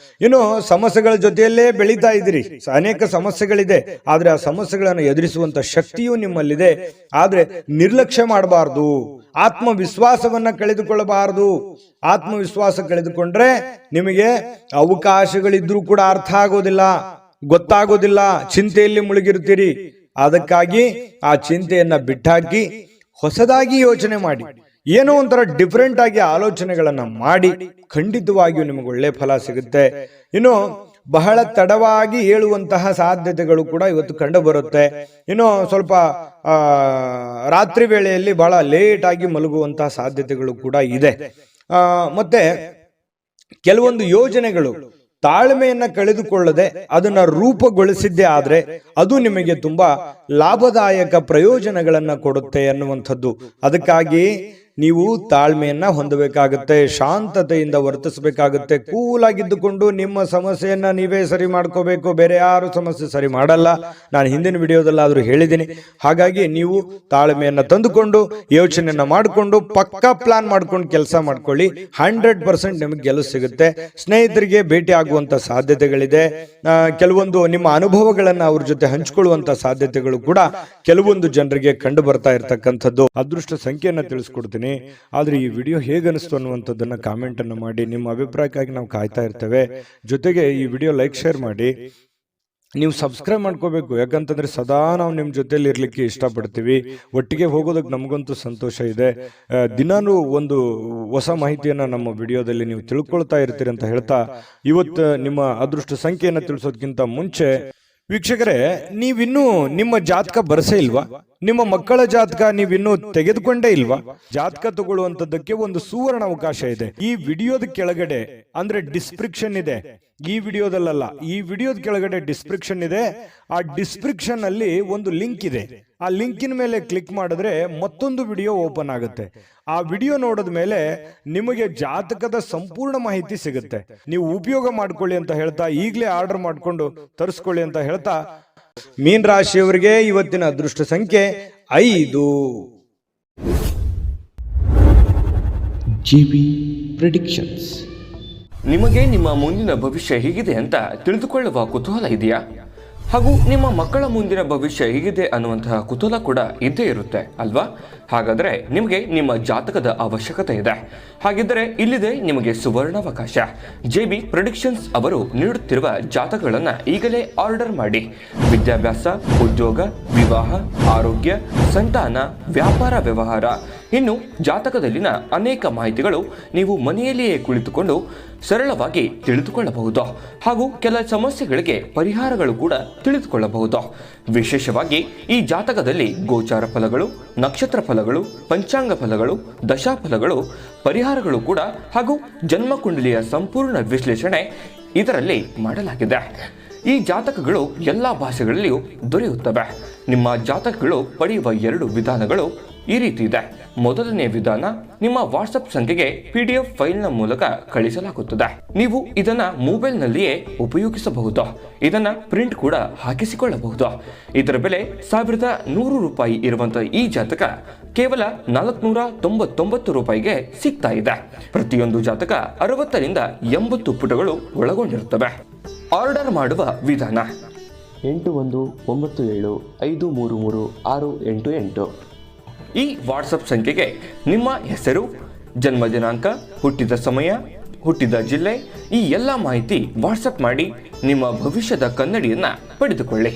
ಇನ್ನು ಸಮಸ್ಯೆಗಳ ಜೊತೆಯಲ್ಲೇ ಬೆಳೀತಾ ಇದ್ದೀರಿ. ಅನೇಕ ಸಮಸ್ಯೆಗಳಿದೆ, ಆದ್ರೆ ಆ ಸಮಸ್ಯೆಗಳನ್ನು ಎದುರಿಸುವಂತ ಶಕ್ತಿಯೂ ನಿಮ್ಮಲ್ಲಿದೆ. ಆದ್ರೆ ನಿರ್ಲಕ್ಷ್ಯ ಮಾಡಬಾರ್ದು, ಆತ್ಮವಿಶ್ವಾಸವನ್ನ ಕಳೆದುಕೊಳ್ಳಬಾರದು. ಆತ್ಮವಿಶ್ವಾಸ ಕಳೆದುಕೊಂಡ್ರೆ ನಿಮಗೆ ಅವಕಾಶಗಳಿದ್ರೂ ಕೂಡ ಅರ್ಥ ಆಗೋದಿಲ್ಲ, ಗೊತ್ತಾಗೋದಿಲ್ಲ, ಚಿಂತೆಯಲ್ಲಿ ಮುಳುಗಿರ್ತೀರಿ. ಅದಕ್ಕಾಗಿ ಆ ಚಿಂತೆಯನ್ನ ಬಿಟ್ಟಾಕಿ ಹೊಸದಾಗಿ ಯೋಚನೆ ಮಾಡಿ, ಏನೋ ಒಂಥರ ಡಿಫರೆಂಟ್ ಆಗಿ ಆಲೋಚನೆಗಳನ್ನ ಮಾಡಿ, ಖಂಡಿತವಾಗಿಯೂ ನಿಮಗೆ ಒಳ್ಳೆ ಫಲ ಸಿಗುತ್ತೆ. ಇನ್ನು ಬಹಳ ತಡವಾಗಿ ಹೇಳುವಂತಹ ಸಾಧ್ಯತೆಗಳು ಕೂಡ ಇವತ್ತು ಕಂಡು ಬರುತ್ತೆ. ಇನ್ನು ಸ್ವಲ್ಪ ರಾತ್ರಿ ವೇಳೆಯಲ್ಲಿ ಬಹಳ ಲೇಟ್ ಆಗಿ ಮಲಗುವಂತಹ ಸಾಧ್ಯತೆಗಳು ಕೂಡ ಇದೆ. ಮತ್ತೆ ಕೆಲವೊಂದು ಯೋಜನೆಗಳು ತಾಳ್ಮೆಯನ್ನ ಕಳೆದುಕೊಳ್ಳದೆ ಅದನ್ನ ರೂಪುಗೊಳಿಸಿದ್ದೇ ಆದ್ರೆ ಅದು ನಿಮಗೆ ತುಂಬಾ ಲಾಭದಾಯಕ ಪ್ರಯೋಜನಗಳನ್ನ ಕೊಡುತ್ತೆ ಅನ್ನುವಂಥದ್ದು. ಅದಕ್ಕಾಗಿ ನೀವು ತಾಳ್ಮೆಯನ್ನ ಹೊಂದಬೇಕಾಗುತ್ತೆ, ಶಾಂತತೆಯಿಂದ ವರ್ತಿಸಬೇಕಾಗುತ್ತೆ. ಕೂಲಾಗಿದ್ದುಕೊಂಡು ನಿಮ್ಮ ಸಮಸ್ಯೆಯನ್ನ ನೀವೇ ಸರಿ ಮಾಡ್ಕೋಬೇಕು, ಬೇರೆ ಯಾರು ಸಮಸ್ಯೆ ಸರಿ ಮಾಡಲ್ಲ. ನಾನು ಹಿಂದಿನ ವಿಡಿಯೋದಲ್ಲಾದ್ರೂ ಹೇಳಿದ್ದೀನಿ. ಹಾಗಾಗಿ ನೀವು ತಾಳ್ಮೆಯನ್ನ ತಂದುಕೊಂಡು ಯೋಚನೆಯನ್ನ ಮಾಡಿಕೊಂಡು ಪಕ್ಕಾ ಪ್ಲಾನ್ ಮಾಡ್ಕೊಂಡು ಕೆಲಸ ಮಾಡ್ಕೊಳ್ಳಿ. 100% ನಿಮಗೆ ಗೆಲುವು ಸಿಗುತ್ತೆ. ಸ್ನೇಹಿತರಿಗೆ ಭೇಟಿ ಆಗುವಂತ ಸಾಧ್ಯತೆಗಳಿದೆ. ಕೆಲವೊಂದು ನಿಮ್ಮ ಅನುಭವಗಳನ್ನ ಅವ್ರ ಜೊತೆ ಹಂಚಿಕೊಳ್ಳುವಂತ ಸಾಧ್ಯತೆಗಳು ಕೂಡ ಕೆಲವೊಂದು ಜನರಿಗೆ ಕಂಡು ಬರ್ತಾ ಇರತಕ್ಕಂಥದ್ದು. ಅದೃಷ್ಟ ಸಂಖ್ಯೆಯನ್ನ ತಿಳಿಸ್ಕೊಡ್ತೀನಿ, ಆದ್ರೆ ಈ ವಿಡಿಯೋ ಹೇಗನಿಸ್ತು ಅನ್ನುವಂಥದ್ದನ್ನ ಕಾಮೆಂಟ್ ಅನ್ನು ಮಾಡಿ. ನಿಮ್ಮ ಅಭಿಪ್ರಾಯಕ್ಕಾಗಿ ನಾವು ಕಾಯ್ತಾ ಇರ್ತೇವೆ. ಜೊತೆಗೆ ಈ ವಿಡಿಯೋ ಲೈಕ್ ಶೇರ್ ಮಾಡಿ. ನೀವು ಸಬ್ಸ್ಕ್ರೈಬ್ ಮಾಡ್ಕೋಬೇಕು. ಯಾಕಂತಂದ್ರೆ ಸದಾ ನಾವು ನಿಮ್ಮ ಜೊತೆಲಿ ಇರ್ಲಿಕ್ಕೆ ಇಷ್ಟಪಡ್ತೀವಿ. ಒಟ್ಟಿಗೆ ಹೋಗೋದಕ್ಕೆ ನಮಗಂತೂ ಸಂತೋಷ ಇದೆ. ದಿನಾನು ಒಂದು ಹೊಸ ಮಾಹಿತಿಯನ್ನ ನಮ್ಮ ವಿಡಿಯೋದಲ್ಲಿ ನೀವು ತಿಳ್ಕೊಳ್ತಾ ಇರ್ತೀರಿ ಅಂತ ಹೇಳ್ತಾ, ಇವತ್ತು ನಿಮ್ಮ ಅದೃಷ್ಟ ಸಂಖ್ಯೆಯನ್ನು ತಿಳಿಸೋದಕ್ಕಿಂತ ಮುಂಚೆ ವೀಕ್ಷಕರೇ, ನೀವಿನ್ನೂ ನಿಮ್ಮ ಜಾತಕ ಬರಸೇ ಇಲ್ವಾ? ನಿಮ್ಮ ಮಕ್ಕಳ ಜಾತಕ ನೀವಿನ್ನೂ ತೆಗೆದುಕೊಂಡೇ ಇಲ್ವಾ? ಜಾತಕ ತಗೊಳ್ಳುವಂತದ್ದಕ್ಕೆ ಒಂದು ಸುವರ್ಣ ಅವಕಾಶ ಇದೆ. ಈ ವಿಡಿಯೋದ ಕೆಳಗಡೆ ಅಂದ್ರೆ ಡಿಸ್ಕ್ರಿಪ್ಷನ್ ಇದೆ. ಈ ವಿಡಿಯೋದಲ್ಲ, ಈ ವಿಡಿಯೋದ ಕೆಳಗಡೆ ಡಿಸ್ಕ್ರಿಪ್ಷನ್ ಇದೆ. ಆ ಡಿಸ್ಕ್ರಿಪ್ಷನ್ ಅಲ್ಲಿ ಒಂದು ಲಿಂಕ್ ಇದೆ. ಆ ಲಿಂಕಿನ ಮೇಲೆ ಕ್ಲಿಕ್ ಮಾಡಿದ್ರೆ ಮತ್ತೊಂದು ವಿಡಿಯೋ ಓಪನ್ ಆಗುತ್ತೆ. ಆ ವಿಡಿಯೋ ನೋಡಿದ ಮೇಲೆ ನಿಮಗೆ ಜಾತಕದ ಸಂಪೂರ್ಣ ಮಾಹಿತಿ ಸಿಗುತ್ತೆ. ನೀವು ಉಪಯೋಗ ಮಾಡ್ಕೊಳ್ಳಿ ಅಂತ ಹೇಳ್ತಾ, ಈಗಲೇ ಆರ್ಡರ್ ಮಾಡ್ಕೊಂಡು ತರಿಸ್ಕೊಳ್ಳಿ ಅಂತ ಹೇಳ್ತಾ, ಮೀನ ರಾಶಿಯವರಿಗೆ ಇವತ್ತಿನ ಅದೃಷ್ಟ ಸಂಖ್ಯೆ 5. GB predictions. ನಿಮಗೆ ನಿಮ್ಮ ಮುಂದಿನ ಭವಿಷ್ಯ ಹೇಗಿದೆ ಅಂತ ತಿಳಿದುಕೊಳ್ಳುವ ಕುತೂಹಲ ಇದೆಯಾ? ಹಾಗೂ ನಿಮ್ಮ ಮಕ್ಕಳ ಮುಂದಿನ ಭವಿಷ್ಯ ಹೇಗಿದೆ ಅನ್ನುವಂತಹ ಕುತೂಹಲ ಕೂಡ ಇದ್ದೇ ಇರುತ್ತೆ ಅಲ್ವಾ? ಹಾಗಾದರೆ ನಿಮಗೆ ನಿಮ್ಮ ಜಾತಕದ ಅವಶ್ಯಕತೆ ಇದೆ. ಹಾಗಿದ್ದರೆ ಇಲ್ಲಿದೆ ನಿಮಗೆ ಸುವರ್ಣಾವಕಾಶ. JB ಪ್ರೆಡಿಕ್ಷನ್ಸ್ ಅವರು ನೀಡುತ್ತಿರುವ ಜಾತಕಗಳನ್ನು ಈಗಲೇ ಆರ್ಡರ್ ಮಾಡಿ. ವಿದ್ಯಾಭ್ಯಾಸ, ಉದ್ಯೋಗ, ವಿವಾಹ, ಆರೋಗ್ಯ, ಸಂತಾನ, ವ್ಯಾಪಾರ ವ್ಯವಹಾರ, ಇನ್ನು ಜಾತಕದಲ್ಲಿನ ಅನೇಕ ಮಾಹಿತಿಗಳು ನೀವು ಮನೆಯಲ್ಲಿಯೇ ಕುಳಿತುಕೊಂಡು ಸರಳವಾಗಿ ತಿಳಿದುಕೊಳ್ಳಬಹುದು. ಹಾಗೂ ಕೆಲ ಸಮಸ್ಯೆಗಳಿಗೆ ಪರಿಹಾರಗಳು ಕೂಡ ತಿಳಿದುಕೊಳ್ಳಬಹುದು. ವಿಶೇಷವಾಗಿ ಈ ಜಾತಕದಲ್ಲಿ ಗೋಚಾರ ಫಲಗಳು, ನಕ್ಷತ್ರ ಫಲಗಳು, ಪಂಚಾಂಗ ಫಲಗಳು, ದಶಾಫಲಗಳು, ಪರಿಹಾರಗಳು ಕೂಡ ಹಾಗೂ ಜನ್ಮಕುಂಡಲಿಯ ಸಂಪೂರ್ಣ ವಿಶ್ಲೇಷಣೆ ಇದರಲ್ಲಿ ಮಾಡಲಾಗಿದೆ. ಈ ಜಾತಕಗಳು ಎಲ್ಲ ಭಾಷೆಗಳಲ್ಲಿಯೂ ದೊರೆಯುತ್ತವೆ. ನಿಮ್ಮ ಜಾತಕಗಳು ಪಡೆಯುವ 2 ವಿಧಾನಗಳು ಈ ರೀತಿ ಇದೆ. ಮೊದಲನೇ ವಿಧಾನ, ನಿಮ್ಮ ವಾಟ್ಸಪ್ ಸಂಖ್ಯೆಗೆ PDF ಫೈಲ್ನ ಮೂಲಕ ಕಳಿಸಲಾಗುತ್ತದೆ. ನೀವು ಇದನ್ನ ಮೊಬೈಲ್ನಲ್ಲಿಯೇ ಉಪಯೋಗಿಸಬಹುದು. ಇದನ್ನ ಪ್ರಿಂಟ್ ಕೂಡ ಹಾಕಿಸಿಕೊಳ್ಳಬಹುದು. ಇದರ ಬೆಲೆ 1100 ರೂಪಾಯಿ ಇರುವಂತಹ ಈ ಜಾತಕ ಕೇವಲ 499 ರೂಪಾಯಿಗೆ ಸಿಗ್ತಾ ಇದೆ. ಪ್ರತಿಯೊಂದು ಜಾತಕ 60 ರಿಂದ 80 ಪುಟಗಳು ಒಳಗೊಂಡಿರುತ್ತವೆ. ಆರ್ಡರ್ ಮಾಡುವ ವಿಧಾನ: 8197533688. ಈ ವಾಟ್ಸಪ್ ಸಂಖ್ಯೆಗೆ ನಿಮ್ಮ ಹೆಸರು, ಜನ್ಮ ದಿನಾಂಕ, ಹುಟ್ಟಿದ ಸಮಯ, ಹುಟ್ಟಿದ ಜಿಲ್ಲೆ, ಈ ಎಲ್ಲ ಮಾಹಿತಿ ವಾಟ್ಸಪ್ ಮಾಡಿ ನಿಮ್ಮ ಭವಿಷ್ಯದ ಕನ್ನಡಿಯನ್ನ ಪಡೆದುಕೊಳ್ಳಿ.